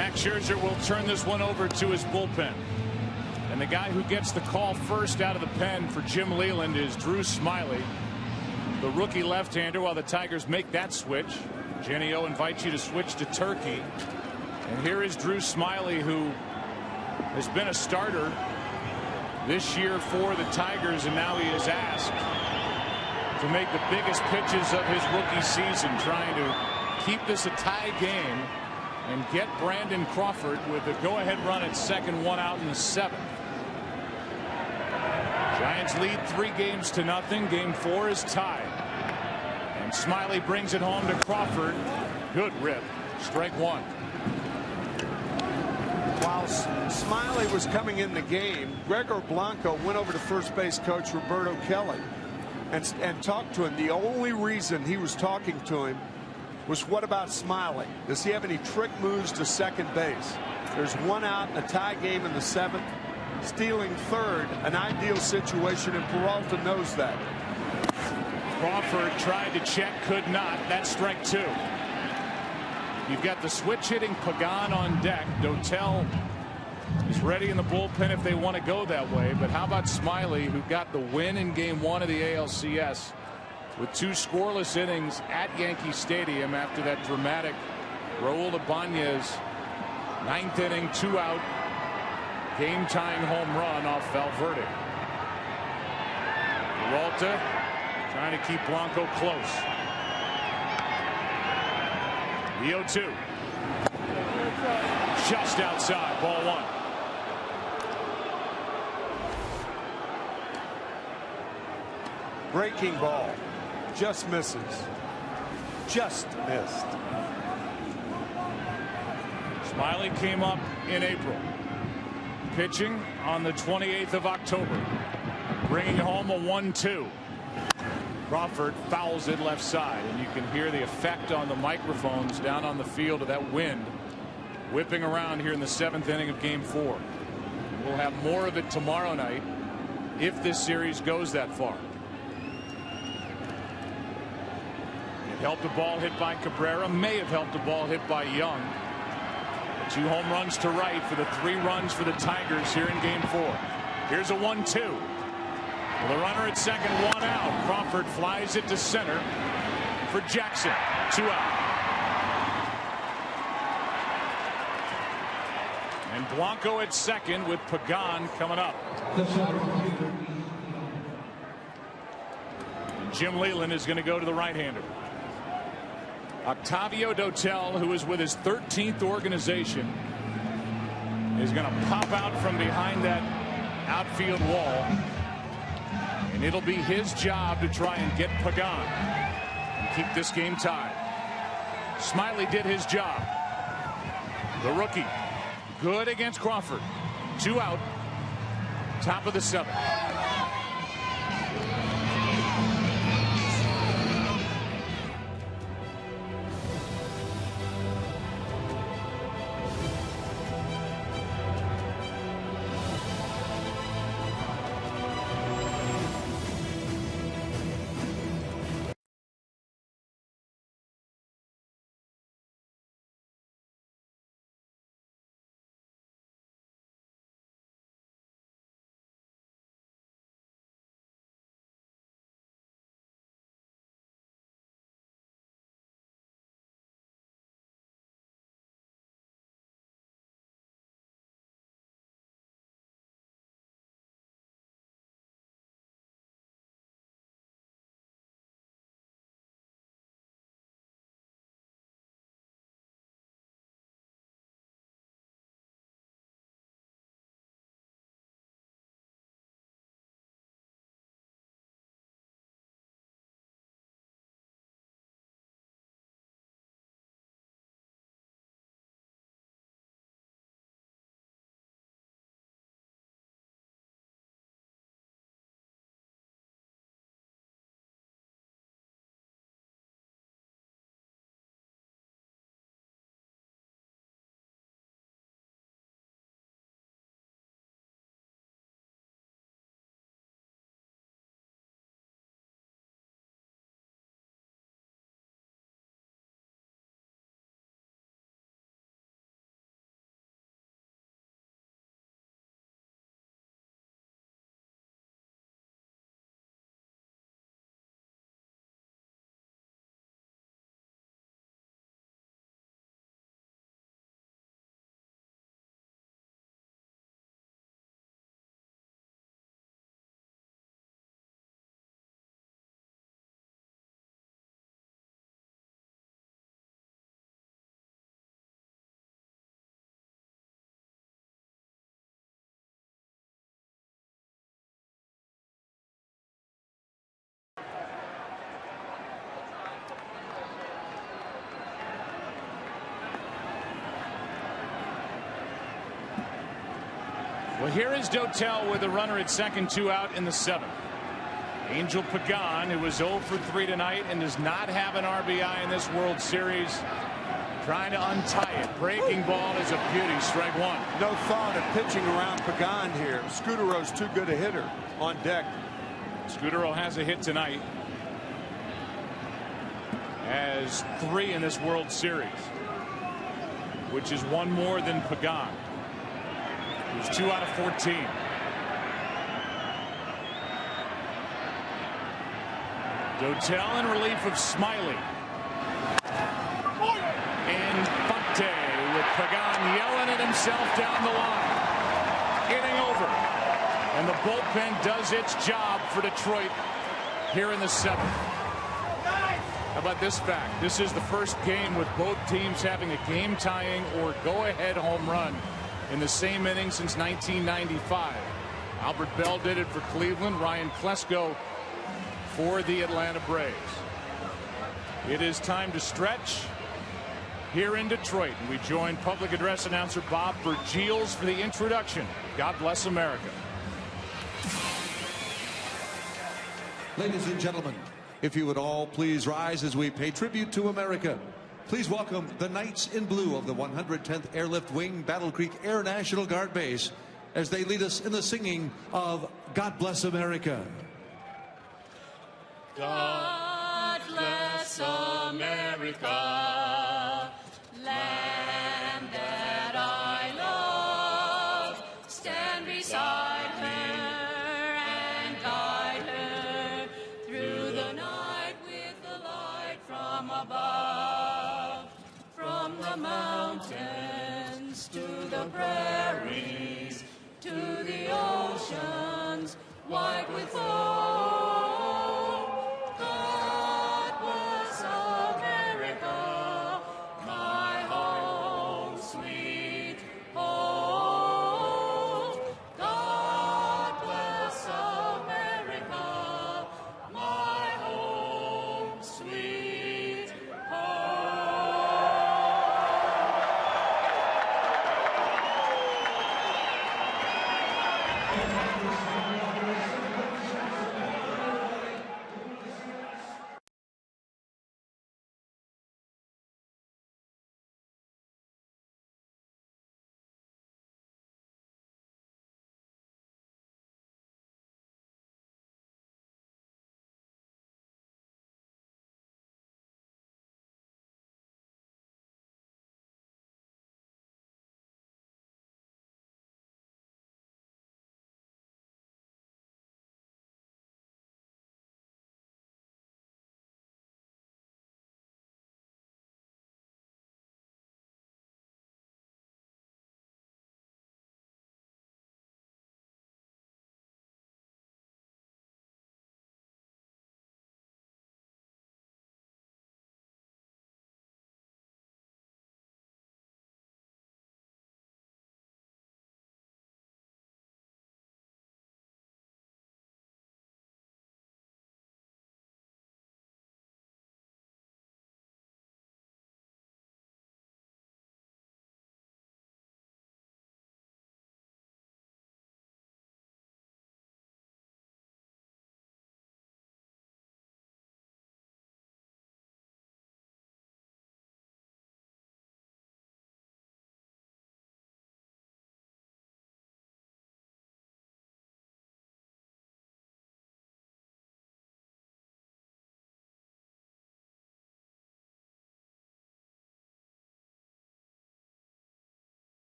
Max Scherzer will turn this one over to his bullpen. And the guy who gets the call first out of the pen for Jim Leyland is Drew Smyly, the rookie left-hander, while the Tigers make that switch. Jenny O invites you to switch to Turkey. And here is Drew Smyly, who has been a starter this year for the Tigers, and now he is asked to make the biggest pitches of his rookie season, trying to keep this a tie game and get Brandon Crawford with a go-ahead run at second, 1 out in the 7th. Giants lead 3-0. Game 4 is tied. And Smyly brings it home to Crawford. Good rip. Strike 1. While Smyly was coming in the game, Gregor Blanco went over to first base coach Roberto Kelly and talked to him. The only reason he was talking to him was, what about Smyly? Does he have any trick moves to second base? There's 1 out in a tie game in the 7th. Stealing third, an ideal situation, and Peralta knows that. Crawford tried to check, could not. That's strike 2. You've got the switch hitting Pagan on deck. Dotel is ready in the bullpen if they want to go that way. But how about Smyly, who got the win in game 1 of the ALCS with 2 scoreless innings at Yankee Stadium after that dramatic Raul Ibanez 9th inning, 2 out, game tying home run off Valverde. Peralta trying to keep Blanco close. The 0-2. Just outside, ball 1. Breaking ball. Just misses. Just missed. Smyly came up in April, pitching on the 28th of October, bringing home a 1-2. Crawford fouls it left side, and you can hear the effect on the microphones down on the field of that wind whipping around here in the 7th inning of game 4. We'll have more of it tomorrow night if this series goes that far. It helped a ball hit by Cabrera, may have helped a ball hit by Young. 2 home runs to right for the 3 runs for the Tigers here in game 4. Here's a 1-2. The runner at second, 1 out. Crawford flies it to center for Jackson. 2 out. And Blanco at second with Pagan coming up. And Jim Leyland is going to go to the right-hander. Octavio Dotel, who is with his 13th organization, is going to pop out from behind that outfield wall. And it'll be his job to try and get Pagan and keep this game tied. Smyly did his job. The rookie, good against Crawford. 2 out, top of the 7th. Well, here is Dotel with a runner at second, 2 out in the 7th. Angel Pagan, who was 0 for 3 tonight and does not have an RBI in this World Series, trying to untie it. Breaking ball is a beauty. Strike 1. No thought of pitching around Pagan here. Scudero's too good a hitter on deck. Scudero has a hit tonight. Has 3 in this World Series, which is 1 more than Pagan, who's 2 out of 14. Dotel in relief of Smiley. Infante with Pagan yelling at himself down the line. Inning over. And the bullpen does its job for Detroit here in the 7th. How about this fact? This is the first game with both teams having a game-tying or go-ahead home run in the same inning since 1995. Albert Bell did it for Cleveland. Ryan Klesko for the Atlanta Braves. It is time to stretch here in Detroit. And we join public address announcer Bob Bergiels for the introduction. God bless America. Ladies and gentlemen, if you would all please rise as we pay tribute to America. Please welcome the Knights in Blue of the 110th Airlift Wing Battle Creek Air National Guard Base as they lead us in the singing of God Bless America. God bless America, land that I love. Stand beside her and guide her through the night with the light from above. From the mountains to the prairies, to the oceans white with foam. God bless America.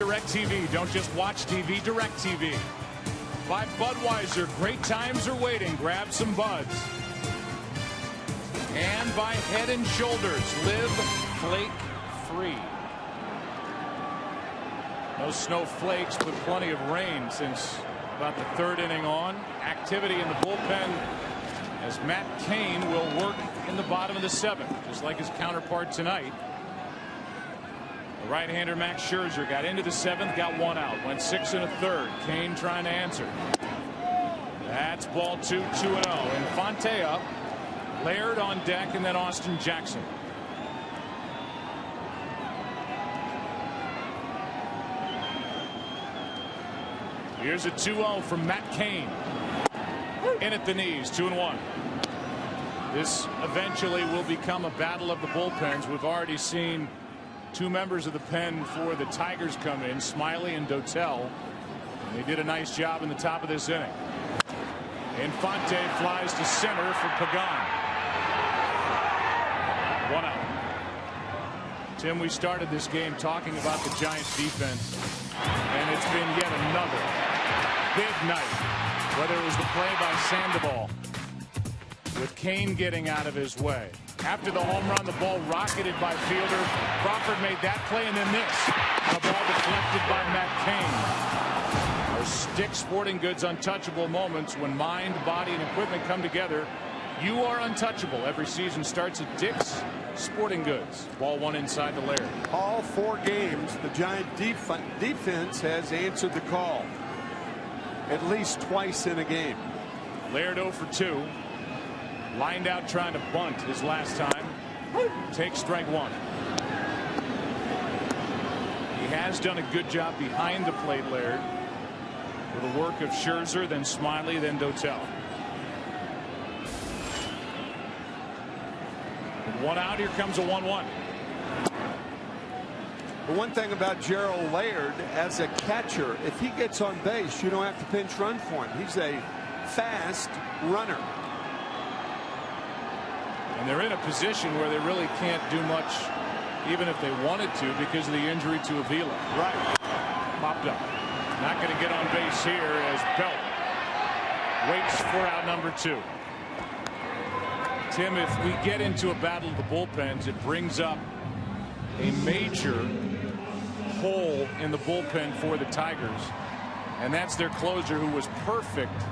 DirecTV. Don't just watch TV, DirecTV. By Budweiser, great times are waiting. Grab some buds. And by Head and Shoulders, live flake-free. No snowflakes, but plenty of rain since about the third inning on. Activity in the bullpen as Matt Cain will work in the bottom of the seventh, just like his counterpart tonight. The right-hander Max Scherzer got into the seventh, got one out, went 6 1/3. Cain trying to answer. That's ball 2, 2-0. Infante up, Laird on deck, and then Austin Jackson. Here's a 2-0 from Matt Cain. In at the knees, 2-1. This eventually will become a battle of the bullpens. We've already seen two members of the pen for the Tigers come in, Smiley and Dotel. And they did a nice job in the top of this inning. Infante flies to center for Pagan. 1 out. Tim, we started this game talking about the Giants defense, and it's been yet another big night. Whether it was the play by Sandoval with Cain getting out of his way. After the home run, the ball rocketed by fielder. Crawford made that play, and then this. A ball deflected by Matt Cain. Those Stick Sporting Goods untouchable moments when mind, body, and equipment come together. You are untouchable. Every season starts at Dick's Sporting Goods. Ball 1 inside the Laird. All 4 games, the Giant defense has answered the call. At least twice in a game. Laird 0 for 2. Lined out trying to bunt his last time. Take strike 1. He has done a good job behind the plate, Laird, with the work of Scherzer, then Smiley, then Dotel. 1 out. Here comes a 1-1. The one thing about Gerald Laird as a catcher, if he gets on base, you don't have to pinch run for him. He's a fast runner. And they're in a position where they really can't do much, even if they wanted to, because of the injury to Avila. Right. Popped up. Not going to get on base here as Belt waits for out number 2. Tim, if we get into a battle of the bullpens, it brings up a major hole in the bullpen for the Tigers, and that's their closer, who was perfect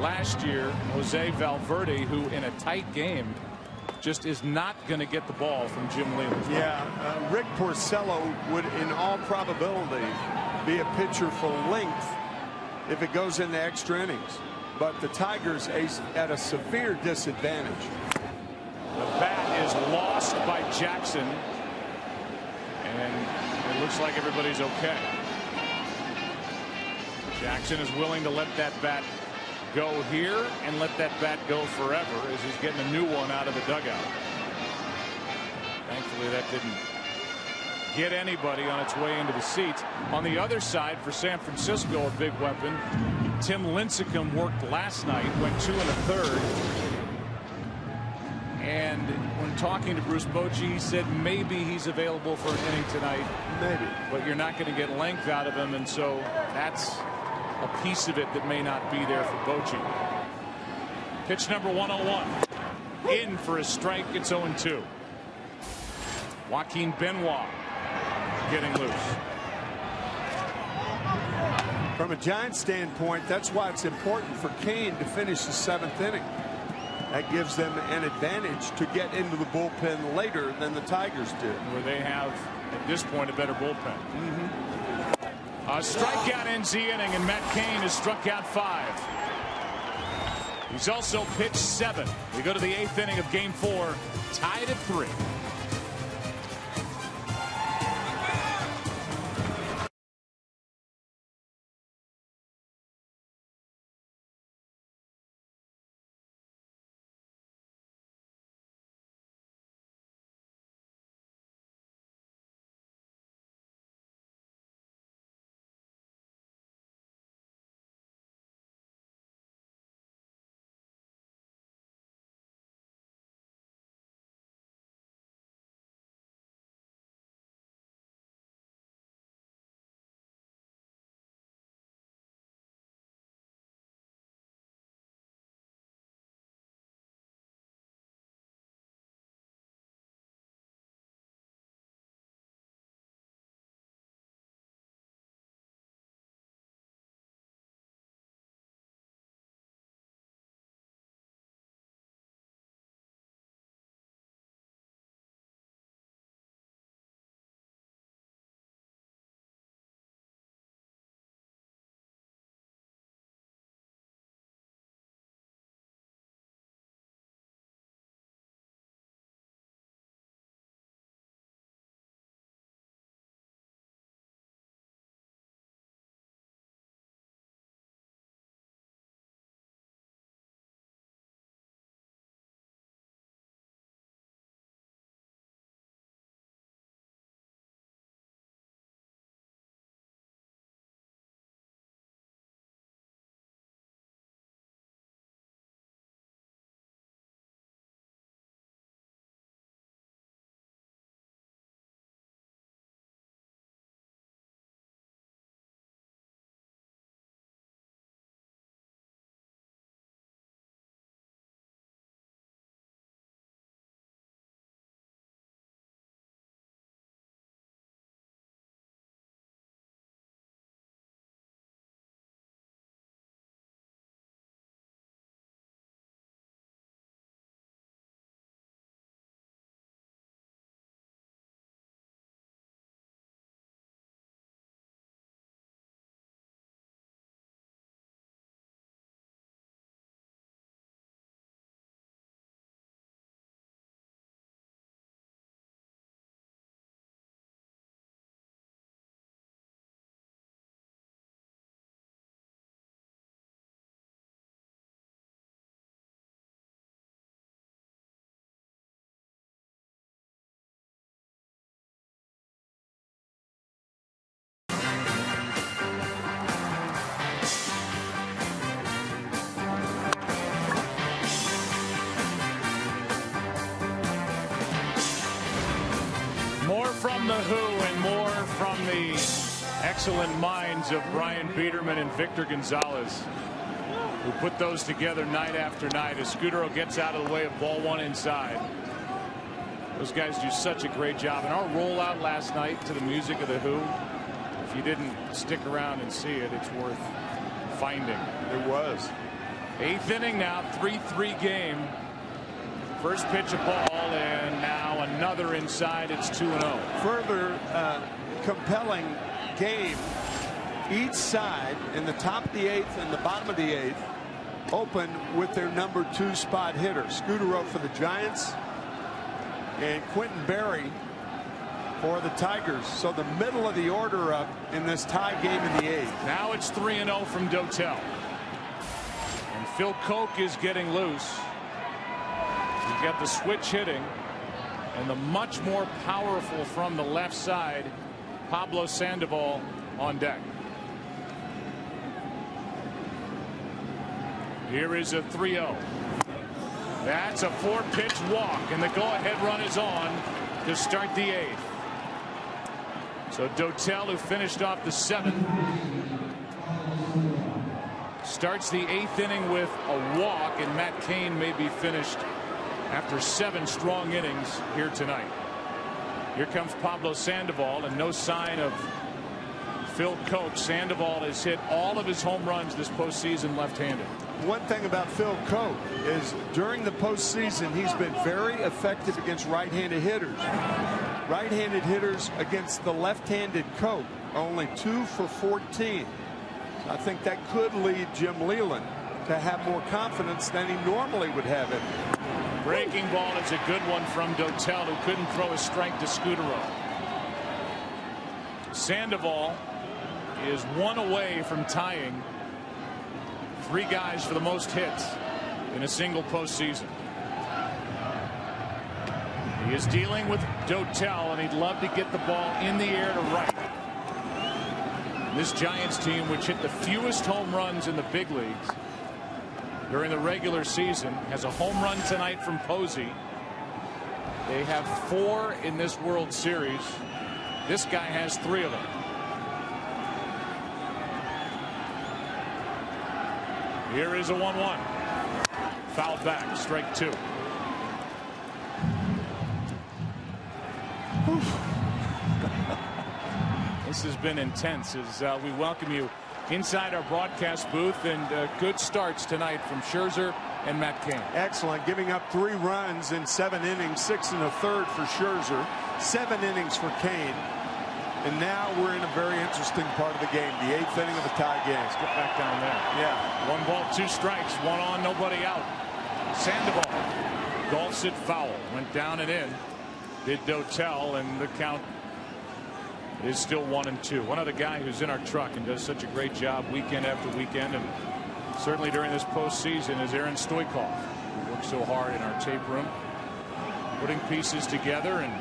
last year, Jose Valverde, who in a tight game just is not going to get the ball from Jim Leyland. Yeah, Rick Porcello would in all probability be a pitcher for length if it goes into extra innings, but the Tigers at a severe disadvantage. The bat is lost by Jackson, and it looks like everybody's okay. Jackson is willing to let that bat go here and let that bat go forever as he's getting a new one out of the dugout. Thankfully that didn't get anybody on its way into the seats. On the other side for San Francisco, a big weapon. Tim Lincecum worked last night, went 2 1/3. And when talking to Bruce Bochy, he said maybe he's available for an inning tonight. Maybe. But you're not going to get length out of him, and so that's a piece of it that may not be there for Bochy. Pitch number 101. In for a strike. It's 0-2. Joaquin Benoit getting loose. From a Giants standpoint, that's why it's important for Cain to finish the 7th inning. That gives them an advantage to get into the bullpen later than the Tigers did. Where they have, at this point, a better bullpen. A strikeout ends the inning, and Matt Cain has struck out 5. He's also pitched 7. We go to the 8th inning of Game 4, tied at 3. from the Who and more from the excellent minds of Brian Biederman and Victor Gonzalez, who put those together night after night as Scutaro gets out of the way of ball one inside. Those guys do such a great job. And our rollout last night to the music of the Who, if you didn't stick around and see it, it's worth finding. It was. 8th inning now, 3-3 game. First pitch of ball, and now another inside. It's 2-0. Further compelling game. Each side in the top of the 8th and the bottom of the 8th open with their number 2 spot hitter. Scutaro for the Giants and Quentin Berry for the Tigers. So the middle of the order up in this tie game in the 8th. Now it's 3-0 from Dotel. And Phil Koch is getting loose. He's got the switch hitting and the much more powerful from the left side Pablo Sandoval on deck. Here is a 3-0. That's a 4-pitch walk, and the go-ahead run is on to start the 8th. So Dotel, who finished off the 7th, starts the 8th inning with a walk, and Matt Cain may be finished after 7 strong innings here tonight. Here comes Pablo Sandoval, and no sign of Phil Koch. Sandoval has hit all of his home runs this postseason left-handed. One thing about Phil Koch is during the postseason he's been very effective against right-handed hitters. Right-handed hitters against the left-handed Koch, only 2 for 14. I think that could lead Jim Leyland to have more confidence than he normally would have it. Breaking ball is a good one from Dotel, who couldn't throw his strike to Scutaro. Sandoval is 1 away from tying 3 guys for the most hits in a single postseason. He is dealing with Dotel, and he'd love to get the ball in the air to right. This Giants team, which hit the fewest home runs in the big leagues during the regular season, has a home run tonight from Posey. They have 4 in this World Series. This guy has 3 of them. Here is a 1-1. Fouled back, strike 2. This has been intense as we welcome you inside our broadcast booth, and good starts tonight from Scherzer and Matt Cain. Excellent, giving up 3 runs in 7 innings, 6 1/3 for Scherzer, 7 innings for Cain. And now we're in a very interesting part of the game, the 8th inning of a tie game. Let's get back down there. Yeah. 1 ball, 2 strikes, 1 on, nobody out. Sandoval golfs it foul. Went down and in. Did Dotel, and the count is still 1-2. One other guy who's in our truck and does such a great job weekend after weekend, and certainly during this postseason, is Aaron Stoikov, who works so hard in our tape room, putting pieces together. And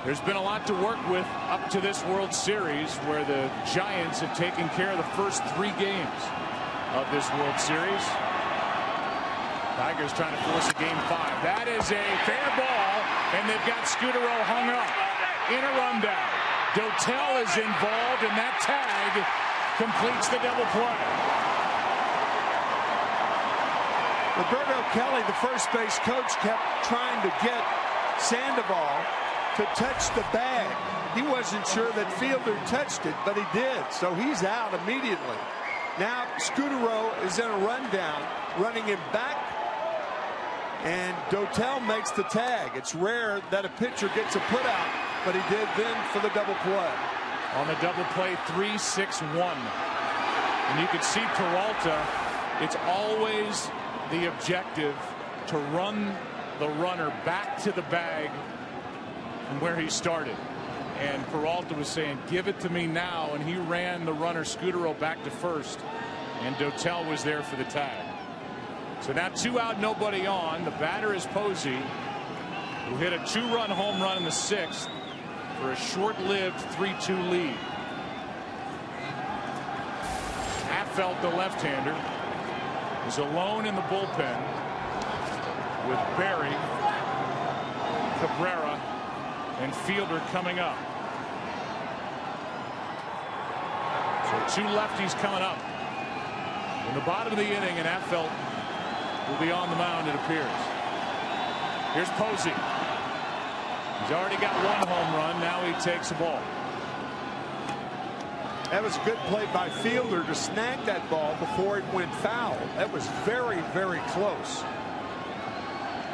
there's been a lot to work with up to this World Series, where the Giants have taken care of the first 3 games of this World Series. Tigers trying to force a game 5. That is a fair ball, and they've got Scutaro hung up in a rundown. Dotel is involved, and that tag completes the double play. Roberto Kelly, the first base coach, kept trying to get Sandoval to touch the bag. He wasn't sure that Fielder touched it, but he did, so he's out immediately. Now Scutaro is in a rundown, running him back, and Dotel makes the tag. It's rare that a pitcher gets a put out, but he did then for the double play. On the double play, 3-6-1. And you can see Peralta, it's always the objective to run the runner back to the bag from where he started. And Peralta was saying, give it to me now, and he ran the runner Scutaro back to first, and Dotel was there for the tag. So now 2 out, nobody on. The batter is Posey, who hit a 2-run home run in the 6th for a short-lived 3-2 lead. Affelt, the left-hander, is alone in the bullpen with Berry, Cabrera, and Fielder coming up. So 2 lefties coming up in the bottom of the inning, and Affeldt will be on the mound, it appears. Here's Posey. He's already got 1 home run. Now he takes a ball. That was a good play by Fielder to snag that ball before it went foul. That was very, very close.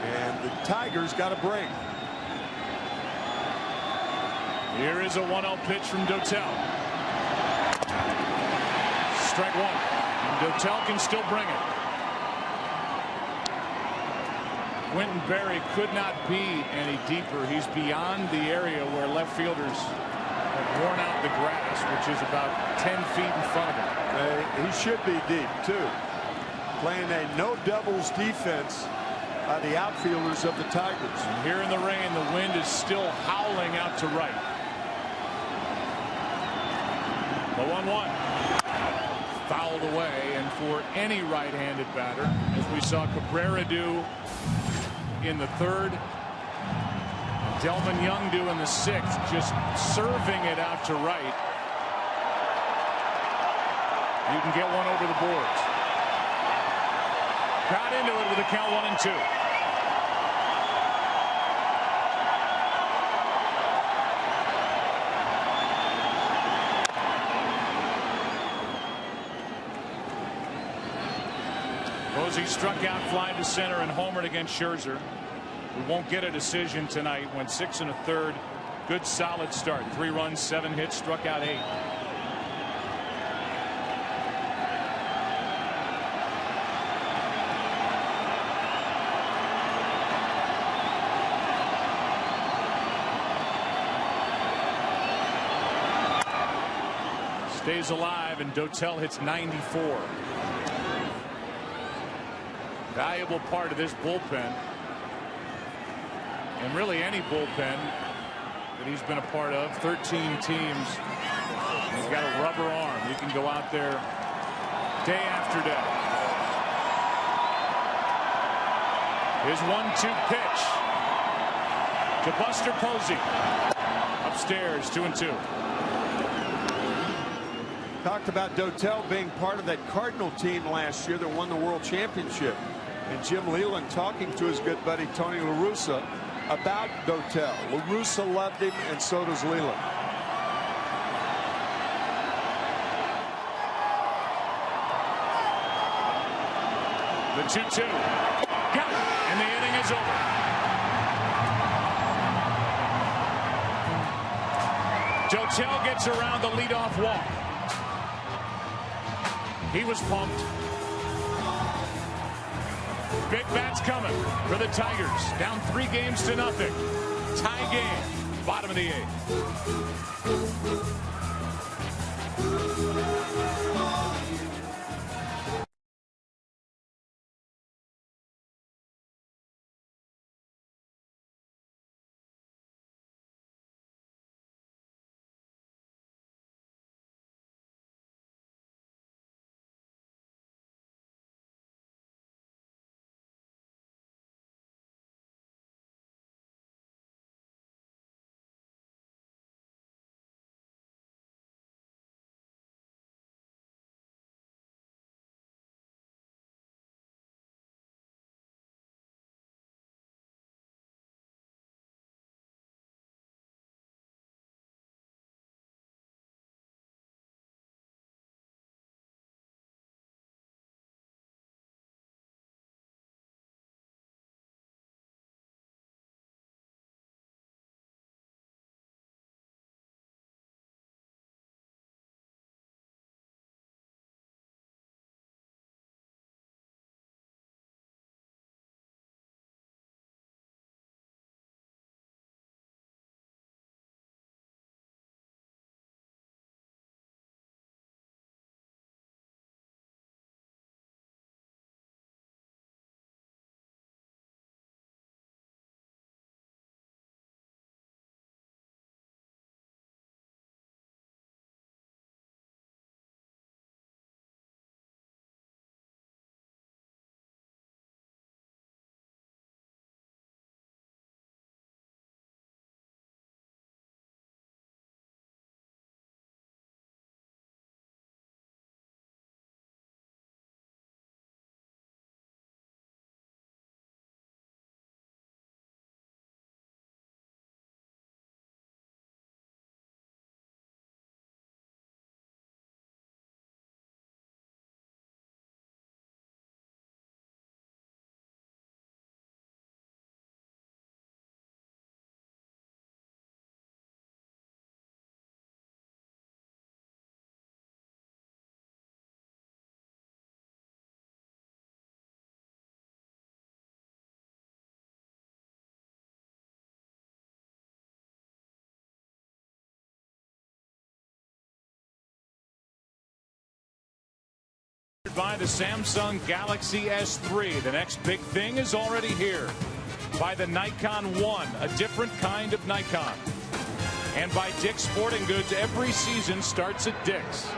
And the Tigers got a break. Here is a 1-0 pitch from Dotel. Strike 1. And Dotel can still bring it. Quentin Berry could not be any deeper. He's beyond the area where left fielders have worn out the grass, which is about 10 feet in front of him. He should be deep, too. Playing a no doubles defense by the outfielders of the Tigers. And here in the rain, the wind is still howling out to right. The 1-1. Fouled away, and for any right-handed batter, as we saw Cabrera do in the 3rd, Delman Young do in the 6th, just serving it out to right. You can get one over the boards. Got into it with a count 1-2. Posey struck out, flying to center, and homered against Scherzer. We won't get a decision tonight. Went 6 1/3. Good solid start. 3 runs, 7 hits, struck out 8. Stays alive, and Dotel hits 94. Valuable part of this bullpen, and really any bullpen that he's been a part of. 13 teams. He's got a rubber arm. He can go out there day after day. His 1-2 pitch to Buster Posey. Upstairs, 2-2. Talked about Dotel being part of that Cardinal team last year that won the World Championship. And Jim Leyland talking to his good buddy Tony La Russa about Dotel. La Russa loved him, and so does Leyland. The 2-2. Got it, and the inning is over. Dotel gets around the leadoff walk. He was pumped. Big bats coming for the Tigers. Down 3 games to nothing. Tie game. Bottom of the 8th. by the Samsung Galaxy S3. The next big thing is already here. By the Nikon One, a different kind of Nikon. And by Dick's Sporting Goods, every season starts at Dick's.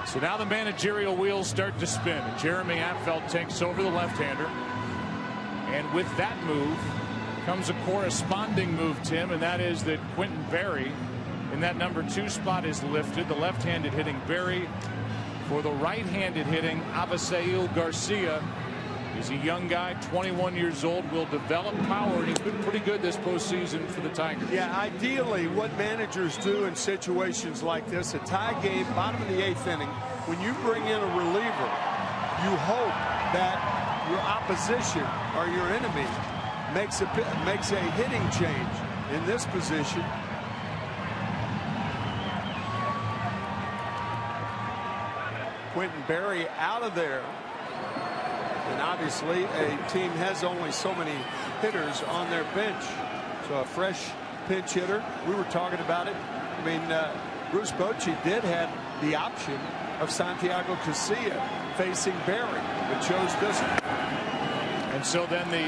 So now the managerial wheels start to spin. And Jeremy Affeldt takes over the left-hander. And with that move comes a corresponding move, Tim, and that is that Quentin Berry in that number 2 spot is lifted. The left-handed hitting Berry for the right-handed hitting Avisail Garcia. He's a young guy, 21 years old, will develop power, and he's been pretty good this postseason for the Tigers. Yeah, ideally, what managers do in situations like this, a tie game, bottom of the 8th inning, when you bring in a reliever, you hope that your opposition or your enemy makes a hitting change in this position. Quentin Berry out of there. And obviously a team has only so many hitters on their bench. So a fresh pinch hitter. We were talking about it. I mean, Bruce Bochy did have the option of Santiago Casilla facing Berry, but chose this one. And so then the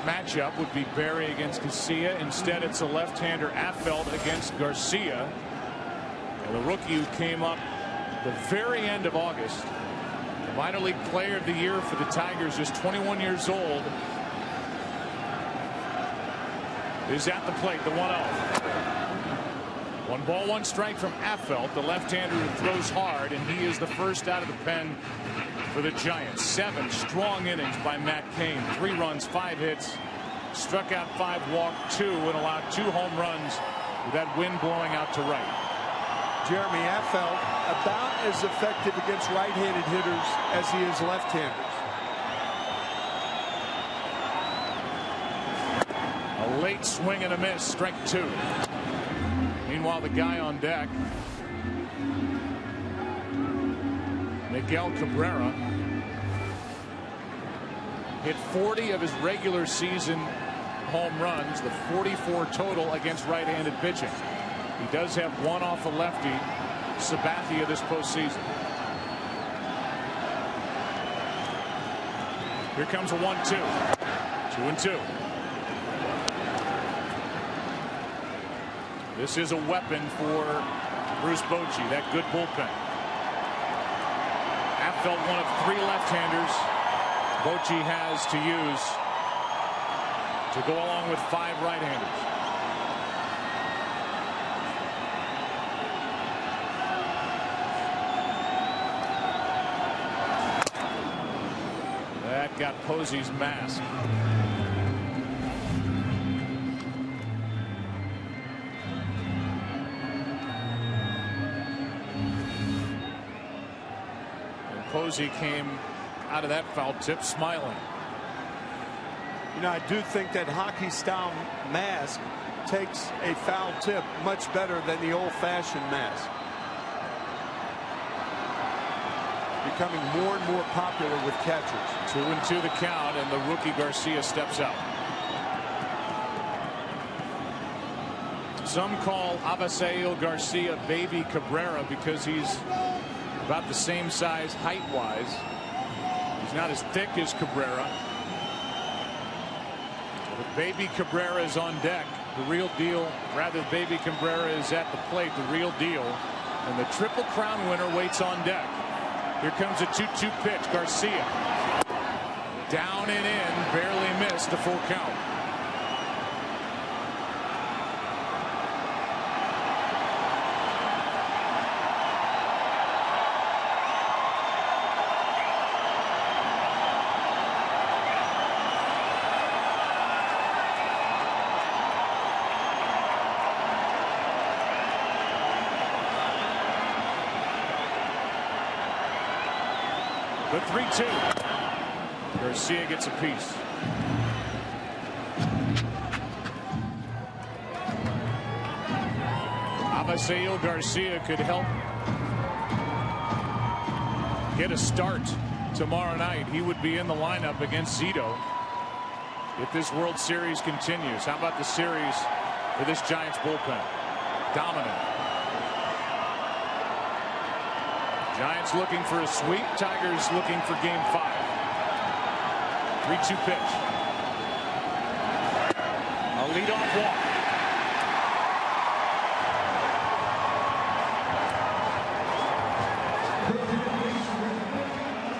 matchup would be Berry against Casilla. Instead, it's a left-hander Affeldt against Garcia. And the rookie who came up the very end of August, the minor league player of the year for the Tigers, just 21 years old, is at the plate. The 1-0. 1 ball, 1 strike from Affeldt, the left-hander who throws hard, and he is the first out of the pen for the Giants. 7 strong innings by Matt Cain. 3 runs, 5 hits, struck out 5, walked 2, and allowed 2 home runs with that wind blowing out to right. Jeremy Affeldt about as effective against right-handed hitters as he is left-handers. A late swing and a miss, strike 2. Meanwhile, the guy on deck, Miguel Cabrera, hit 40 of his regular season home runs, the 44 total against right-handed pitching. He does have 1 off the lefty, Sabathia, this postseason. Here comes a 1-2. 2-2. This is a weapon for Bruce Bochy, that good bullpen. Affeldt, one of 3 left-handers Bochy has to use to go along with 5 right-handers. That got Posey's mask. Posey came out of that foul tip smiling. You know, I do think that hockey style mask takes a foul tip much better than the old-fashioned mask. Becoming more and more popular with catchers. 2-2 the count, and the rookie Garcia steps out. Some call Avisail Garcia Baby Cabrera because he's about the same size height-wise. He's not as thick as Cabrera. But Baby Cabrera is on deck. The real deal, rather, Baby Cabrera is at the plate. The real deal. And the Triple Crown winner waits on deck. Here comes a 2-2 pitch. Garcia. Down and in. Barely missed a full count. The 3-2. Garcia gets a piece. Avisail Garcia could help get a start tomorrow night. He would be in the lineup against Zito if this World Series continues. How about the series for this Giants bullpen? Dominant. Giants looking for a sweep. Tigers looking for game 5. 3-2 pitch. A leadoff walk.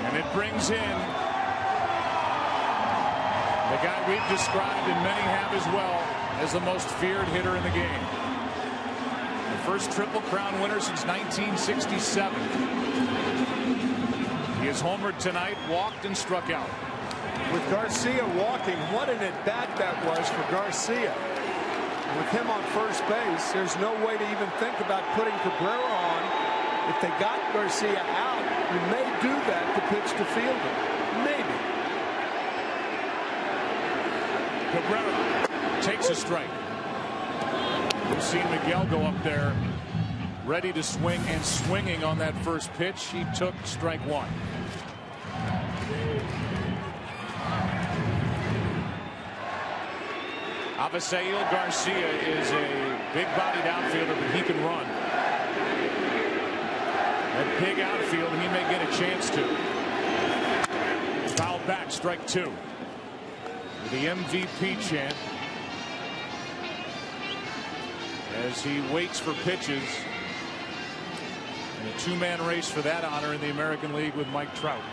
And it brings in the guy we've described, and many have as well, as the most feared hitter in the game. The first Triple Crown winner since 1967. He has homered tonight, walked, and struck out. With Garcia walking, what an at-bat that was for Garcia. With him on first base, there's no way to even think about putting Cabrera on. If they got Garcia out, you may do that to pitch to Fielder. Maybe. Cabrera takes a strike. We've seen Miguel go up there ready to swing and swinging on that first pitch. He took strike 1. Avisail Garcia is a big-bodied outfielder, but he can run. That big outfield, he may get a chance to. Foul back, strike 2. With the MVP chant as he waits for pitches in a 2-man race for that honor in the American League with Mike Trout.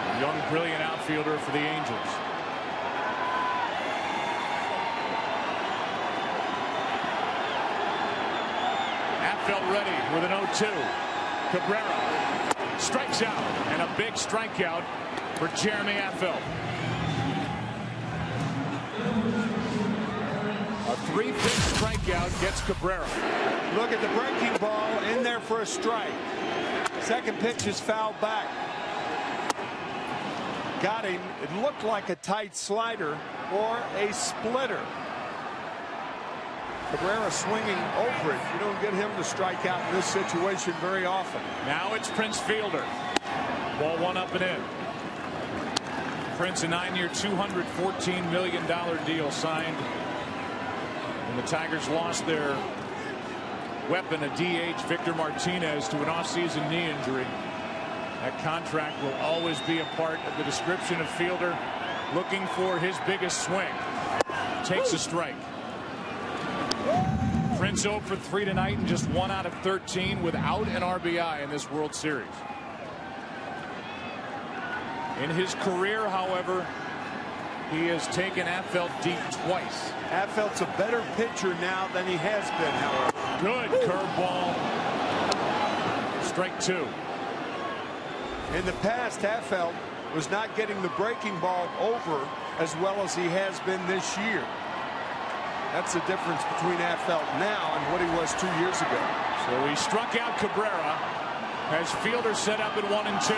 A young, brilliant outfielder for the Angels. Felt ready with an 0-2. Cabrera strikes out, and a big strikeout for Jeremy Affeldt. A 3-pitch strikeout gets Cabrera. Look at the breaking ball in there for a strike. Second pitch is fouled back. Got him. It looked like a tight slider or a splitter. Cabrera swinging over it. You don't get him to strike out in this situation very often. Now it's Prince Fielder. Ball 1 up and in. Prince, a 9-year, $214 million deal signed. And the Tigers lost their weapon, a DH, Victor Martinez, to an offseason knee injury. That contract will always be a part of the description of Fielder, looking for his biggest swing. Takes a strike. Prince 0 for 3 tonight and just 1 out of 13 without an RBI in this World Series. In his career, however, he has taken Affeldt deep twice. Affeldt's a better pitcher now than he has been, however. Good curveball. Strike 2. In the past, Affeldt was not getting the breaking ball over as well as he has been this year. That's the difference between Affeldt now and what he was 2 years ago. So he struck out Cabrera as Fielder set up at 1 and 2.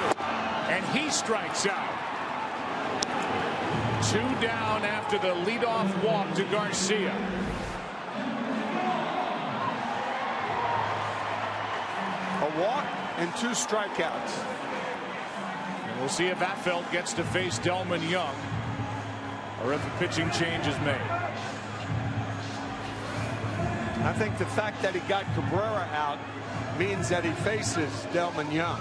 And he strikes out. 2 down after the leadoff walk to Garcia. A walk and 2 strikeouts. And we'll see if Affeldt gets to face Delman Young or if a pitching change is made. I think the fact that he got Cabrera out means that he faces Delman Young.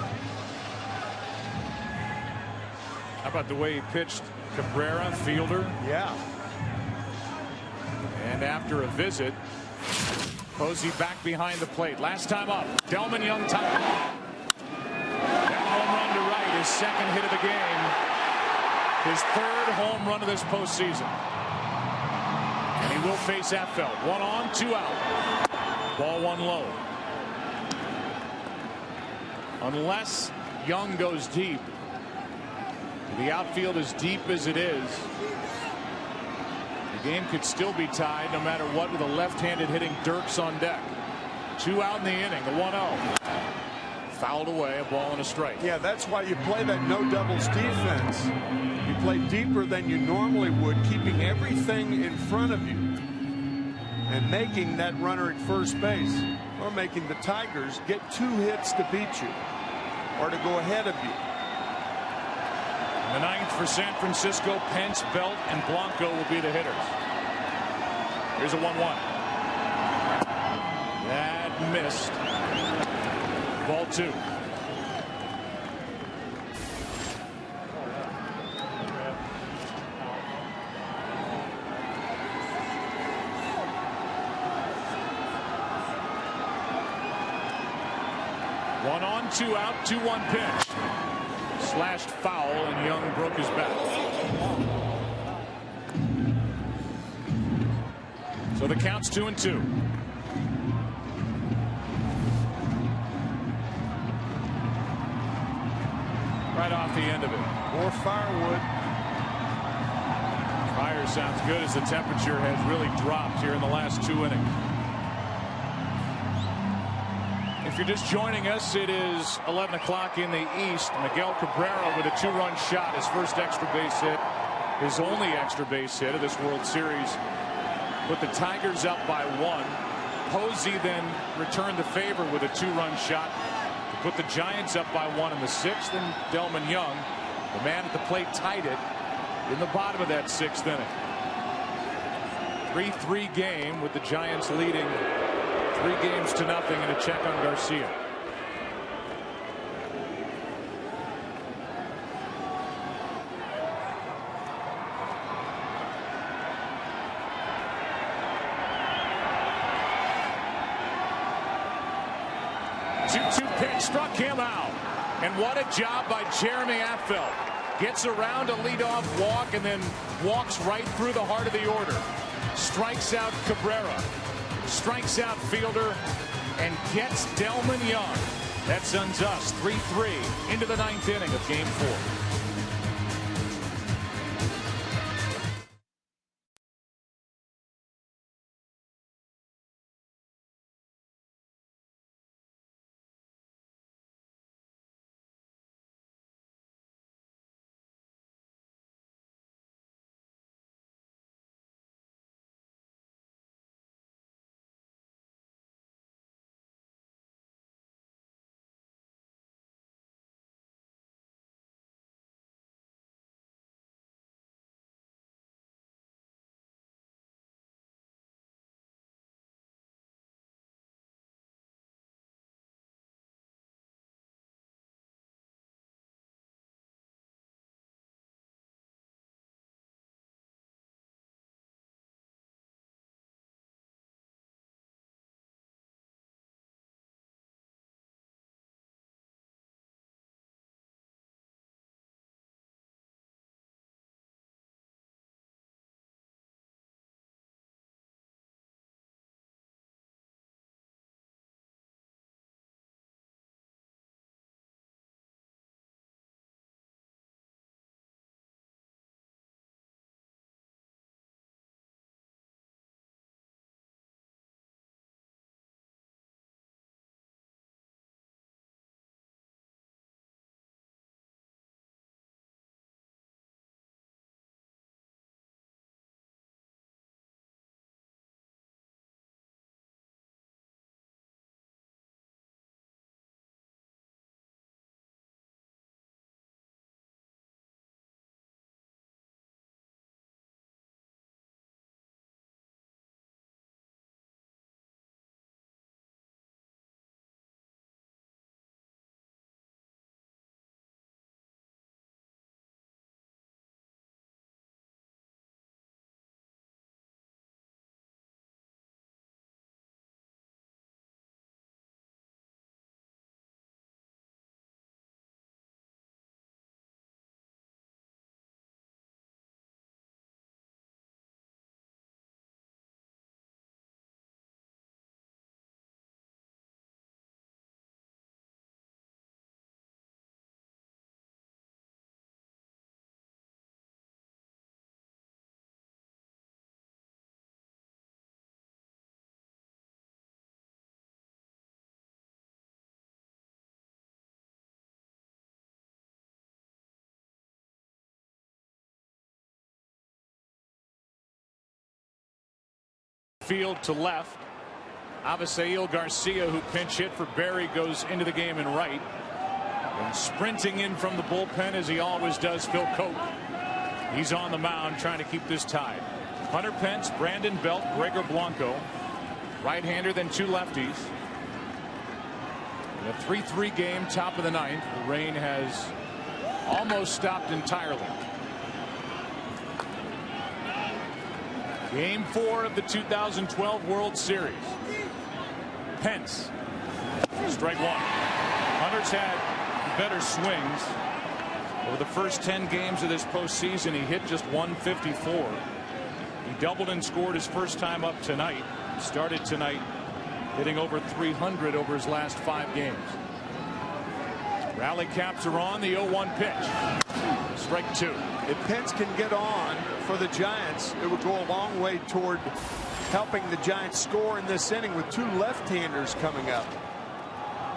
How about the way he pitched Cabrera, Fielder? Yeah. And after a visit, Posey back behind the plate. Last time up, Delman Young top. That home run to right, his second hit of the game. His 3rd home run of this postseason. And he will face Affeldt. 1 on, 2 out. Ball 1 low. Unless Young goes deep, the outfield as deep as it is, the game could still be tied no matter what with a left-handed hitting Dirks on deck. 2 out in the inning, the 1-0. Fouled away, a ball and a strike. Yeah, that's why you play that no doubles defense. You play deeper than you normally would, keeping everything in front of you and making that runner at first base, or making the Tigers get 2 hits to beat you or to go ahead of you. In the 9th for San Francisco, Pence, Belt, and Blanco will be the hitters. Here's a 1-1. That missed. Ball 2. One on, 2 out, 2-1 pitch. Slashed foul, and Young broke his back. So the count's 2-2. Right off the end of it. More firewood. Fire sounds good as the temperature has really dropped here in the last 2 innings. If you're just joining us, it is 11 o'clock in the East. Miguel Cabrera with a 2-run shot, his first extra base hit, his only extra base hit of this World Series. Put the Tigers up by 1. Posey then returned the favor with a 2-run shot to put the Giants up by 1 in the 6th, and Delmon Young, the man at the plate, tied it in the bottom of that 6th inning. 3-3 game with the Giants leading 3-0 and a check on Garcia. Pitch struck him out, and what a job by Jeremy Affeldt. Gets around a leadoff walk and then walks right through the heart of the order. Strikes out Cabrera, strikes out Fielder, and gets Delmon Young. That sends us 3-3 into the 9th inning of Game 4. Field to left. Avisail Garcia, who pinch hit for Barry, goes into the game in right. And sprinting in from the bullpen, as he always does, Phil Coke. He's on the mound trying to keep this tied. Hunter Pence, Brandon Belt, Gregor Blanco. Right-hander, then 2 lefties. In a 3-3 game, top of the ninth. The rain has almost stopped entirely. Game 4 of the 2012 World Series. Pence. Strike one. Hunter's had better swings. Over the first 10 games of this postseason, he hit just 154. He doubled and scored his first time up tonight. Started tonight hitting over 300 over his last 5 games. Rally caps are on. The 0-1 pitch. Strike 2. If Pence can get on for the Giants, it would go a long way toward helping the Giants score in this inning with 2 left-handers coming up.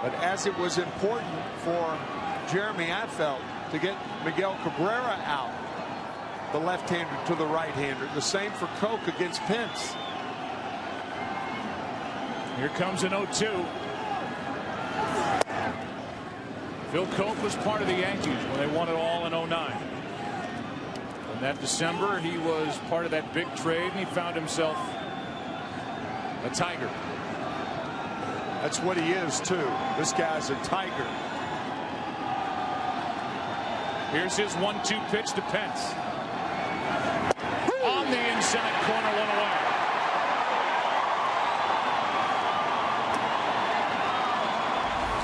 But as it was important for Jeremy Affeldt to get Miguel Cabrera out, the left-hander to the right-hander. The same for Koch against Pence. Here comes an 0-2. Phil Koch was part of the Yankees when they won it all in 09. In that December, he was part of that big trade, and he found himself a Tiger. That's what he is, too. This guy's a Tiger. Here's his 1-2 pitch to Pence. On the inside corner, one away.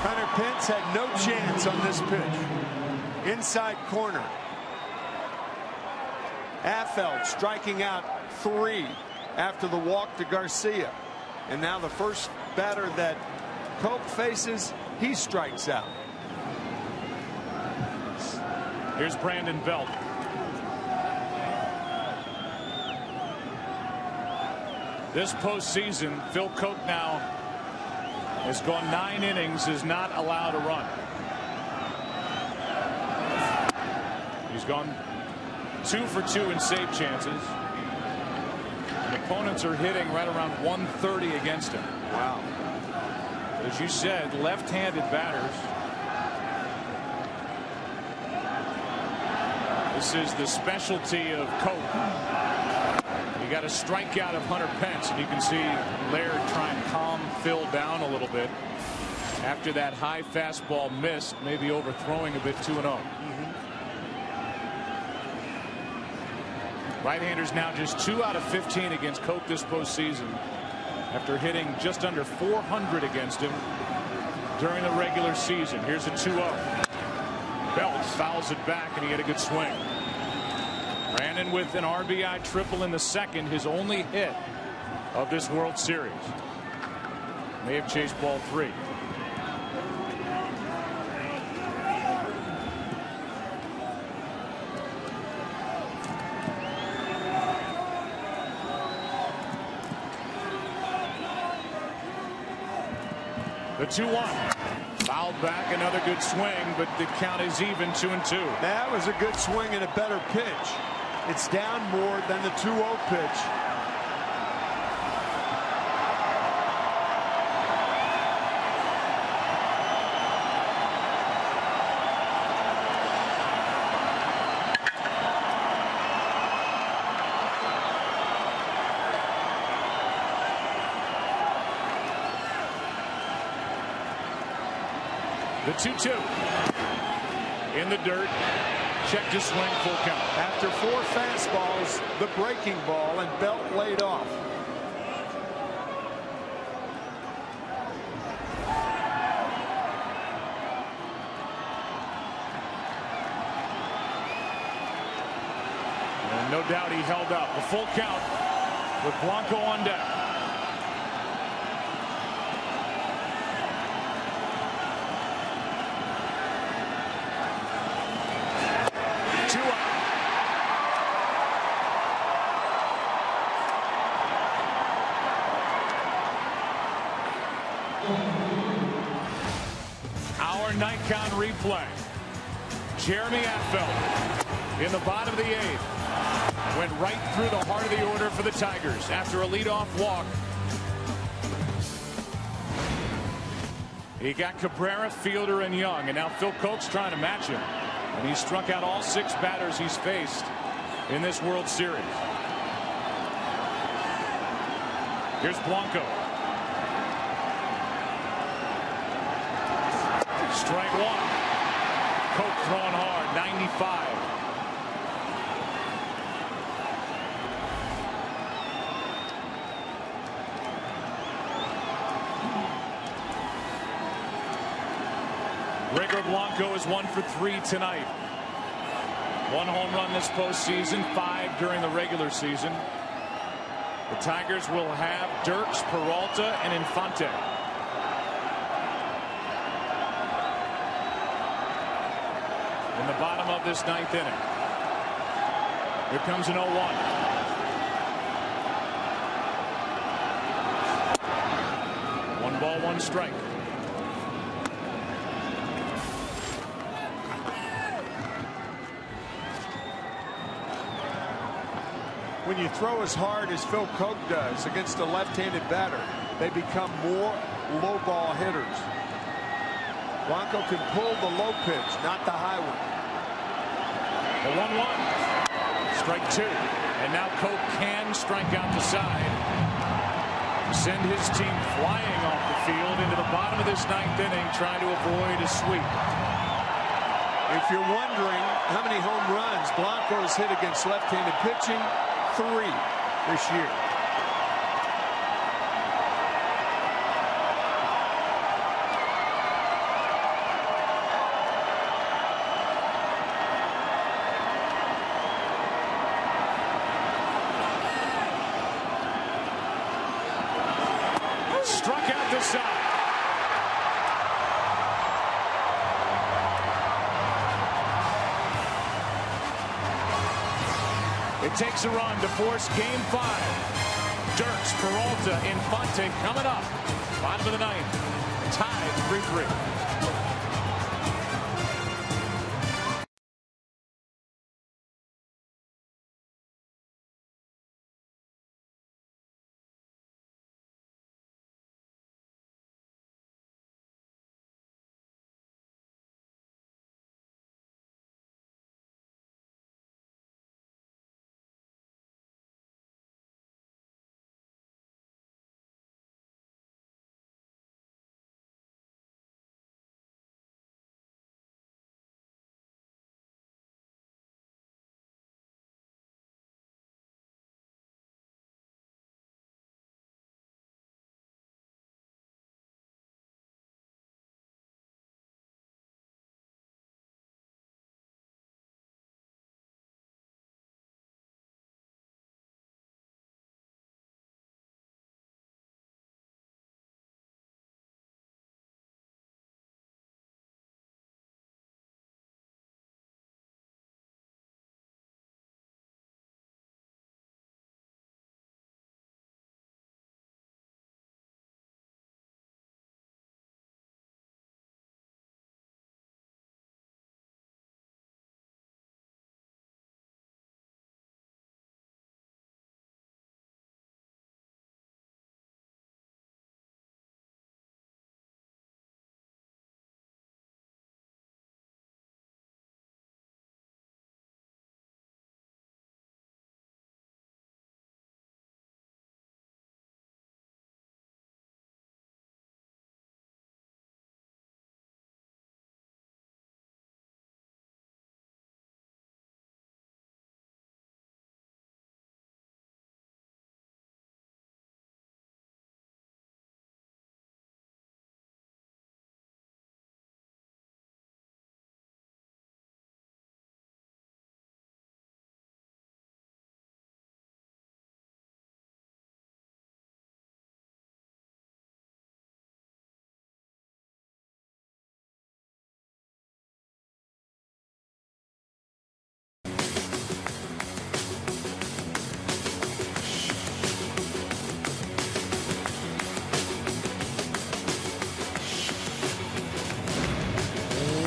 Hunter Pence had no chance on this pitch. Inside corner. Affeldt striking out 3 after the walk to Garcia. And now the first batter that Koch faces, he strikes out. Here's Brandon Belt. This postseason, Phil Koch now has gone 9 innings, is not allowed a run. He's gone 2 for 2 in save chances. And opponents are hitting right around 130 against him. Wow. As you said, left-handed batters. This is the specialty of Koch. You got a strikeout of Hunter Pence, and you can see Laird try and calm Phil down a little bit after that high fastball missed, maybe overthrowing a bit 2-0. Right-handers now just 2 out of 15 against Koch this postseason after hitting just under 400 against him during the regular season. Here's a 2-0. Belt fouls it back, and he had a good swing. Brandon with an RBI triple in the second, his only hit of this World Series. May have chased ball 3. The 2-1. Fouled back, another good swing, but the count is even, 2-2. That was a good swing and a better pitch. It's down more than the 2-0 pitch. The 2-2 in the dirt. Check to swing, full count. After 4 fastballs, the breaking ball, and Belt laid off. And no doubt he held up. A full count with Blanco on deck. Our night count replay. Jeremy Affeldt in the bottom of the 8th went right through the heart of the order for the Tigers after a leadoff walk. He got Cabrera, Fielder, and Young, and now Phil Koch's trying to match him. And he struck out all 6 batters he's faced in this World Series. Here's Blanco. Strike one. Cope throwing hard, 95. Gregor Blanco is 1 for 3 tonight. 1 home run this postseason, 5 during the regular season. The Tigers will have Dirks, Peralta, and Infante. In the bottom of this 9th inning. Here comes an 0-1. One ball, one strike. When you throw as hard as Phil Coke does against a left-handed batter, they become more low ball hitters. Blanco can pull the low pitch, not the high one. The 1-1. Strike two. And now Coke can strike out the side to send his team flying off the field into the bottom of this 9th inning, trying to avoid a sweep. If you're wondering how many home runs Blanco has hit against left-handed pitching, 3 this year. Struck out the side. It takes a run to force game 5. Dirks, Peralta, Infante coming up. Bottom of the 9th. Tied 3-3.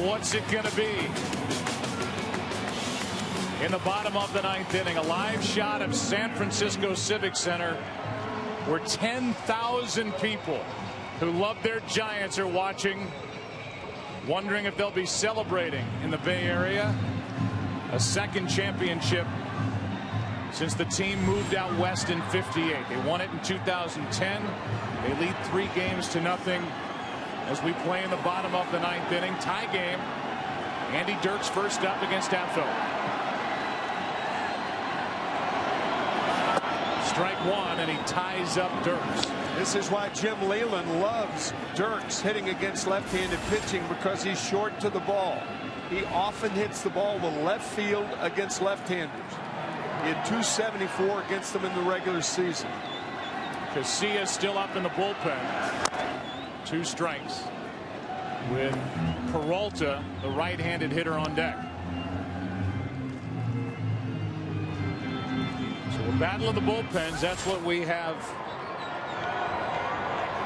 What's it going to be? In the bottom of the 9th inning, a live shot of San Francisco Civic Center, where 10,000 people who love their Giants are watching, wondering if they'll be celebrating in the Bay Area a second championship since the team moved out west in '58. They won it in 2010. They lead 3 games to nothing. as we play in the bottom of the 9th inning. Tie game. Andy Dirks first up against Affeldt. Strike one, and he ties up Dirks. This is why Jim Leyland loves Dirks hitting against left-handed pitching, because he's short to the ball. He often hits the ball to left field against left-handers. He had 274 against them in the regular season. Casilla still up in the bullpen. 2 strikes with Peralta, the right-handed hitter, on deck. So we're battling the bullpens. That's what we have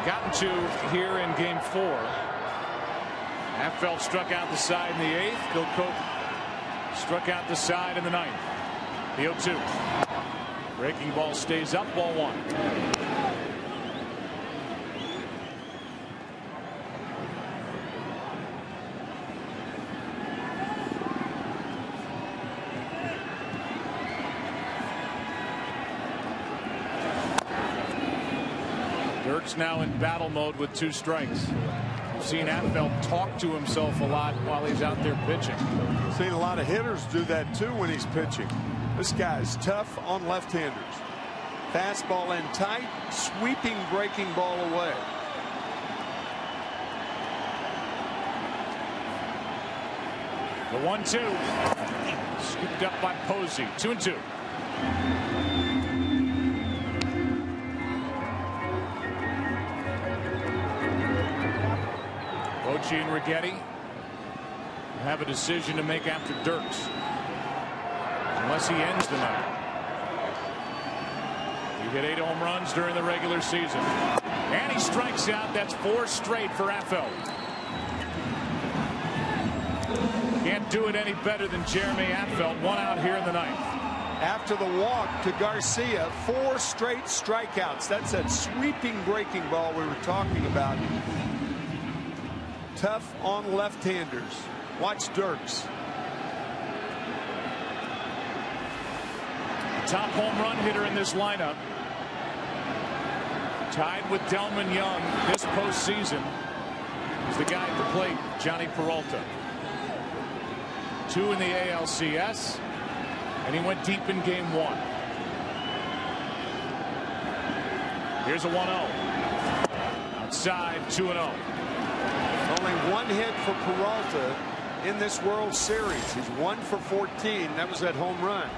gotten to here in game 4. Affeldt struck out the side in the 8th. Bill Cope struck out the side in the 9th. The 0-2. Breaking ball stays up, ball 1. Dirks now in battle mode with 2 strikes. We've seen Affeldt talk to himself a lot while he's out there pitching. Seen a lot of hitters do that too when he's pitching. This guy's tough on left-handers. Fastball in tight, sweeping breaking ball away. The 1-2. Scooped up by Posey. 2-2. Bochy and Righetti have a decision to make after Dirks, unless he ends the night. He hit 8 home runs during the regular season, and he strikes out. That's 4 straight for Affeldt. Can't do it any better than Jeremy Affeldt. 1 out here in the 9th. After the walk to Garcia, 4 straight strikeouts. That's that sweeping breaking ball we were talking about. Tough on left-handers. Watch Dirks. Top home run hitter in this lineup. Tied with Delman Young this postseason is the guy at the plate, Johnny Peralta. 2 in the ALCS, and he went deep in game 1. Here's a 1-0. Outside, 2-0. Only 1 hit for Peralta in this World Series. He's 1 for 14. That was that home run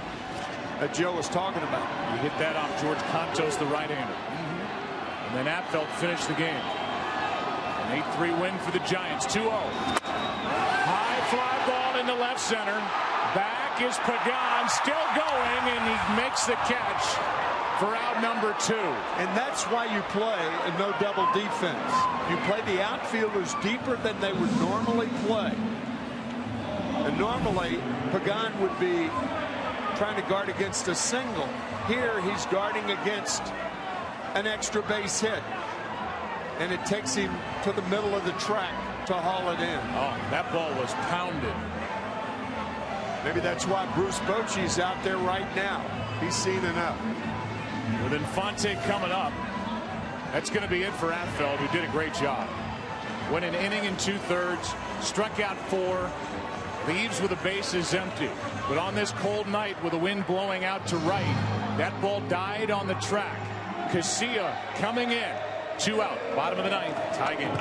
that Joe was talking about. He hit that off George Contos, the right-hander. And then Affeldt finished the game. An 8-3 win for the Giants. 2-0. High fly ball into left center. Back is Pagan, still going, and he makes the catch for out number 2. And that's why you play a no double defense. You play the outfielders deeper than they would normally play. And normally Pagan would be trying to guard against a single. Here he's guarding against an extra base hit, and it takes him to the middle of the track to haul it in. Oh, that ball was pounded. Maybe that's why Bruce Bochy's out there right now. He's seen enough. With Infante coming up, that's going to be it for Affeldt, who did a great job. Went an inning and 2/3, struck out 4, leaves with the bases empty. But on this cold night with the wind blowing out to right, that ball died on the track. Casilla coming in, 2 out, bottom of the 9th, tie game.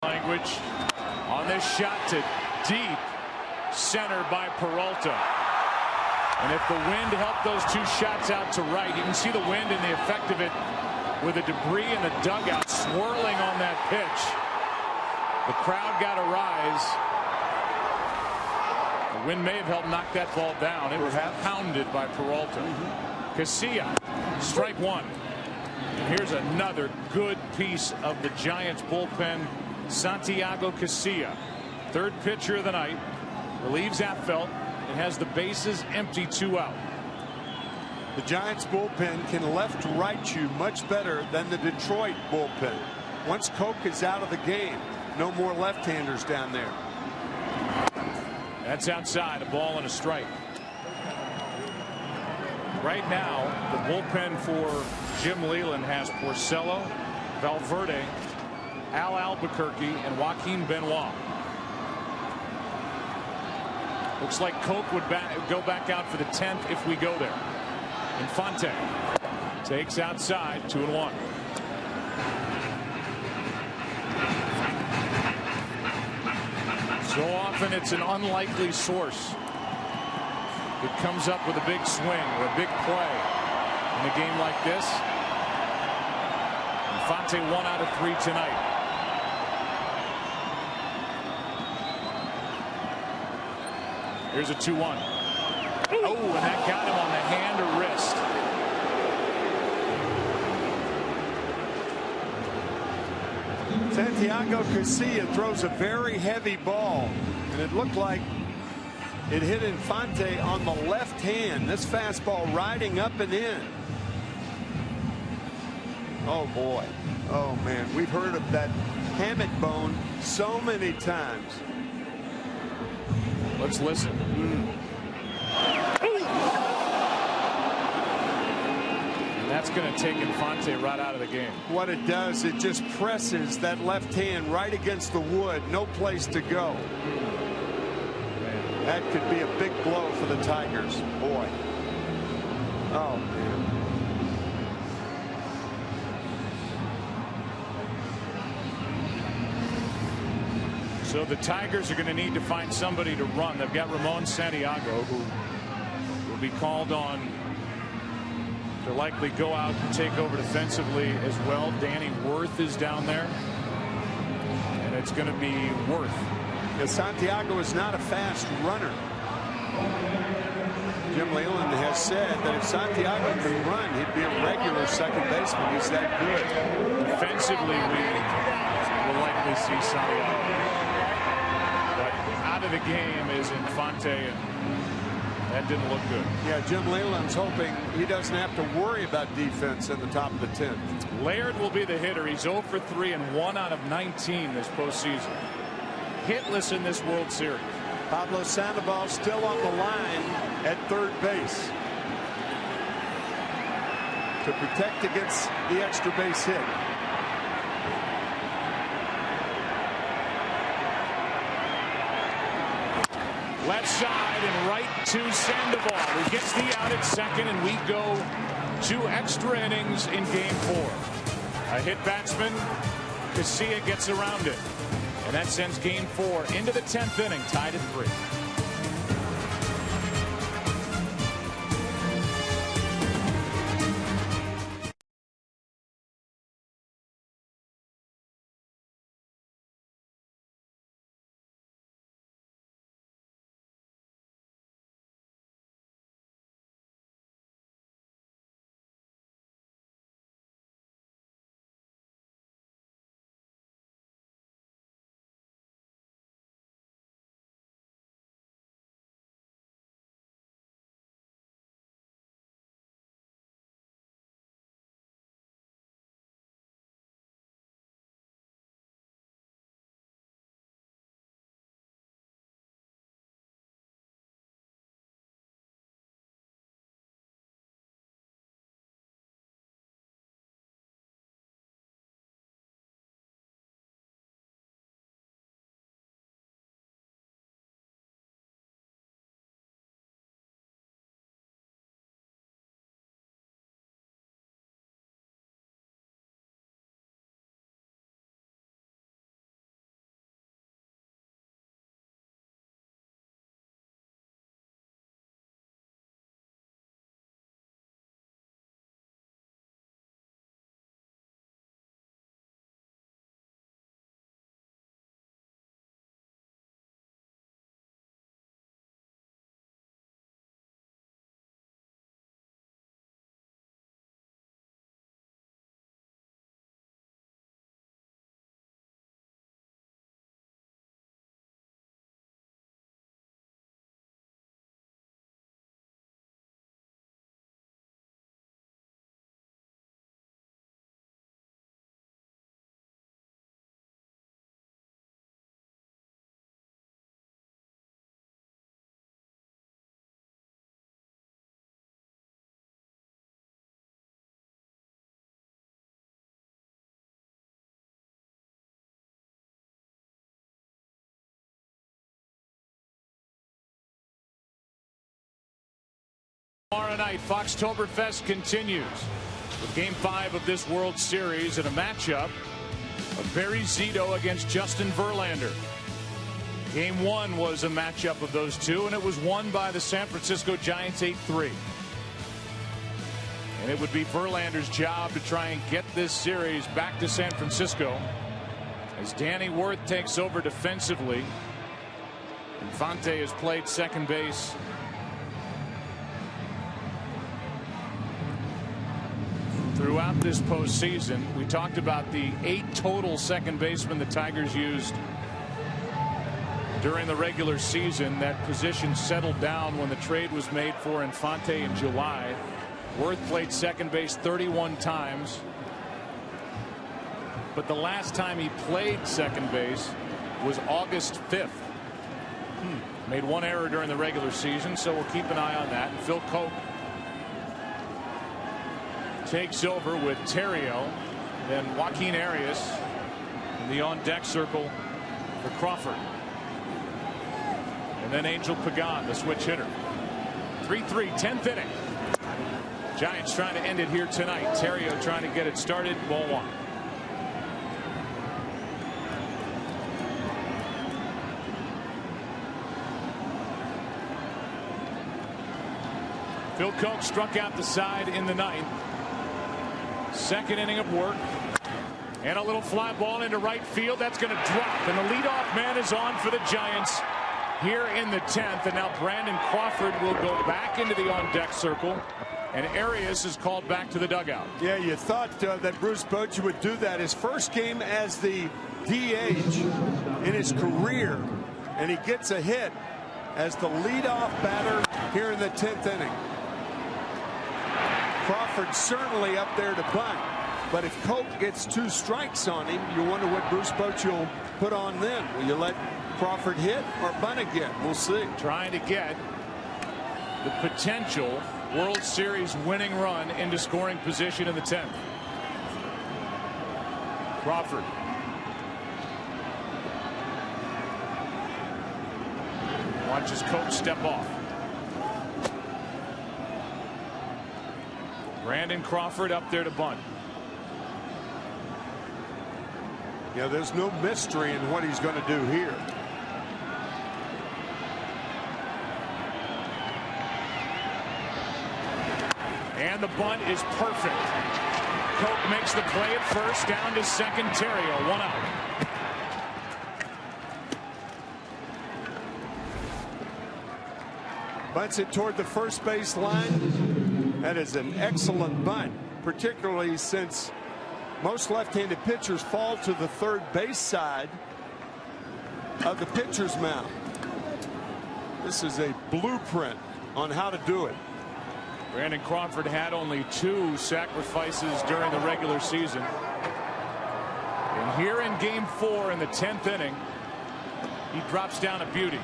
Language on this shot to deep center by Peralta. And if the wind helped those two shots out to right, you can see the wind and the effect of it with the debris in the dugout swirling on that pitch. The crowd got a rise. The wind may have helped knock that ball down. It was pounded by Peralta. Casilla, strike one. And here's another good piece of the Giants bullpen. Santiago Casilla, third pitcher of the night, relieves Affeldt and has the bases empty, 2 out. The Giants bullpen can left-right you much better than the Detroit bullpen. Once Koch is out of the game, no more left-handers down there. That's outside, a ball and a strike. Right now, the bullpen for Jim Leyland has Porcello, Valverde, Al Albuquerque, and Joaquin Benoit. Looks like Koch would go back out for the 10th if we go there. Infante takes outside, 2-1. So often it's an unlikely source that comes up with a big swing or a big play in a game like this. Infante 1 out of 3 tonight. Here's a 2-1. Oh, and that got him on the hand or wrist. Santiago Casilla throws a very heavy ball, and it looked like it hit Infante on the left hand. This fastball riding up and in. Oh boy. Oh man, we've heard of that hammock bone so many times. Let's listen. And that's going to take Infante right out of the game. What it does, it just presses that left hand right against the wood. No place to go. That could be a big blow for the Tigers. Boy. Oh, man. So the Tigers are going to need to find somebody to run. They've got Ramon Santiago, who will be called on to likely go out and take over defensively as well. Danny Worth is down there, and it's going to be Worth. Yeah, Santiago is not a fast runner. Jim Leyland has said that if Santiago can run, he'd be a regular second baseman. He's that good. Defensively, we will likely see Santiago. But out of the game is Infante, and that didn't look good. Yeah, Jim Leyland's hoping he doesn't have to worry about defense in the top of the 10th. Laird will be the hitter. He's 0 for 3 and 1 out of 19 this postseason. Hitless in this World Series. Pablo Sandoval still on the line at third base to protect against the extra base hit. Left side and right to Sandoval, who gets the out at second, and we go 2 extra innings in game 4. A hit batsman, Casilla gets around it, and that sends game 4 into the 10th inning, tied at 3. Tomorrow night, Foxtoberfest continues with Game 5 of this World Series and a matchup of Barry Zito against Justin Verlander. Game 1 was a matchup of those two, and it was won by the San Francisco Giants 8-3. And it would be Verlander's job to try and get this series back to San Francisco as Danny Wirth takes over defensively. Infante has played second base. Throughout this postseason, we talked about the 8 total second basemen the Tigers used during the regular season. That position settled down when the trade was made for Infante in July. Wirth played second base 31 times. But the last time he played second base was August 5th. Made one error during the regular season, so we'll keep an eye on that. And Phil Koch takes over with Terrio, then Joaquin Arias in the on-deck circle for Crawford. And then Angel Pagan, the switch hitter. 3-3, 10th inning. Giants trying to end it here tonight. Terrio trying to get it started. Ball 1. Phil Koch struck out the side in the 9th. Second inning of work. And a little fly ball into right field. That's going to drop. And the leadoff man is on for the Giants here in the 10th. And now Brandon Crawford will go back into the on-deck circle. And Arias is called back to the dugout. Yeah, you thought that Bruce Bochy would do that. His first game as the DH in his career. And he gets a hit as the leadoff batter here in the 10th inning. Crawford certainly up there to bunt, but if Koch gets 2 strikes on him, you wonder what Bruce Bochy will put on then. Will you let Crawford hit or bunt again? We'll see. Trying to get the potential World Series winning run into scoring position in the 10th. Crawford. Watches Koch step off. Brandon Crawford up there to bunt. Yeah, there's no mystery in what he's going to do here. And the bunt is perfect. Koch makes the play at first, down to second. Terrio, 1 out. Bunts it toward the first base line. That is an excellent bunt, particularly since most left-handed pitchers fall to the third base side of the pitcher's mound. This is a blueprint on how to do it. Brandon Crawford had only 2 sacrifices during the regular season. And here in game 4 in the 10th inning, he drops down a beauty.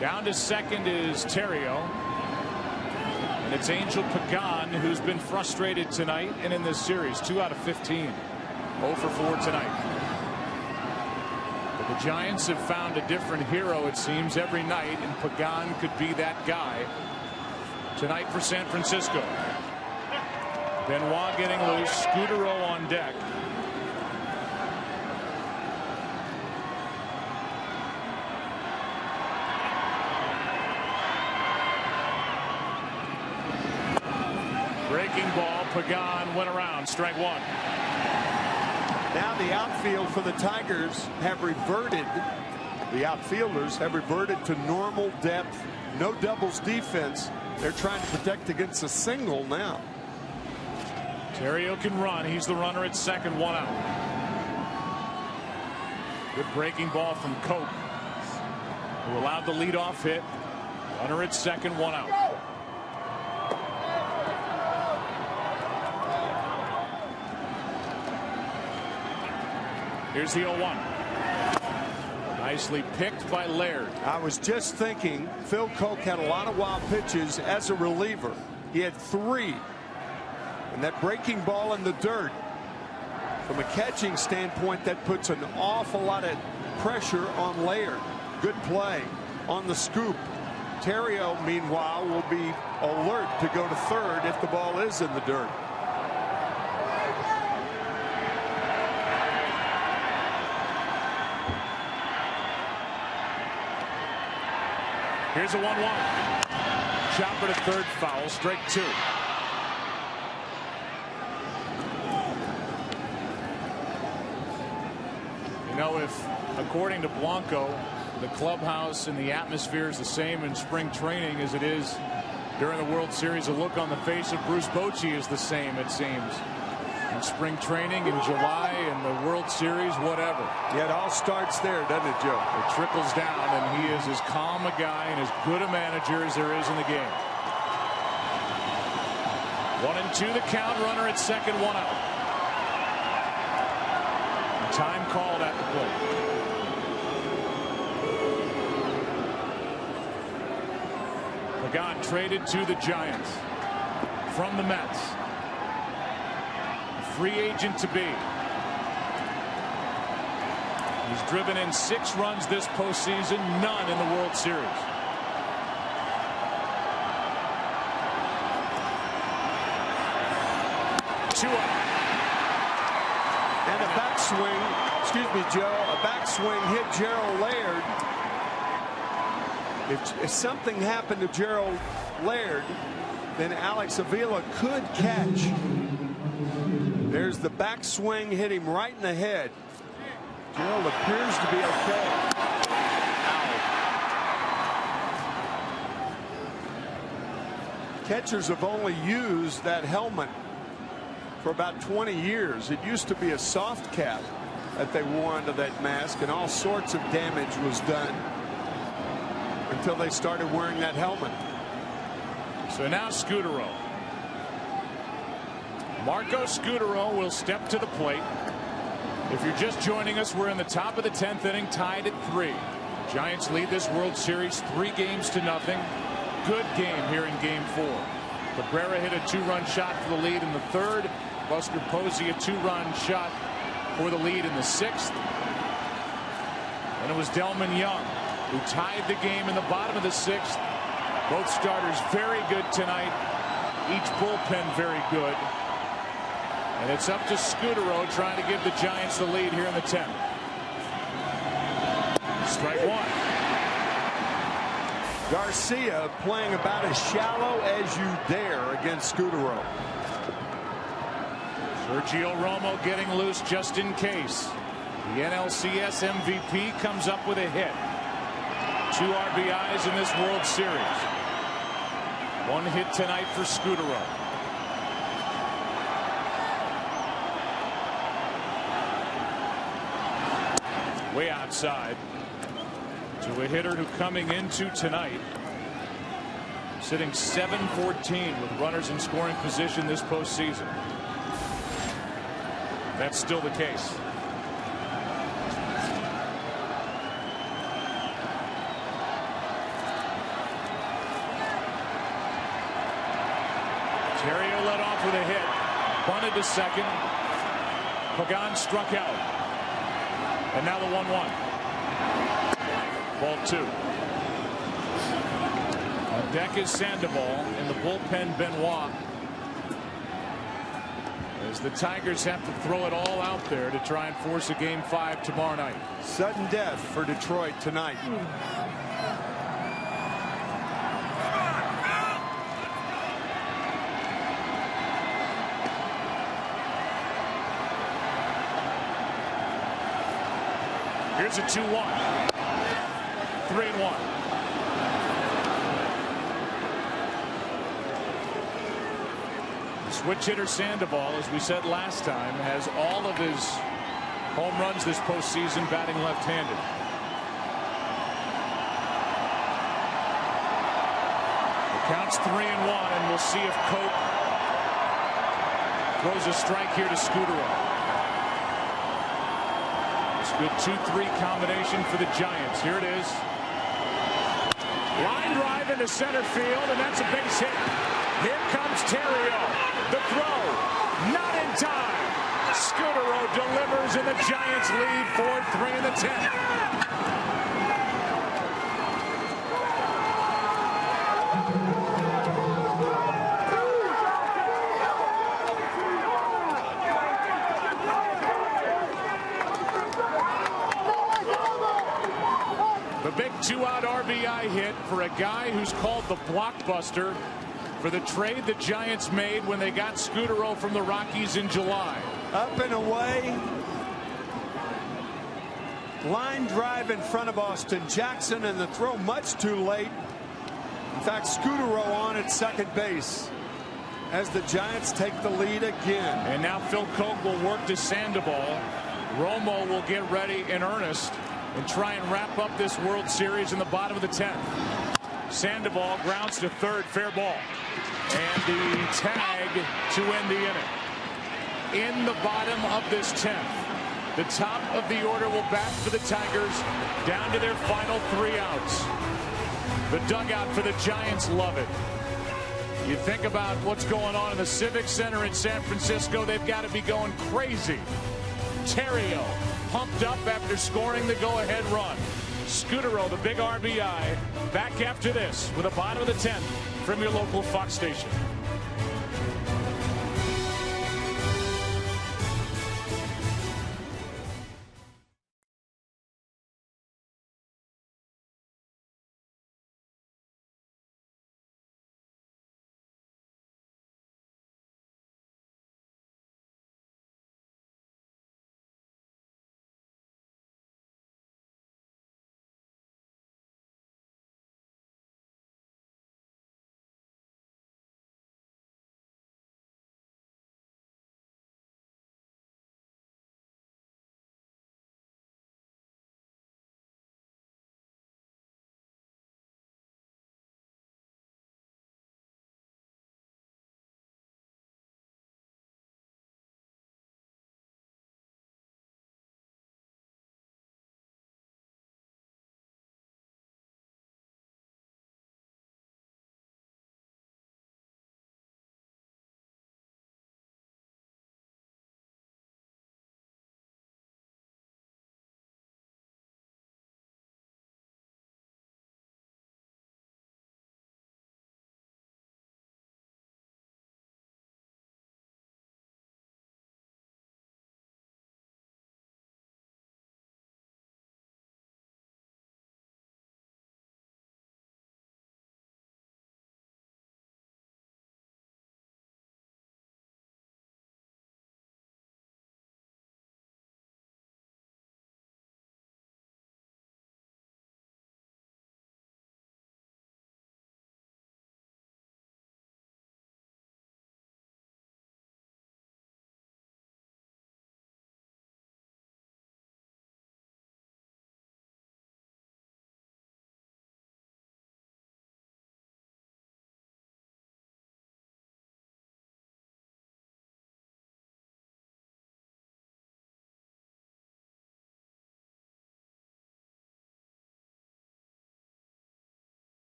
Down to second is Terrio. And it's Angel Pagan who's been frustrated tonight and in this series. 2 out of 15. 0 for 4 tonight. But the Giants have found a different hero, it seems, every night, and Pagan could be that guy tonight for San Francisco. Benoit getting loose. Scudero on deck. Breaking ball. Pagan went around. Strike 1. Now the outfield for the Tigers have reverted. The outfielders have reverted to normal depth. No doubles defense. They're trying to protect against a single now. Terrio can run. He's the runner at second. 1 out. Good breaking ball from Koch, who allowed the leadoff hit. Runner at second. 1 out. Here's the 0-1. Nicely picked by Laird. I was just thinking Phil Koch had a lot of wild pitches as a reliever. He had 3. And that breaking ball in the dirt, from a catching standpoint, that puts an awful lot of pressure on Laird. Good play on the scoop. Terrio, meanwhile, will be alert to go to third if the ball is in the dirt. Here's a 1-1. Chopper to third, foul, strike 2. You know, if, according to Blanco, the clubhouse and the atmosphere is the same in spring training as it is during the World Series, the look on the face of Bruce Bochy is the same, it seems. In spring training, in July, in the World Series, whatever. Yeah, it all starts there, doesn't it, Joe? It trickles down, and he is as calm a guy and as good a manager as there is in the game. 1-2 the count, runner at second, 1 out. Time called at the plate. Pagan traded to the Giants from the Mets. Free agent to be. He's driven in 6 runs this postseason, none in the World Series. Two up. And a backswing, excuse me, Joe, a backswing hit Gerald Laird. If something happened to Gerald Laird, then Alex Avila could catch. There's the backswing, hit him right in the head. Gerald appears to be okay. Catchers have only used that helmet for about 20 years. It used to be a soft cap that they wore under that mask, and all sorts of damage was done until they started wearing that helmet. So now Scutaro. Marco Scutaro will step to the plate. If you're just joining us, we're in the top of the 10th inning, tied at 3. Giants lead this World Series 3 games to nothing. Good game here in game 4. Cabrera hit a 2-run shot for the lead in the 3rd. Buster Posey a 2-run shot for the lead in the 6th. And it was Delman Young who tied the game in the bottom of the 6th. Both starters very good tonight. Each bullpen very good. And it's up to Scutaro trying to give the Giants the lead here in the 10th. Strike 1. Garcia playing about as shallow as you dare against Scutaro. Sergio Romo getting loose just in case. The NLCS MVP comes up with a hit. 2 RBIs in this World Series. 1 hit tonight for Scutaro. Way outside to a hitter who coming into tonight sitting 7-14 with runners in scoring position this postseason. That's still the case. Terrio led off with a hit, bunted to second. Pagan struck out. And now the 1-1. Ball 2. On deck is Sandoval. In the bullpen, Benoit. As the Tigers have to throw it all out there to try and force a game 5 tomorrow night. Sudden death for Detroit tonight. Here's a 2-1. 3-1. The switch hitter Sandoval, as we said last time, has all of his home runs this postseason batting left-handed. The count's 3-1, and we'll see if Cope throws a strike here to Scutaro. Good 2-3 combination for the Giants. Here it is. Line drive into center field, and that's a base hit. Here comes Terrio. The throw, not in time. Scutaro delivers, and the Giants lead 4-3 in the 10th. 2-out RBI hit for a guy who's called the blockbuster for the trade the Giants made when they got Scutaro from the Rockies in July. Up and away. Line drive in front of Austin Jackson, and the throw much too late. In fact, Scutaro on at second base as the Giants take the lead again. And now Phil Koch will work to Sandoval. Romo will get ready in earnest and try and wrap up this World Series in the bottom of the 10th. Sandoval grounds to third, fair ball. And the tag to end the inning. In the bottom of this 10th, the top of the order will bat for the Tigers down to their final 3 outs. The dugout for the Giants love it. You think about what's going on in the Civic Center in San Francisco, they've got to be going crazy. Theriot pumped up after scoring the go-ahead run. Scutaro, the big RBI, back after this with a bottom of the 10th from your local Fox station.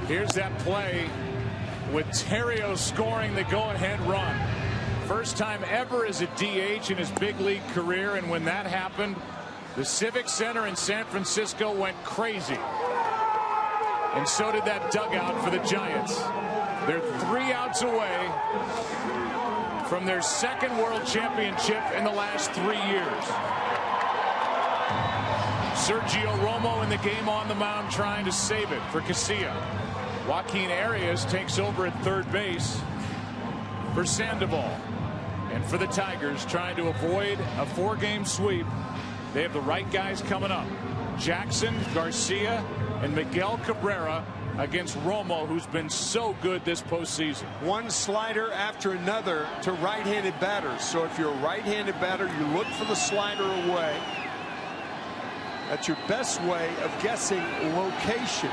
Here's that play with Theriot scoring the go-ahead run. First time ever as a DH in his big league career, and when that happened, the Civic Center in San Francisco went crazy. And so did that dugout for the Giants. They're 3 outs away from their second world championship in the last 3 years. Sergio Romo in the game on the mound trying to save it for Casilla. Joaquin Arias takes over at third base for Sandoval. And for the Tigers, trying to avoid a 4-game sweep, they have the right guys coming up. Jackson, Garcia, and Miguel Cabrera against Romo, who's been so good this postseason. One slider after another to right-handed batters. So if you're a right-handed batter, you look for the slider away. That's your best way of guessing location.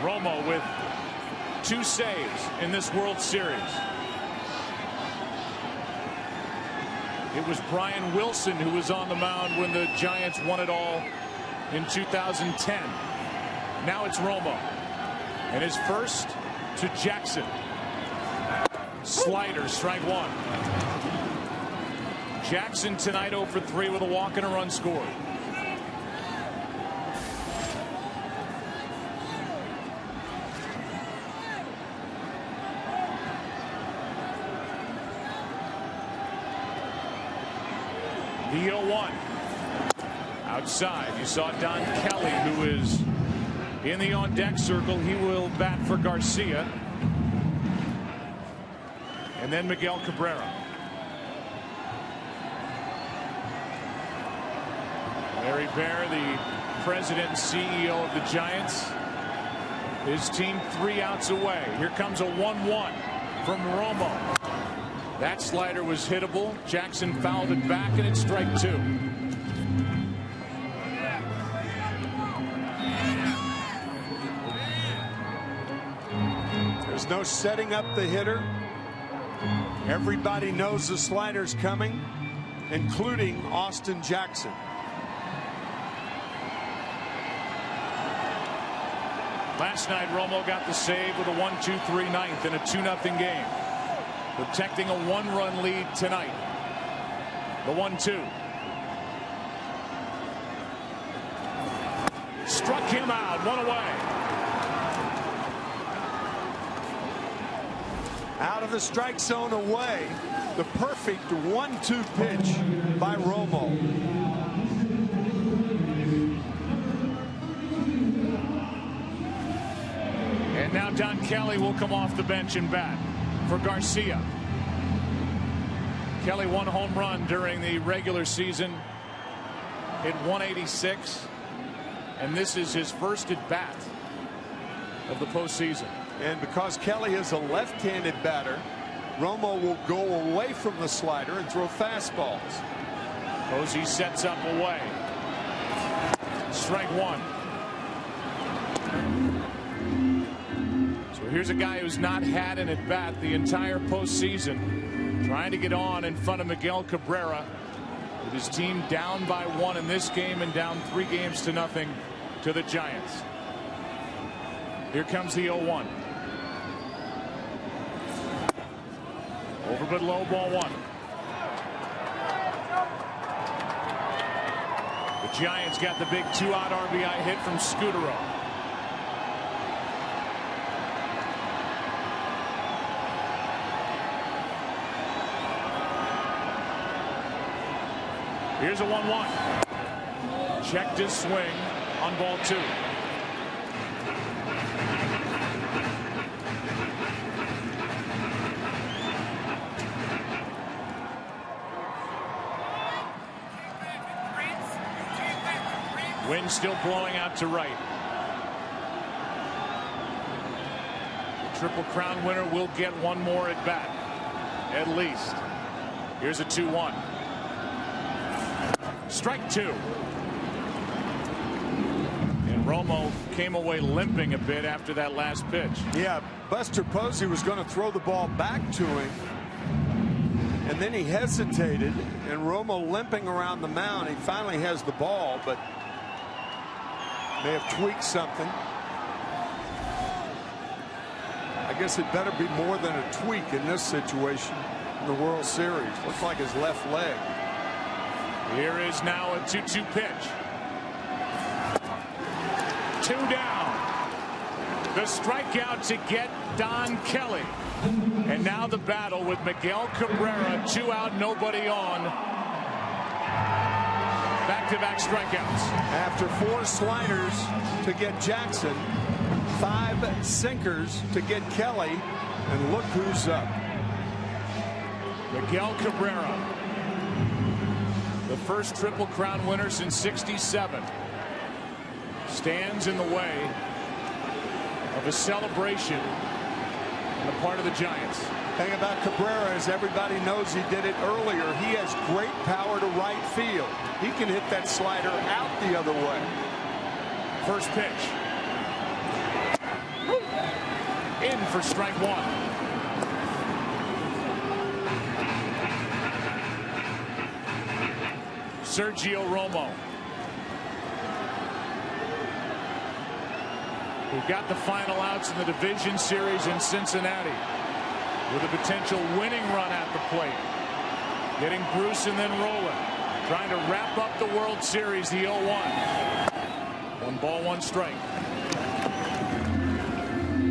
Romo with 2 saves in this World Series. It was Brian Wilson who was on the mound when the Giants won it all in 2010. Now it's Romo. And his first to Jackson. Slider, strike 1. Jackson tonight 0 for 3 with a walk and a run scored. The 0-1. Outside, you saw Don Kelly, who is in the on-deck circle. He will bat for Garcia. And then Miguel Cabrera. Larry Baer, the president and CEO of the Giants. His team 3 outs away. Here comes a 1-1 from Romo. That slider was hittable. Jackson fouled it back, and it's strike 2. There's no setting up the hitter. Everybody knows the slider's coming, including Austin Jackson. Last night, Romo got the save with a 1-2-3 ninth in a 2-0 game. Protecting a 1-run lead tonight. The 1-2. Struck him out, 1 away. Out of the strike zone away, the perfect 1-2 pitch by Romo. And now Don Kelly will come off the bench and bat for Garcia. Kelly 1 home run during the regular season, hit 186, and this is his first at bat of the postseason. And because Kelly is a left-handed batter, Romo will go away from the slider and throw fastballs. Posey sets up away. Strike 1. So here's a guy who's not had an at-bat the entire postseason, trying to get on in front of Miguel Cabrera, with his team down by 1 in this game and down 3 games to nothing to the Giants. Here comes the 0-1. Over but low, ball 1. The Giants got the big 2-out RBI hit from Scutaro. Here's a 1-1. Checked his swing on ball 2. Wind still blowing out to right. The Triple Crown winner will get one more at bat, at least. Here's a 2-1. Strike 2. And Romo came away limping a bit after that last pitch. Yeah, Buster Posey was going to throw the ball back to him, and then he hesitated, and Romo limping around the mound. He finally has the ball, but may have tweaked something. I guess it better be more than a tweak in this situation in the World Series. Looks like his left leg. Here is now a 2-2 pitch. 2 down. The strikeout to get Don Kelly. And now the battle with Miguel Cabrera. 2 out, nobody on. Back-to-back strikeouts. After 4 sliders to get Jackson, 5 sinkers to get Kelly, and look who's up. Miguel Cabrera, the first Triple Crown winner since '67, stands in the way of a celebration on the part of the Giants. Thing about Cabrera is everybody knows he did it earlier. He has great power to right field. He can hit that slider out the other way. First pitch. In for strike 1. Sergio Romo, who got the final outs in the division series in Cincinnati, with a potential winning run at the plate, getting Bruce and then rolling, trying to wrap up the World Series. The 0-1. 1 ball, 1 strike.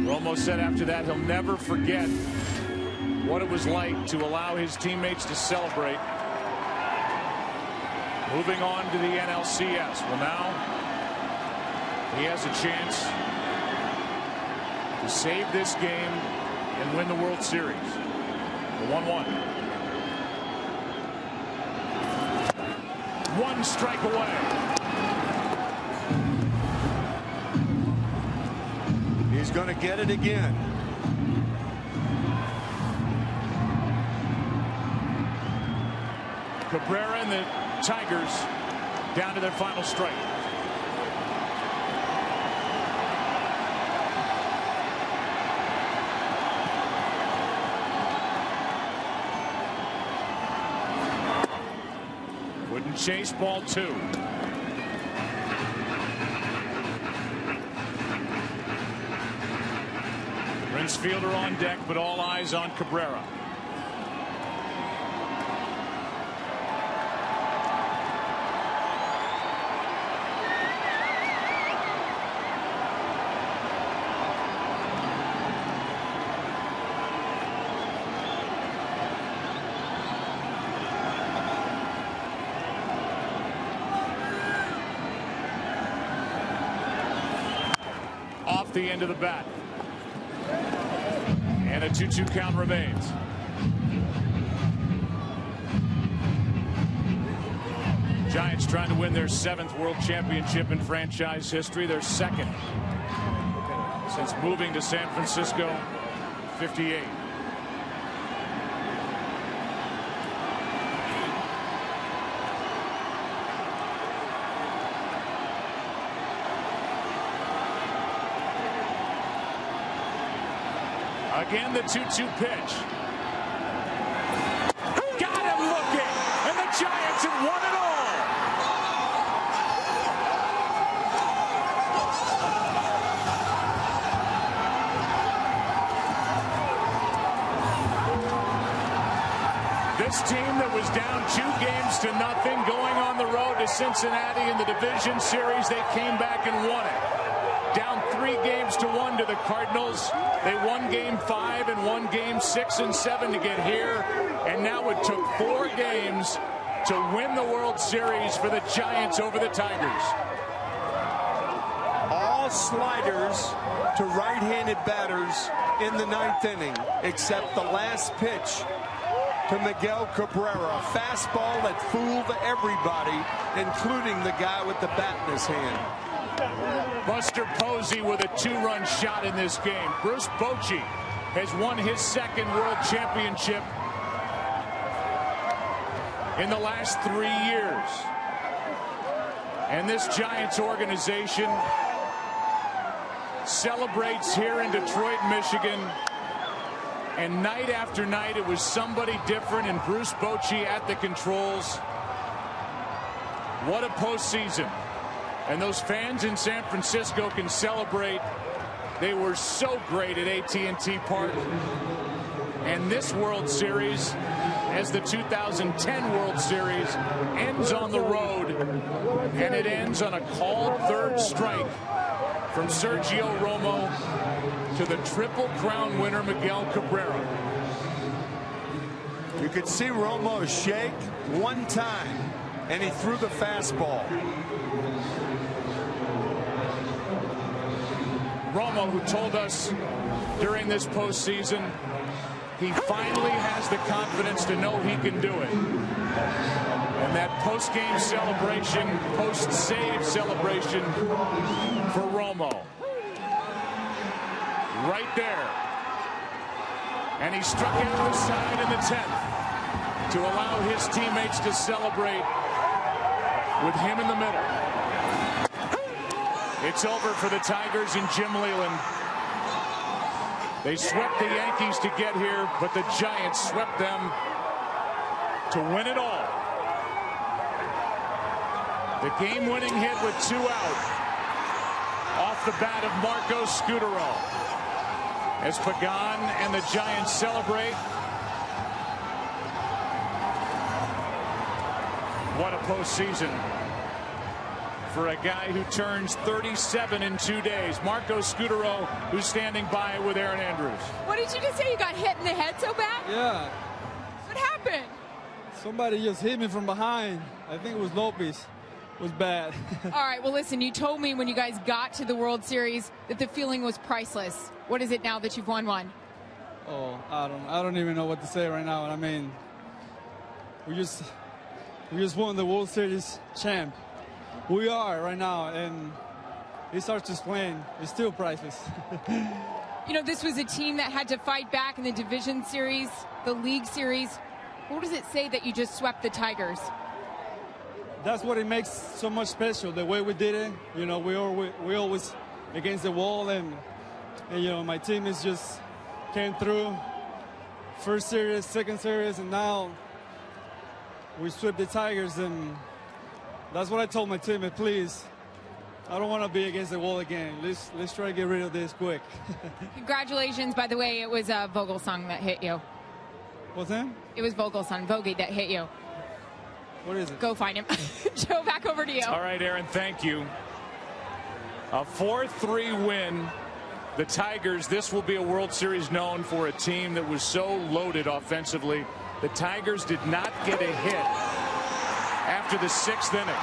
Romo said after that he'll never forget what it was like to allow his teammates to celebrate moving on to the NLCS. Well, now he has a chance to save this game and win the World Series. The 1-1. One strike away. He's going to get it again. Cabrera and the Tigers down to their final strike. Wouldn't chase, ball 2. Prince Fielder on deck, but all eyes on Cabrera. Off the end of the bat. And a 2-2 count remains. Giants trying to win their 7th World Championship in franchise history, their 2nd since moving to San Francisco, 58. Again, the 2-2 pitch. Got him looking, and the Giants have won it all. This team that was down 2-0 going on the road to Cincinnati in the division series, they came back and won it. Down 3-1 to the Cardinals. They won game 5 and won game 6 and 7 to get here. And now it took 4 games to win the World Series for the Giants over the Tigers. All sliders to right-handed batters in the 9th inning, except the last pitch to Miguel Cabrera. A fastball that fooled everybody, including the guy with the bat in his hand. Buster Posey with a 2-run shot in this game. Bruce Bochy has won his 2nd World Championship in the last 3 years. And this Giants organization celebrates here in Detroit, Michigan. And night after night, it was somebody different, and Bruce Bochy at the controls. What a postseason. And those fans in San Francisco can celebrate. They were so great at AT&T Park. And this World Series, as the 2010 World Series, ends on the road. And it ends on a called 3rd strike from Sergio Romo to the Triple Crown winner, Miguel Cabrera. You could see Romo shake one time, and he threw the fastball. Romo, who told us during this postseason he finally has the confidence to know he can do it. And that post-game celebration, post-save celebration for Romo. Right there. And he struck out the side in the 10th to allow his teammates to celebrate with him in the middle. It's over for the Tigers and Jim Leyland. They swept the Yankees to get here, but the Giants swept them to win it all. The game-winning hit with 2 out off the bat of Marco Scutaro. As Pagan and the Giants celebrate. What a postseason for a guy who turns 37 in 2 days. Marco Scutaro, who's standing by with Aaron Andrews. What did you just say? You got hit in the head so bad? Yeah. What happened? Somebody just hit me from behind. I think it was Lopez. It was bad. All right, well, listen, you told me when you guys got to the World Series that the feeling was priceless. What is it now that you've won one? Oh, I don't even know what to say right now. I mean, we just won the World Series champ. We are right now, and it starts to explain. It's still priceless. You know, this was a team that had to fight back in the division series, the league series. What does it say that you just swept the Tigers? That's what it makes so much special, the way we did it. You know, we always against the wall, and you know, my team is just came through. First series, second series, and now we swept the Tigers, and that's what I told my team. Please, I don't want to be against the wall again. Let's try to get rid of this quick. Congratulations, by the way, it was Vogelsong that hit you. What's that? It was Vogelsong, Vogie, that hit you. What is it? Go find him. Joe, back over to you. All right, Aaron, thank you. A 4-3 win. The Tigers, this will be a World Series known for a team that was so loaded offensively. The Tigers did not get a hit after the 6th inning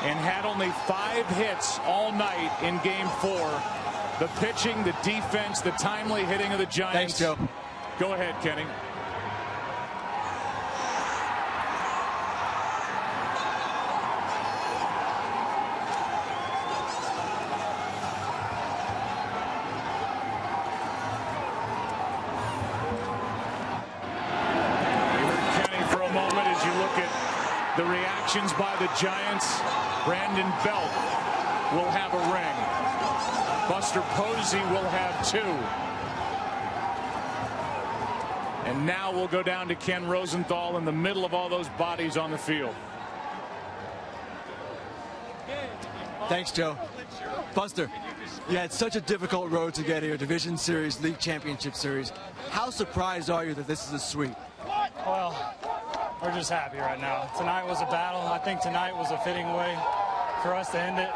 and had only 5 hits all night in Game 4. The pitching, the defense, the timely hitting of the Giants. Thanks, Joe. Go ahead, Kenny. The reactions by the Giants. Brandon Belt will have a ring. Buster Posey will have 2. And now we'll go down to Ken Rosenthal in the middle of all those bodies on the field. Thanks, Joe. Buster, you had such a difficult road to get here, Division Series, League Championship Series. How surprised are you that this is a sweep? Well, we're just happy right now. Tonight was a battle. I think tonight was a fitting way for us to end it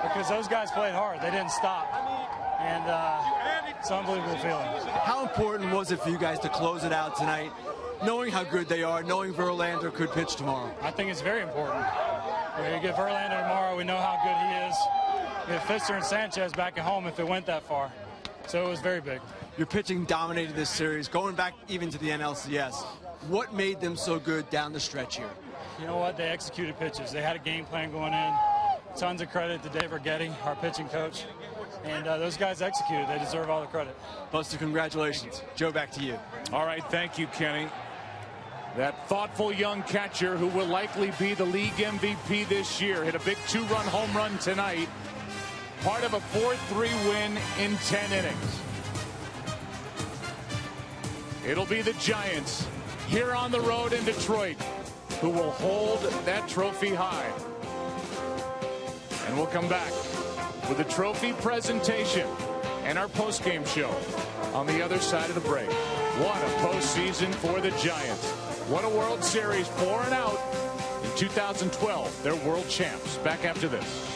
because those guys played hard. They didn't stop. And it's an unbelievable feeling. How important was it for you guys to close it out tonight, knowing how good they are, knowing Verlander could pitch tomorrow? I think it's very important. We get Verlander tomorrow. We know how good he is. We have Fister and Sanchez back at home if it went that far. So it was very big. Your pitching dominated this series, going back even to the NLCS. What made them so good down the stretch here? You know what? They executed pitches. They had a game plan going in. Tons of credit to Dave Righetti, our pitching coach. And those guys executed. They deserve all the credit. Buster, congratulations. Joe, back to you. All right, thank you, Kenny. That thoughtful young catcher who will likely be the league MVP this year hit a big 2-run home run tonight. Part of a 4-3 win in 10 innings. It'll be the Giants here on the road in Detroit who will hold that trophy high. And we'll come back with a trophy presentation and our postgame show on the other side of the break. What a postseason for the Giants. What a World Series, 4 and out in 2012. They're world champs. Back after this.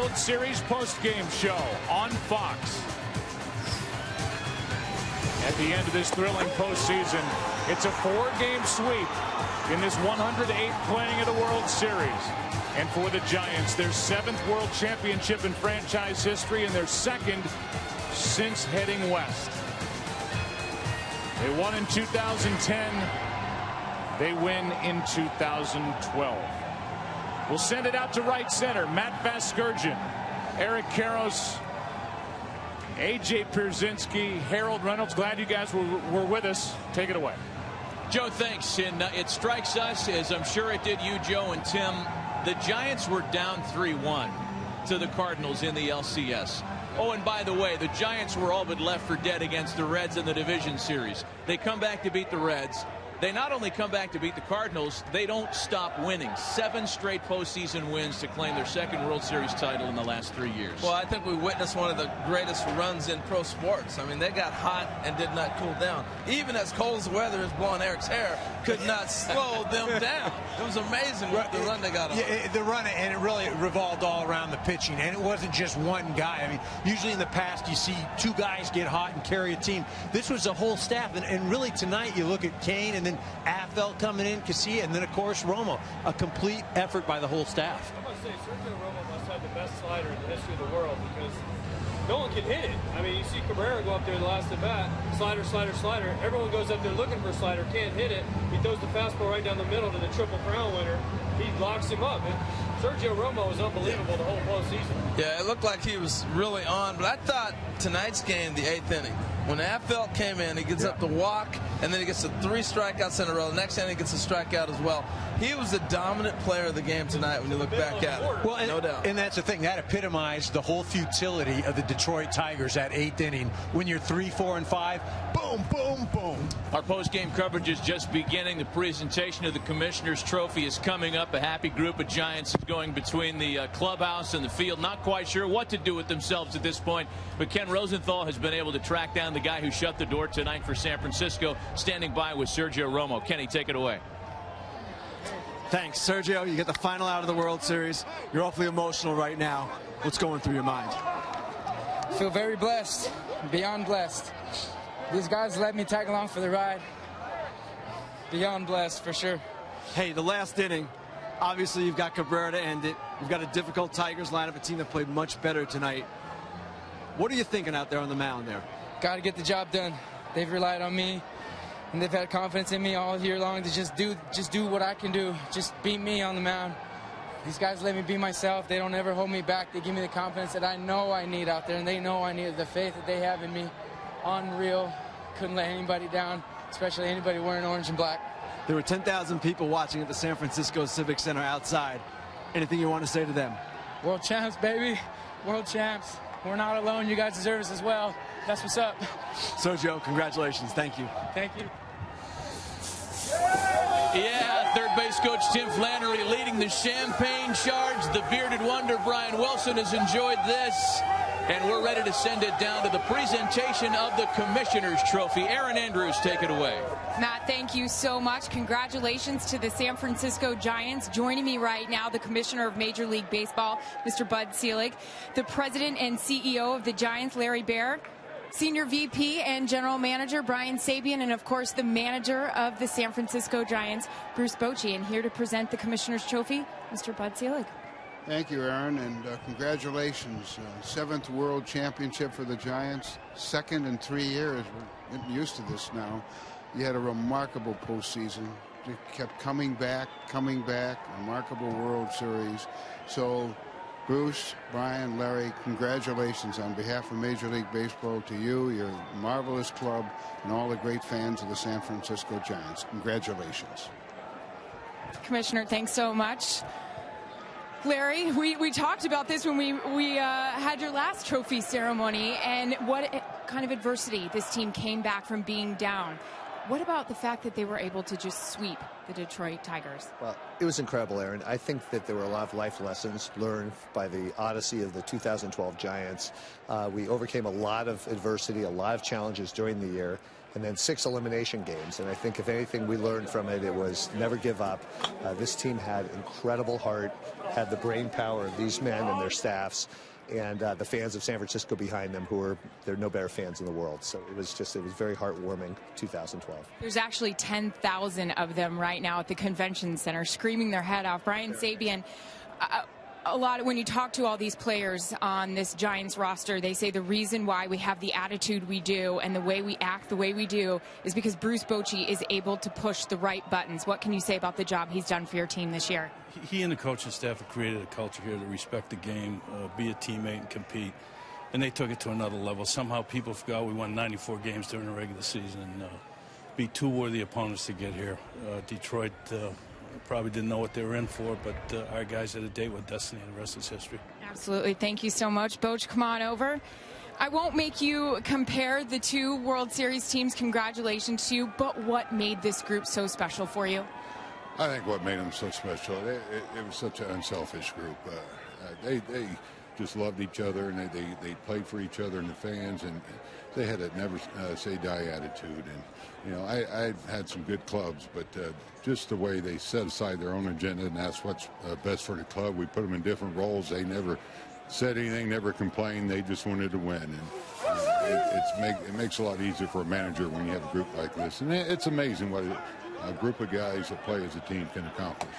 World Series postgame show on Fox. At the end of this thrilling postseason, it's a 4-game sweep in this 108th playing of the World Series. And for the Giants, their 7th World Championship in franchise history and their 2nd since heading west. They won in 2010. They win in 2012. We'll send it out to right center. Matt Vasgersian, Eric Karros, A.J. Pierzynski, Harold Reynolds. Glad you guys were with us. Take it away. Joe, thanks. And it strikes us, as I'm sure it did you, Joe and Tim, the Giants were down 3-1 to the Cardinals in the LCS. Oh, and by the way, the Giants were all but left for dead against the Reds in the division series. They come back to beat the Reds. They not only come back to beat the Cardinals, they don't stop winning. 7 straight postseason wins to claim their 2nd World Series title in the last 3 years. Well, I think we witnessed one of the greatest runs in pro sports. I mean, they got hot and did not cool down. Even as cold as the weather is blowing Eric's hair, could not slow them down. It was amazing the run they got on. Yeah, the run, and it really revolved all around the pitching. And it wasn't just one guy. I mean, usually in the past you see 2 guys get hot and carry a team. This was a whole staff. And really tonight you look at Kane and then Affeldt coming in, Casilla, and then of course Romo. A complete effort by the whole staff. I must say, Sergio Romo must have the best slider in the history of the world, because no one can hit it. I mean, you see Cabrera go up there in the last at bat, slider, slider, slider. Everyone goes up there looking for a slider, can't hit it. He throws the fastball right down the middle to the Triple Crown winner. He locks him up. And Sergio Romo was unbelievable the whole postseason. Yeah, it looked like he was really on, but I thought tonight's game, the 8th inning, when Affeldt came in, he gets up to walk, and then he gets to 3 strikeouts in a row. The next inning, he gets a strikeout as well. He was the dominant player of the game tonight when you look back at it. Well, no doubt. And that's the thing. That epitomized the whole futility of the Detroit Tigers that 8th inning. When you're 3, 4, and 5, boom, boom, boom. Our post-game coverage is just beginning. The presentation of the Commissioner's Trophy is coming up. A happy group of Giants going between the clubhouse and the field. Not quite sure what to do with themselves at this point. But Ken Rosenthal has been able to track down the guy who shut the door tonight for San Francisco, standing by with Sergio Romo. Kenny, take it away. Thanks, Sergio. You get the final out of the World Series. You're awfully emotional right now. What's going through your mind? I feel very blessed, beyond blessed. These guys let me tag along for the ride. Beyond blessed, for sure. Hey, the last inning, obviously you've got Cabrera to end it. You've got a difficult Tigers lineup, a team that played much better tonight. What are you thinking out there on the mound there? Got to get the job done. They've relied on me, and they've had confidence in me all year long to just do what I can do. Just beat me on the mound. These guys let me be myself. They don't ever hold me back. They give me the confidence that I know I need out there, and they know I need the faith that they have in me. Unreal. Couldn't let anybody down, especially anybody wearing orange and black. There were 10,000 people watching at the San Francisco Civic Center outside. Anything you want to say to them? World champs, baby. World champs. We're not alone. You guys deserve us as well. That's what's up. Sergio, congratulations. Thank you. Thank you. Yeah, third base coach Tim Flannery leading the champagne charge. The bearded wonder Brian Wilson has enjoyed this. And we're ready to send it down to the presentation of the Commissioner's Trophy. Aaron Andrews, take it away. Matt, thank you so much. Congratulations to the San Francisco Giants. Joining me right now, the Commissioner of Major League Baseball, Mr. Bud Selig, the President and CEO of the Giants, Larry Baer, Senior VP and General Manager Brian Sabean, and of course the manager of the San Francisco Giants, Bruce Bochy. And here to present the Commissioner's Trophy, Mr. Bud Selig. Thank you, Aaron, and congratulations. 7th World Championship for the Giants, 2nd in 3 years. We're getting used to this now. You had a remarkable postseason. You kept coming back, remarkable World Series. So, Bruce, Brian, Larry, congratulations on behalf of Major League Baseball to you, your marvelous club, and all the great fans of the San Francisco Giants. Congratulations. Commissioner, thanks so much. Larry, we talked about this when we had your last trophy ceremony, and what kind of adversity this team came back from being down. What about the fact that they were able to just sweep the Detroit Tigers? Well, it was incredible, Aaron. I think that there were a lot of life lessons learned by the odyssey of the 2012 Giants. We overcame a lot of adversity, a lot of challenges during the year, and then 6 elimination games. And I think if anything we learned from it, it was never give up. This team had incredible heart, had the brain power of these men and their staffs, and the fans of San Francisco behind them, they're no better fans in the world. So it was very heartwarming 2012. There's actually 10,000 of them right now at the convention center screaming their head off. Brian Sabean, when you talk to all these players on this Giants roster, they say the reason why we have the attitude we do and the way we act the way we do is because Bruce Bochy is able to push the right buttons. What can you say about the job he's done for your team this year? He and the coaching staff have created a culture here to respect the game, be a teammate, and compete. And they took it to another level. Somehow people forgot we won 94 games during the regular season and beat 2 worthy opponents to get here. Detroit probably didn't know what they were in for, but our guys had a date with destiny, and the rest is history. Absolutely. Thank you so much. Boch, come on over. I won't make you compare the 2 World Series teams. Congratulations to you. But what made this group so special for you? I think what made them so special, it was such an unselfish group. They just loved each other, and they played for each other and the fans, and they had a never say die attitude. And you know, I had some good clubs, but just the way they set aside their own agenda, and that's what's best for the club. We put them in different roles. They never said anything, never complained. They just wanted to win, and it makes it a lot easier for a manager when you have a group like this. And it's amazing what a group of guys that play as a team can accomplish.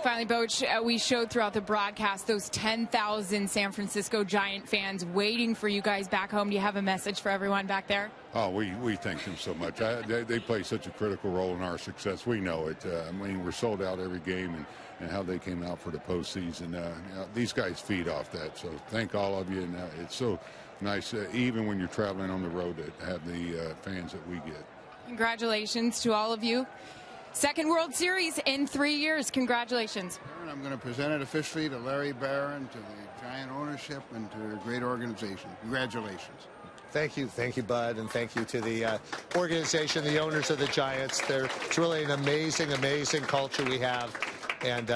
Finally, Boch, we showed throughout the broadcast those 10,000 San Francisco Giant fans waiting for you guys back home. Do you have a message for everyone back there? Oh, we thank them so much. They play such a critical role in our success. We know it. I mean, we're sold out every game, and how they came out for the postseason. You know, these guys feed off that. So thank all of you. And it's so nice, even when you're traveling on the road, to have the fans that we get. Congratulations to all of you. Second World Series in 3 years. Congratulations. I'm going to present it officially to Larry Barron, to the Giant ownership, and to the great organization. Congratulations. Thank you, Bud, and thank you to the organization, the owners of the Giants. It's really an amazing, amazing culture we have, and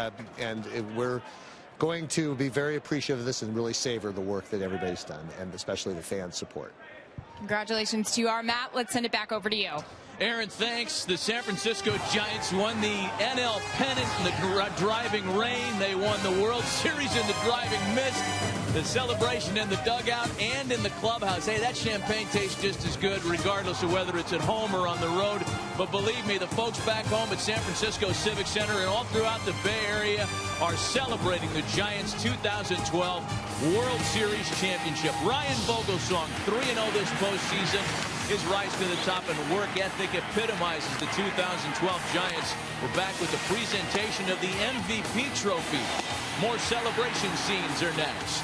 we're going to be very appreciative of this and really savor the work that everybody's done, and especially the fan support. Congratulations to you, Matt. Let's send it back over to you. Aaron, thanks. The San Francisco Giants won the NL pennant in the driving rain. They won the World Series in the driving mist. The celebration in the dugout and in the clubhouse. Hey, that champagne tastes just as good regardless of whether it's at home or on the road. But believe me, the folks back home at San Francisco Civic Center and all throughout the Bay Area are celebrating the Giants' 2012 World Series championship. Ryan Vogelsong, 3-0 this postseason. His rise to the top and work ethic epitomizes the 2012 Giants. We're back with the presentation of the MVP trophy. More celebration scenes are next.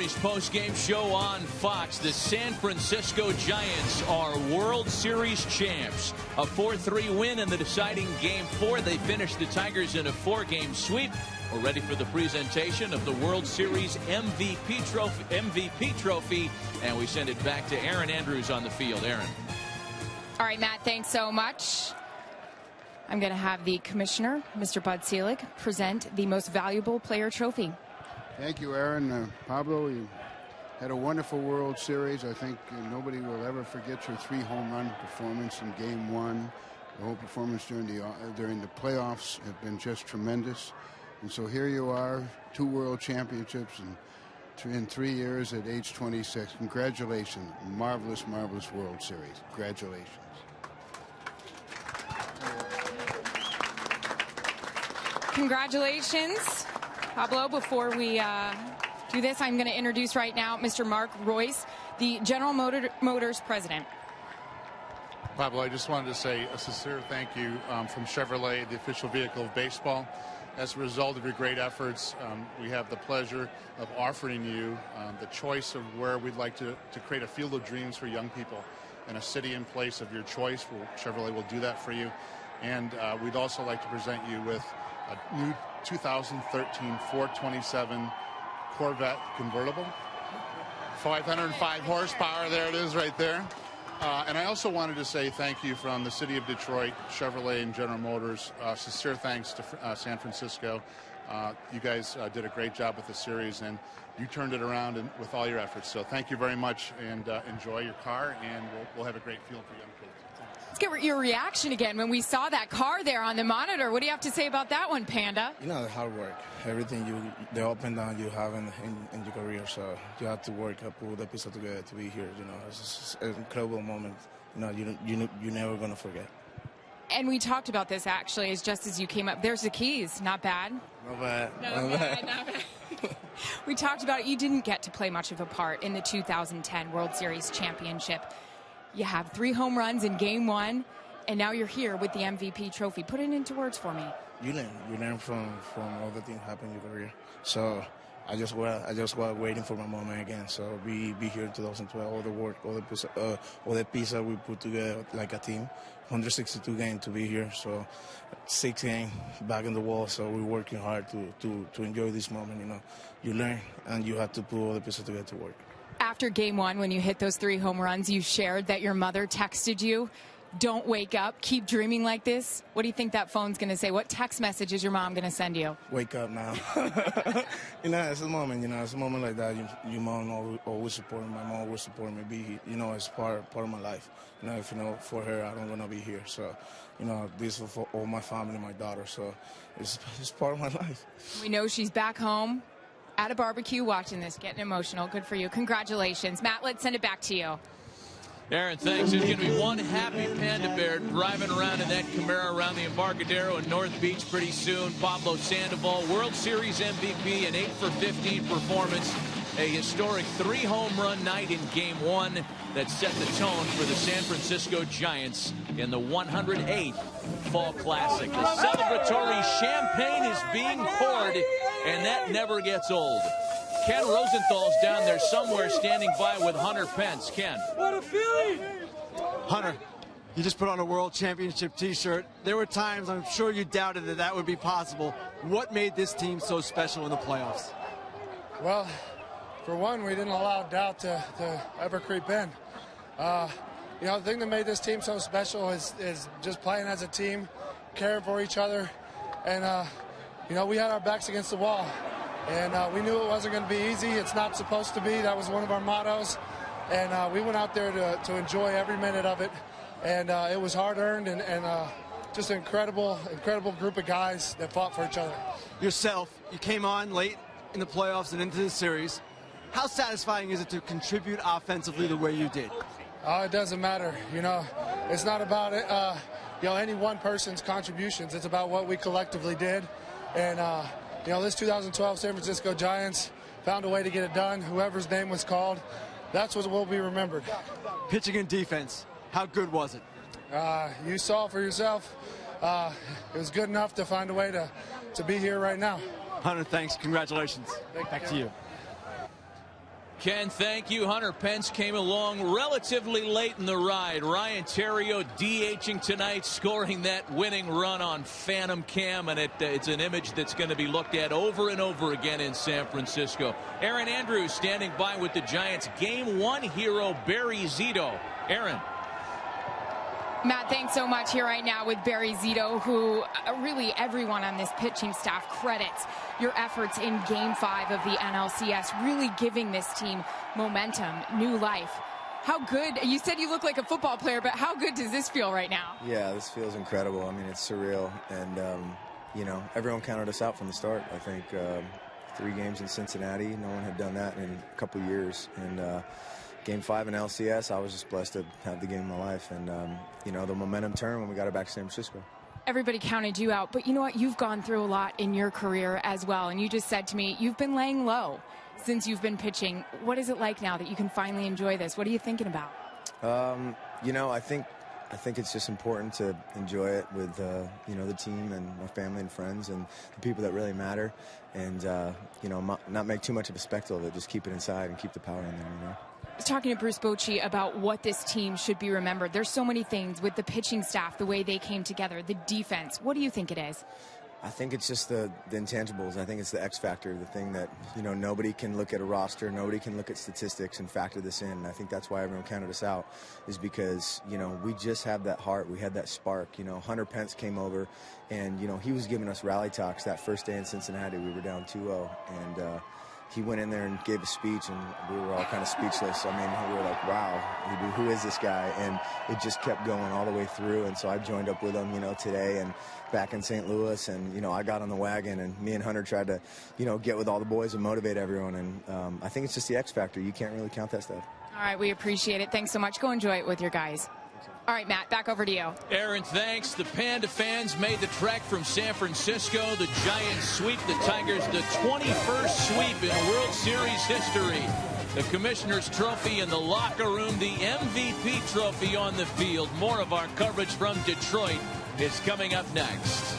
Series postgame show on Fox. The San Francisco Giants are World Series champs. A 4-3 win in the deciding Game 4. They finished the Tigers in a 4-game sweep. We're ready for the presentation of the World Series MVP trophy, and we send it back to Erin Andrews on the field. Erin. All right, Matt, thanks so much. I'm going to have the commissioner, Mr. Bud Selig, present the Most Valuable Player trophy. Thank you, Aaron. Pablo, you had a wonderful World Series. I think nobody will ever forget your 3 home run performance in Game 1. The whole performance during the playoffs have been just tremendous. And so here you are, 2 World Championships in 3 years at age 26. Congratulations. Marvelous, marvelous World Series. Congratulations. Congratulations, Pablo. Before we do this, I'm going to introduce right now Mr. Mark Royce, the General Motors president. Pablo, I just wanted to say a sincere thank you from Chevrolet, the official vehicle of baseball. As a result of your great efforts, we have the pleasure of offering you the choice of where we'd like to create a field of dreams for young people in a city and place of your choice. Chevrolet will do that for you. And we'd also like to present you with a new 2013 427 Corvette convertible. 505 horsepower, there it is right there. And I also wanted to say thank you from the city of Detroit, Chevrolet and General Motors. Sincere thanks to San Francisco. You guys did a great job with the series, and you turned it around with all your efforts. So thank you very much, and enjoy your car, and we'll have a great field for young kids. Let's get your reaction again when we saw that car there on the monitor. What do you have to say about that one, Panda? You know, the hard work, everything the up and down you have in your career. So you have to work, put the pieces together to be here. You know, it's an incredible moment. You know, you're never gonna forget. And we talked about this actually, as just as you came up. There's the keys. Not bad. Not bad. Not bad. We talked about it. You didn't get to play much of a part in the 2010 World Series championship. You have 3 home runs in Game 1, and now you're here with the MVP trophy. Put it into words for me. You learn from all the things happen in your career. So I just was waiting for my moment again. So be here in 2012. All the work, all the pieces we put together like a team. 162 games to be here. So 6 games back in the wall. So we're working hard to enjoy this moment. You know, you learn and you have to put all the pieces together to work. After Game 1, when you hit those 3 home runs, you shared that your mother texted you, "Don't wake up, keep dreaming like this." What do you think that phone's going to say? What text message is your mom going to send you? Wake up now. You know, it's a moment. You know, it's a moment like that. Your mom always support me. My mom always support me. You know, it's part of my life. You know, if you know, for her, I don't want to be here. So, you know, this is for all my family, my daughter. So, it's part of my life. We know she's back home at a barbecue watching this, getting emotional. Good for you. Congratulations. Matt, let's send it back to you. Aaron, thanks. There's going to be one happy Panda Bear driving around in that Camaro around the Embarcadero in North Beach pretty soon. Pablo Sandoval, World Series MVP, an 8 for 15 performance. A historic 3 home run night in Game 1 that set the tone for the San Francisco Giants in the 108th Fall Classic. The celebratory champagne is being poured, and that never gets old. Ken Rosenthal's down there somewhere standing by with Hunter Pence. Ken. What a feeling! Hunter, you just put on a World Championship t-shirt. There were times I'm sure you doubted that would be possible. What made this team so special in the playoffs? Well, for one, we didn't allow doubt to ever creep in. You know, the thing that made this team so special is just playing as a team, caring for each other, and you know, we had our backs against the wall. And we knew it wasn't going to be easy. It's not supposed to be. That was one of our mottos. And we went out there to enjoy every minute of it. And it was hard-earned and just an incredible group of guys that fought for each other. Yourself, you came on late in the playoffs and into the series. How satisfying is it to contribute offensively the way you did? It doesn't matter. You know, it's not about it, you know, any one person's contributions. It's about what we collectively did. And you know, this 2012 San Francisco Giants found a way to get it done. Whoever's name was called, that's what will be remembered. Pitching and defense, how good was it? You saw for yourself. It was good enough to find a way to be here right now. Hunter, thanks. Congratulations. Thank you. Back to you. Ken, thank you. Hunter Pence came along relatively late in the ride. Ryan Theriot DHing tonight, scoring that winning run on Phantom Cam, and it's an image that's going to be looked at over and over again in San Francisco. Aaron Andrews standing by with the Giants' Game 1 hero, Barry Zito. Aaron. Matt, thanks so much. Here right now with Barry Zito, who really everyone on this pitching staff credits your efforts in Game 5 of the NLCS, really giving this team momentum, new life. How good, you said you look like a football player, but how good does this feel right now? Yeah, this feels incredible. I mean, it's surreal. And, you know, everyone counted us out from the start. I think 3 games in Cincinnati, no one had done that in a couple years. And, Game 5 in LCS, I was just blessed to have the game of my life. And, you know, the momentum turned when we got it back to San Francisco. Everybody counted you out, but you know what? You've gone through a lot in your career as well. And you just said to me, you've been laying low since you've been pitching. What is it like now that you can finally enjoy this? What are you thinking about? You know, I think it's just important to enjoy it with, you know, the team and my family and friends and the people that really matter. And, you know, not make too much of a spectacle of it. Just keep it inside and keep the power in there, you know. I was talking to Bruce Bochy about what this team should be remembered. There's so many things with the pitching staff, the way they came together, the defense. What do you think it is? I think it's just the intangibles. I think it's the X factor, the thing that, you know, nobody can look at a roster, nobody can look at statistics and factor this in. And I think that's why everyone counted us out, is because, you know, we just have that heart. We had that spark. You know, Hunter Pence came over and, you know, he was giving us rally talks that first day in Cincinnati. We were down 2-0 and, he went in there and gave a speech, and we were all kind of speechless. I mean, we were like, wow, who is this guy? And it just kept going all the way through. And so I joined up with him, you know, today and back in St. Louis. And, you know, I got on the wagon, and me and Hunter tried to, you know, get with all the boys and motivate everyone. And I think it's just the X factor. You can't really count that stuff. All right, we appreciate it. Thanks so much. Go enjoy it with your guys. All right, Matt, back over to you. Aaron, thanks. The Panda fans made the trek from San Francisco. The Giants sweep the Tigers, the 21st sweep in World Series history. The Commissioner's Trophy in the locker room, the MVP trophy on the field. More of our coverage from Detroit is coming up next.